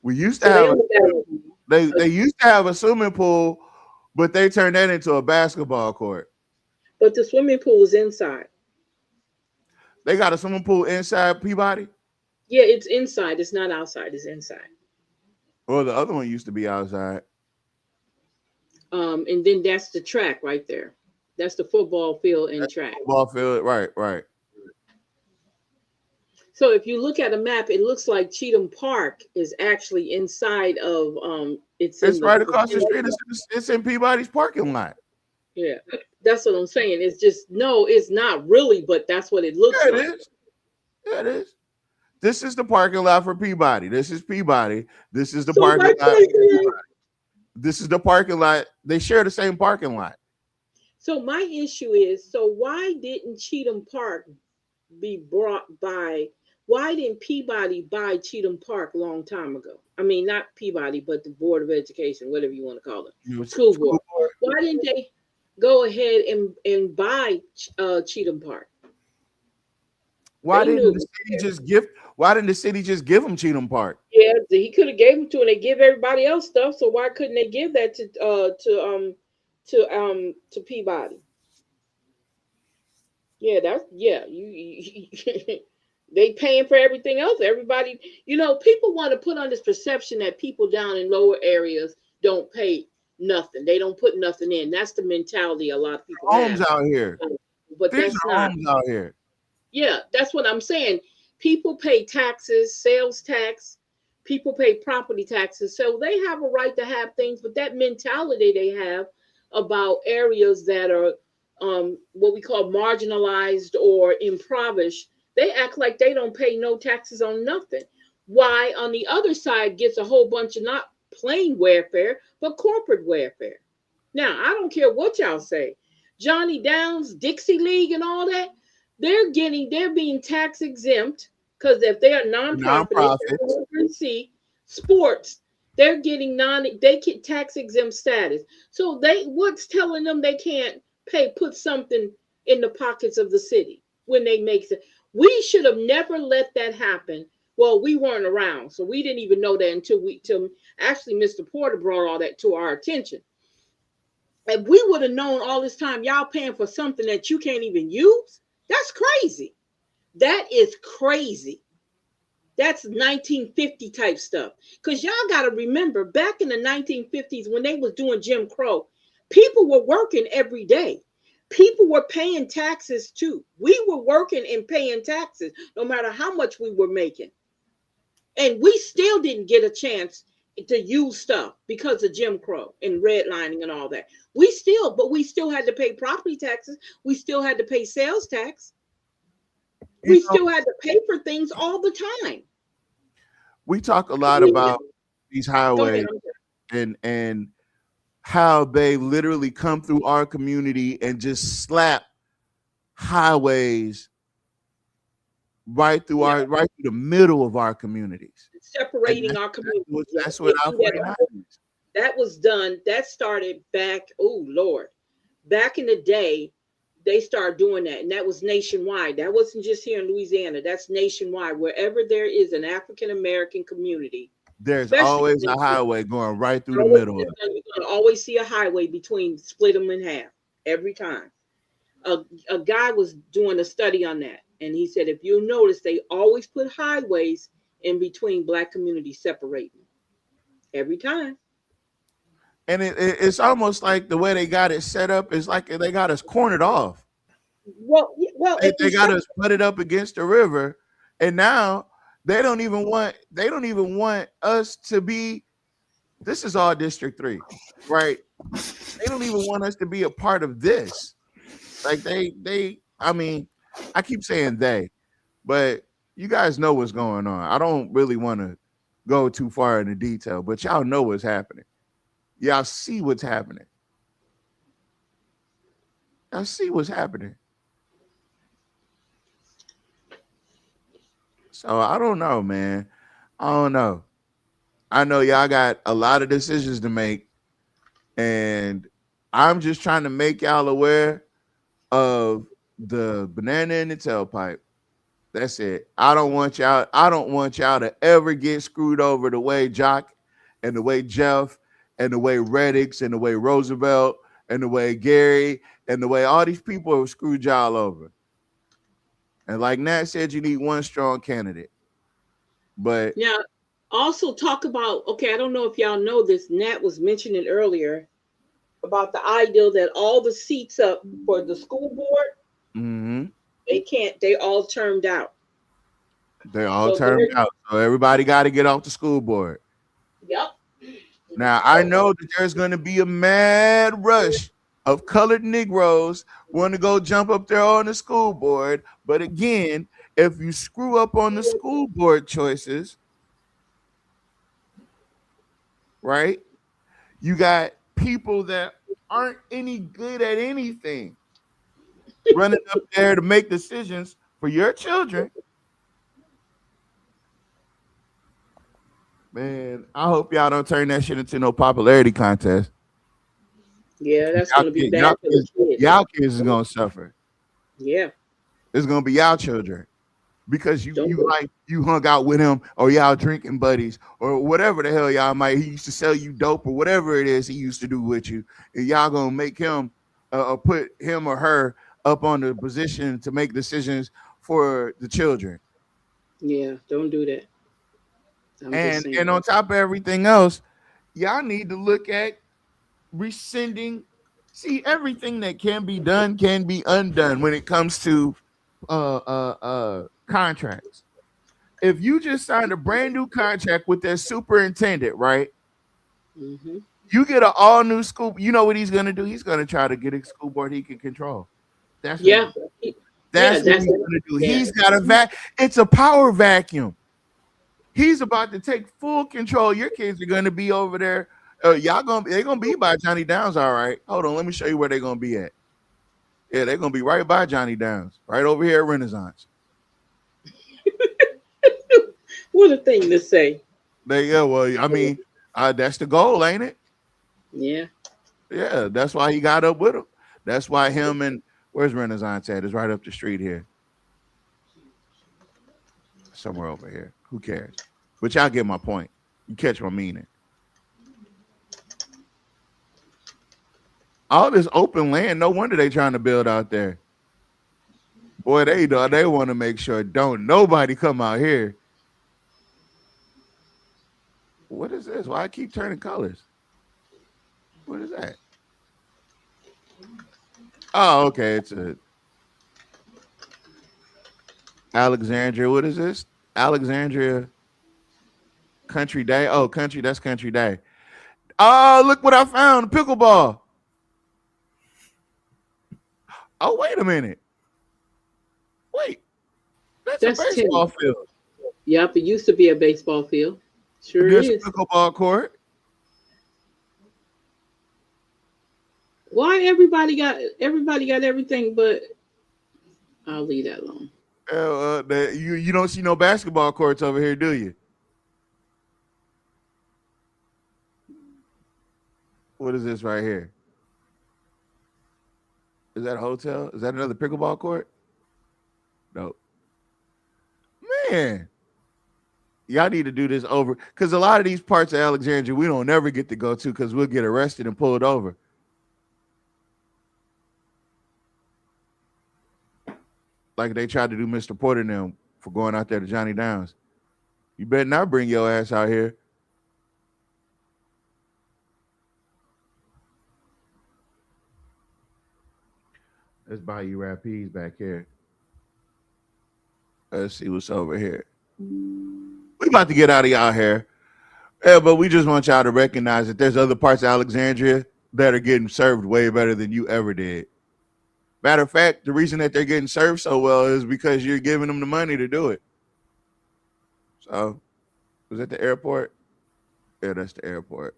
We used to have they used to have a swimming pool, but they turned that into a basketball court. But the swimming pool is inside. They got a swimming pool inside Peabody? Yeah, it's inside. It's not outside. It's inside. Well, the other one used to be outside. And then that's the track right there. That's the football field and track. Football field, right. So if you look at a map, it looks like Cheatham Park is actually inside of it's right across the street. It's in Peabody's parking lot. Yeah, that's what I'm saying. It's just no, it's not really, but that's what it looks like. It is. Yeah, it is. This is the parking lot for Peabody. This is Peabody. This is the parking lot. This is the parking lot. They share the same parking lot. So my issue is, so why didn't Cheatham Park be brought by? Why didn't Peabody buy Cheatham Park a long time ago? I mean, not Peabody, but the Board of Education, whatever you want to call it, school board. Why didn't they go ahead and buy Cheatham Park? Why didn't the city just give them Cheatham Park? Yeah, he could have gave them to, and they give everybody else stuff. So why couldn't they give that to Peabody? Yeah, you they paying for everything else. Everybody, people want to put on this perception that people down in lower areas don't pay nothing. They don't put nothing in. That's the mentality a lot of people homes have. Out here. But these that's are not homes out here. Yeah, that's what I'm saying. People pay taxes, sales tax, people pay property taxes. So they have a right to have things, but that mentality they have about areas that are what we call marginalized or impoverished, they act like they don't pay no taxes on nothing. Why on the other side gets a whole bunch of not plain welfare, but corporate welfare. Now, I don't care what y'all say. Johnny Downs, Dixie League and all that, they're being tax exempt because if they are nonprofit, sports, they're getting tax exempt status. So what's telling them they can't put something in the pockets of the city when they make it? We should have never let that happen. Well, we weren't around, so we didn't even know that until actually Mr. Porter brought all that to our attention. If we would have known all this time y'all paying for something that you can't even use, that's crazy. That is crazy. That's 1950 type stuff. Because y'all got to remember, back in the 1950s when they was doing Jim Crow, people were working every day. People were paying taxes too. We were working and paying taxes no matter how much we were making. And we still didn't get a chance to use stuff because of Jim Crow and redlining and all that. We still had to pay property taxes. We still had to pay sales tax. We still had to pay for things all the time. We talk a lot about these highways and how they literally come through our community and just slap highways right through the middle of our communities, separating our communities. That's what that was done. That started back. Oh Lord, back in the day, they started doing that, and that was nationwide. That wasn't just here in Louisiana. That's nationwide. Wherever there is an African American community, there's always a highway going right through the middle of it. You're going to always see a highway split them in half every time. A guy was doing a study on that, and he said, if you notice, they always put highways in between Black communities, separating every time. And it's almost like the way they got it set up is like they got us cornered off. Well, they got us put it up against the river, and now They don't even want us to be. This is all District 3, right? They don't even want us to be a part of this. Like I mean, I keep saying they, but you guys know what's going on. I don't really want to go too far into detail, but y'all know what's happening. Y'all see what's happening. Y'all see what's happening. So I don't know, man. I don't know. I know y'all got a lot of decisions to make, and I'm just trying to make y'all aware of the banana in the tailpipe. That's it. I don't want y'all to ever get screwed over the way Jock and the way Jeff and the way Reddix and the way Roosevelt and the way Gary and the way all these people have screwed y'all over. And like Nat said, you need one strong candidate. But Now, also talk about, okay, I don't know if y'all know this, Nat was mentioning earlier about the idea that all the seats up for the school board, they all termed out. They're all termed out. So everybody got to get off the school board. Yep. Now, I know that there's going to be a mad rush of colored Negroes want to go jump up there on the school board. But again, if you screw up on the school board choices, right, you got people that aren't any good at anything running up there to make decisions for your children. Man, I hope y'all don't turn that shit into no popularity contest. Yeah, that's going to be bad for the kids. Y'all kids is going to suffer. Yeah. It's going to be y'all children because you hung out with him, or y'all drinking buddies, or whatever the hell y'all might. He used to sell you dope or whatever it is he used to do with you, and y'all going to make him or put him or her up on the position to make decisions for the children. Yeah, don't do that. And on top of everything else, y'all need to look at rescinding. See, everything that can be done can be undone when it comes to contracts. If you just signed a brand new contract with that superintendent, right? Mm-hmm. You get an all new school. You know what he's gonna do? He's gonna try to get a school board he can control. That's what he's gonna do. Yeah. He's got a it's a power vacuum. He's about to take full control. Your kids are gonna be over there. They're gonna be by Johnny Downs, all right. Hold on, let me show you where they're gonna be at. Yeah, they're gonna be right by Johnny Downs, right over here at Renaissance. What a thing to say. Well, I mean, that's the goal, ain't it? Yeah. Yeah, that's why he got up with him. That's why him and where's Renaissance at? It's right up the street here. Somewhere over here. Who cares? But y'all get my point. You catch my meaning. All this open land, no wonder they trying to build out there. Boy, they want to make sure don't nobody come out here. What is this? Why I keep turning colors? What is that? Oh, okay. It's a Alexandria. What is this? Alexandria Country Day. Oh, that's Country Day. Oh, look what I found. Pickleball. Oh, wait a minute. Wait. That's a baseball field. Yep, it used to be a baseball field. Sure There's is. a pickleball court. Why everybody got everything, but I'll leave that alone. You don't see no basketball courts over here, do you? What is this right here? Is that a hotel? Is that another pickleball court? No. Man, y'all need to do this over because a lot of these parts of Alexandria we don't never get to go to because we'll get arrested and pulled over. Like they tried to do Mr. Porter and them for going out there to Johnny Downs. You better not bring your ass out here. Let's buy you Rapids back here. Let's see what's over here. about to get out of y'all hair. Yeah, but we just want y'all to recognize that there's other parts of Alexandria that are getting served way better than you ever did. Matter of fact, the reason that they're getting served so well is because you're giving them the money to do it. So, was that the airport? Yeah, that's the airport.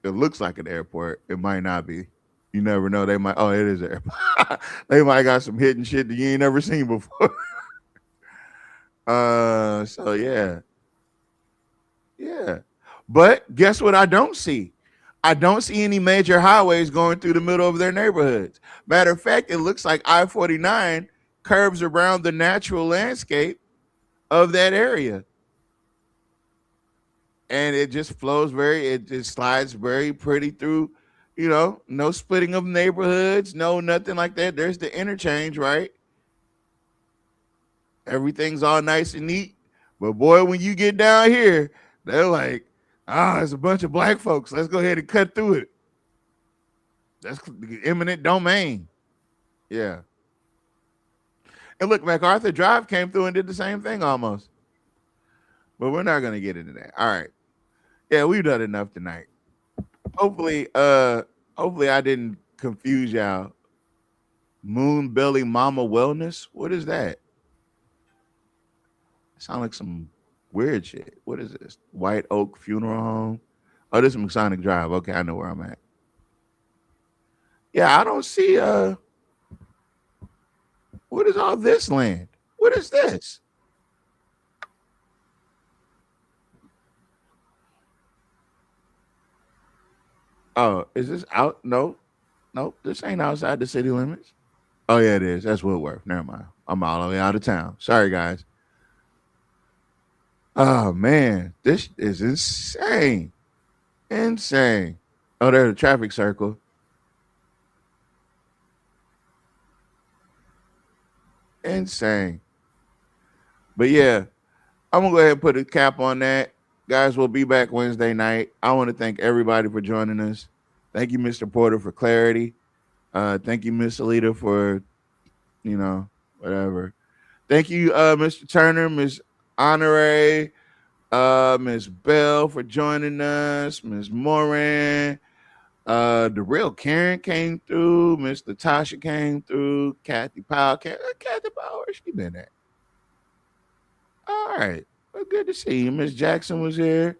It looks like an airport. It might not be. You never know. They might. Oh, it is an airport. They might got some hidden shit that you ain't never seen before. So yeah. But guess what? I don't see any major highways going through the middle of their neighborhoods. Matter of fact, it looks like I-49 curves around the natural landscape of that area. And it just flows it just slides very pretty through, no splitting of neighborhoods, no nothing like that. There's the interchange, right? Everything's all nice and neat. But boy, when you get down here, they're like, it's a bunch of black folks. Let's go ahead and cut through it. That's eminent domain. Yeah. And look, MacArthur Drive came through and did the same thing almost. But we're not going to get into that. All right. Yeah, we've done enough tonight. Hopefully I didn't confuse y'all. Moonbelly Mama Wellness? What is that? Sound like some weird shit. What is this? White Oak Funeral Home. Oh, this is Masonic Drive. Okay, I know where I'm at. Yeah, I don't see what is all this land? What is this? Oh, is this out? No, this ain't outside the city limits. Oh yeah, it is. That's Woodworth. Never mind. I'm all the way out of town. Sorry, guys. Oh man, this is insane. Insane. Oh, there's a traffic circle. Insane. But yeah, I'm gonna go ahead and put a cap on that. Guys, we'll be back Wednesday night. I want to thank everybody for joining us. Thank you, Mr. Porter, for clarity. Thank you, Miss Alita, for whatever. Thank you, Mr. Turner, Miss Honore, Miss Bell for joining us, Miss Moran, the real Karen came through, Miss Latasha came through, Kathy Powell, Kathy Powell, where she been at? All right, well, good to see you. Miss Jackson was here.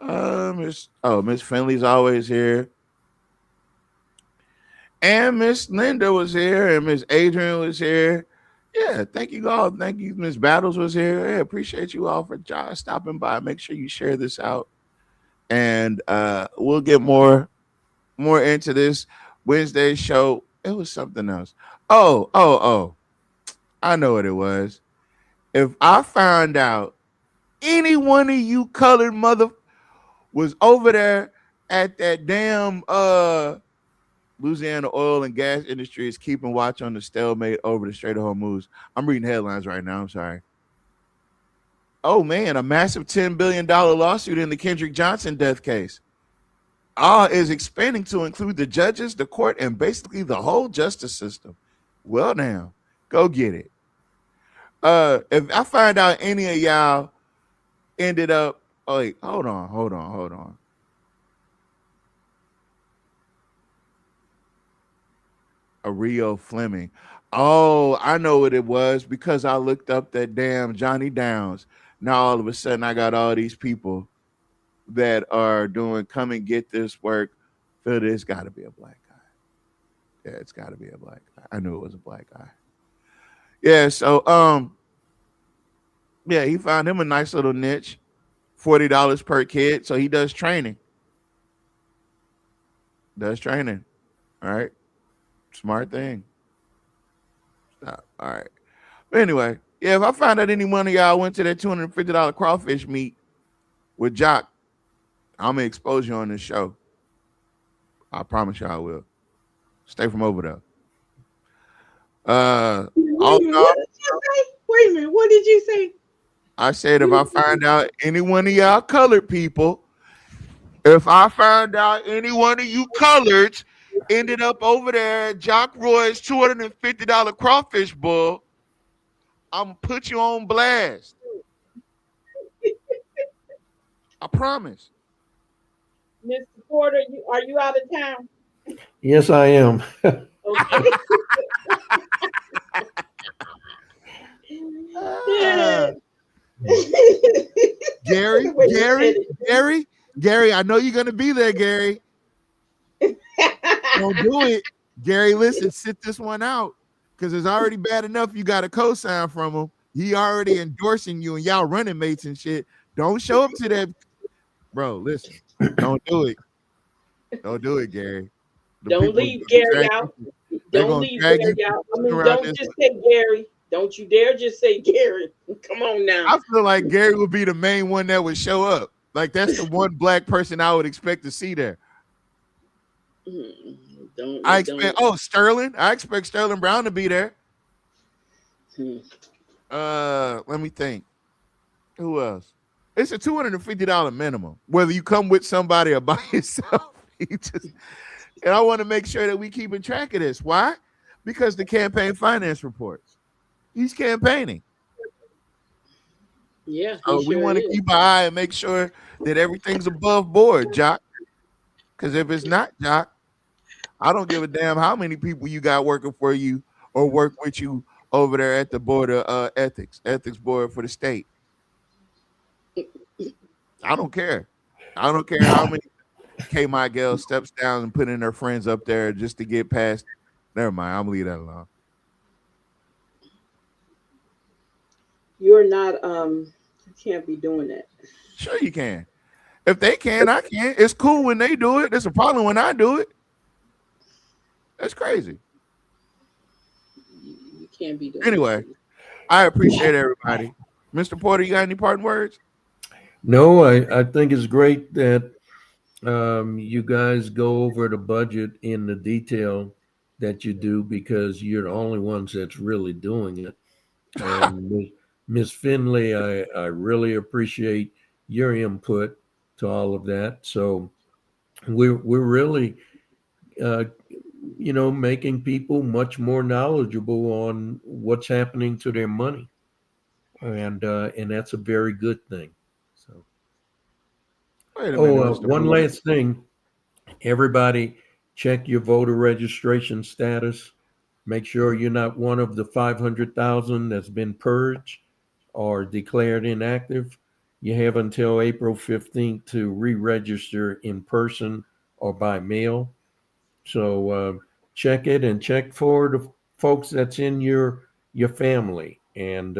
Miss Finley's always here. And Miss Linda was here, and Miss Adrian was here. Yeah, thank you all. Thank you, Miss Battles was here. Yeah, appreciate you all for stopping by. Make sure you share this out, and we'll get more into this Wednesday show. It was something else. Oh, I know what it was. If I found out any one of you colored mother was over there at that damn Louisiana oil and gas industry is keeping watch on the stalemate over the Strait of Hormuz. I'm reading headlines right now. I'm sorry. Oh, man, a massive $10 billion lawsuit in the Kendrick Johnson death case. Is expanding to include the judges, the court, and basically the whole justice system. Well, now, go get it. If I find out any of y'all ended up, hold on. A Rio Fleming. Oh, I know what it was because I looked up that damn Johnny Downs. Now all of a sudden I got all these people that are doing come and get this work. Phil, it's got to be a black guy. Yeah, it's got to be a black guy. I knew it was a black guy. Yeah, so yeah, he found him a nice little niche, $40 per kid. So he does training. All right. Smart thing. Stop. All right. But anyway, yeah, if I find out any one of y'all went to that $250 crawfish meet with Jock, I'm going to expose you on this show. I promise you I will. Stay from over there. Wait a minute. What did you say? I said if I find out any one of y'all colored people, if I find out any one of you coloreds ended up over there at Jock Roy's $250 crawfish bowl, I'm gonna put you on blast. I promise. Mr. Porter, are you out of town? Yes, I am. Okay. Ah. Gary, When you Gary, said it. Gary, Gary, I know you're gonna be there, Gary. Don't do it. Gary, listen, sit this one out. Because it's already bad enough you got a cosign from him. He already endorsing you and y'all running mates and shit. Don't show up to that. Bro, listen. Don't do it. Don't do it, Gary. The Don't people leave Gary drag out. you- they're Don't gonna leave drag you Gary out. I mean, around don't this. just say Gary. Don't you dare just say Gary. Come on now. I feel like Gary would be the main one that would show up. Like that's the one black person I would expect to see there. I expect Sterling. I expect Sterling Brown to be there. Let me think. Who else? It's a $250 minimum, whether you come with somebody or by yourself. And I want to make sure that we keeping track of this. Why? Because the campaign finance reports. He's campaigning. Yeah. So we want to keep an eye and make sure that everything's above board, Jock. Because if it's not, Jock, I don't give a damn how many people you got working for you or work with you over there at the board of ethics board for the state. I don't care. I don't care how many K. Miguel steps down and putting their friends up there just to get past. Never mind. I'm gonna leave that alone. You're not. You can't be doing that. Sure, you can. If they can, I can. It's cool when they do it. It's a problem when I do it. That's crazy. You can't be doing. Anyway, I appreciate everybody. Mr. Porter, you got any parting words? No, I think it's great that you guys go over the budget in the detail that you do because you're the only ones that's really doing it. And Ms. Finley, I really appreciate your input to all of that. So we're really, making people much more knowledgeable on what's happening to their money, and that's a very good thing. So, one last thing, everybody, check your voter registration status. Make sure you're not one of the 500,000 that's been purged or declared inactive. You have until April 15th to re-register in person or by mail. So check it and check for the folks that's in your family. And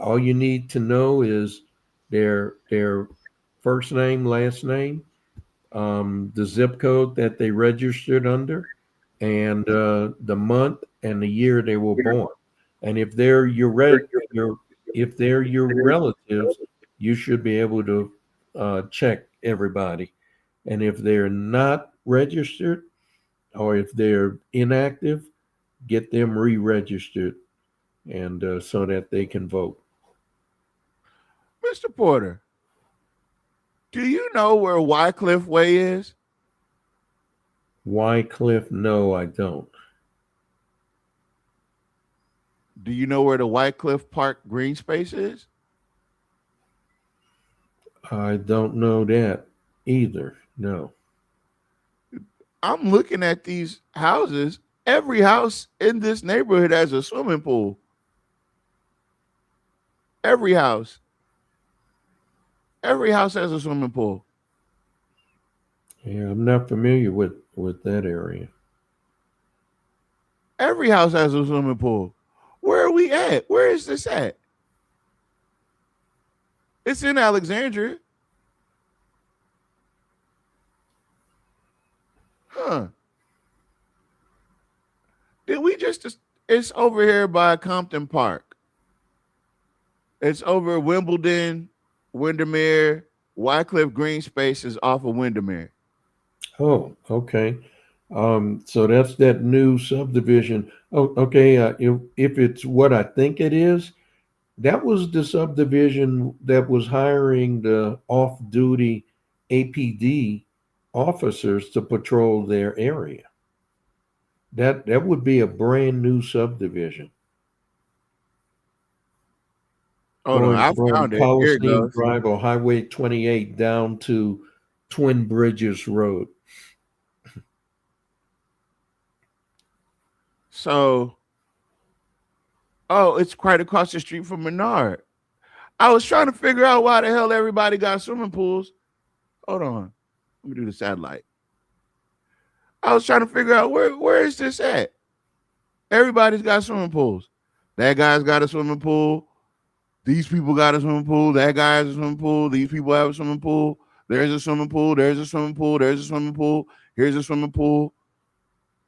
all you need to know is their first name, last name, the zip code that they registered under, and the month and the year they were born. And if they're your relatives, you should be able to check everybody. And if they're not registered or if they're inactive, get them re-registered, and so that they can vote. Mr. Porter, do you know where Wycliffe Way is? Wycliffe? No, I don't. Do you know where the Wycliffe Park green space is? I don't know that either. No. I'm looking at these houses. Every house in this neighborhood has a swimming pool. Every house. Every house has a swimming pool. Yeah, I'm not familiar with that area. Every house has a swimming pool. Where are we at? Where is this at? It's in Alexandria. Huh. Did we just, it's over here by Compton Park. It's over Wimbledon, Windermere, Wycliffe Green Space is off of Windermere. Oh, okay. So that's that new subdivision. Oh, okay. If it's what I think it is, that was the subdivision that was hiring the off-duty APD officers to patrol their area. That would be a brand new subdivision. Hold on, I from found it. Here it Coliseum goes. Drive or Highway 28 down to Twin Bridges Road. So, oh, it's right across the street from Menard. I was trying to figure out why the hell everybody got swimming pools. Hold on. Let me do the satellite. I was trying to figure out where is this at? Everybody's got swimming pools. That guy's got a swimming pool. These people got a swimming pool. That guy has a swimming pool. These people have a swimming pool. There's a swimming pool. There's a swimming pool. There's a swimming pool. Here's a swimming pool.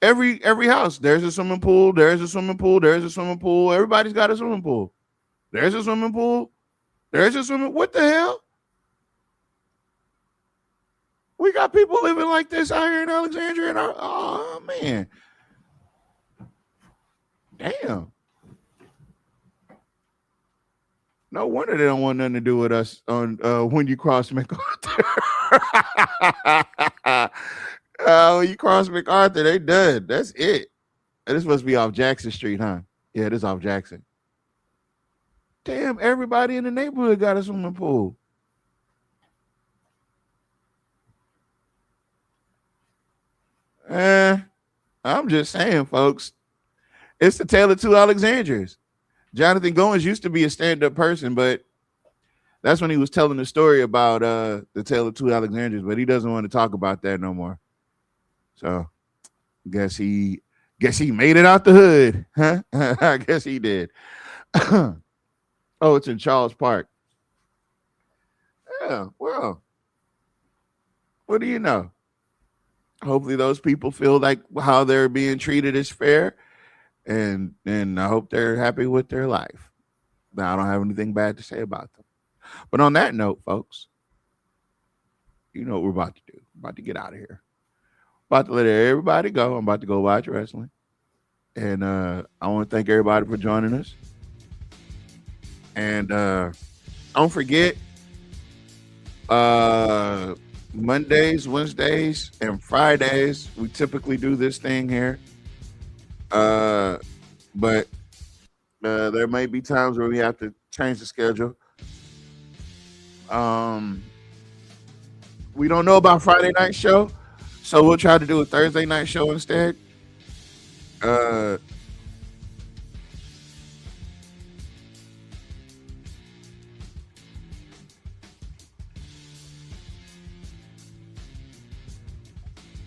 Every house, there's a swimming pool. There's a swimming pool. There's a swimming pool. Everybody's got a swimming pool. There's a swimming pool. There's a swimming. What the hell? We got people living like this out here in Alexandria. Oh man, damn. No wonder they don't want nothing to do with us on when you cross MacArthur. When you cross MacArthur, they done. That's it. And this must be off Jackson Street, huh? Yeah, this is off Jackson. Damn, everybody in the neighborhood got a swimming pool. I'm just saying, folks. It's the tale of two Alexandrias. Jonathan Goins used to be a stand-up person, but that's when he was telling the story about the tale of two Alexandrias, but he doesn't want to talk about that no more. So guess he made it out the hood, huh? I guess he did. Oh, it's in Charles Park. Yeah, well, what do you know? Hopefully those people feel like how they're being treated is fair, and I hope they're happy with their life. Now, I don't have anything bad to say about them. But on that note, folks, you know what we're about to do. We're about to get out of here. About to let everybody go. I'm about to go watch wrestling. And I want to thank everybody for joining us. And don't forget, Mondays, Wednesdays, and Fridays, we typically do this thing here. But there may be times where we have to change the schedule. We don't know about Friday night show, so we'll try to do a Thursday night show instead.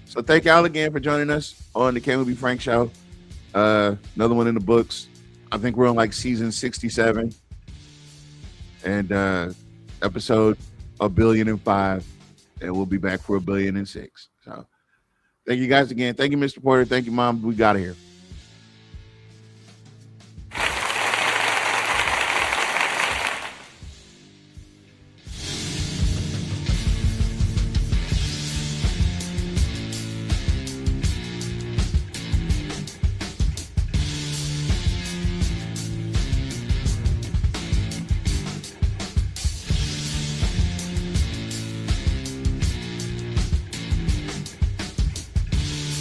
So thank y'all again for joining us on the Can We Be Frank show. Another one in the books. I think we're on like season 67 and episode 1,000,000,005, and we'll be back for 1,000,000,006. So thank you guys again. Thank you, Mr. Porter. Thank you, Mom. We got it here.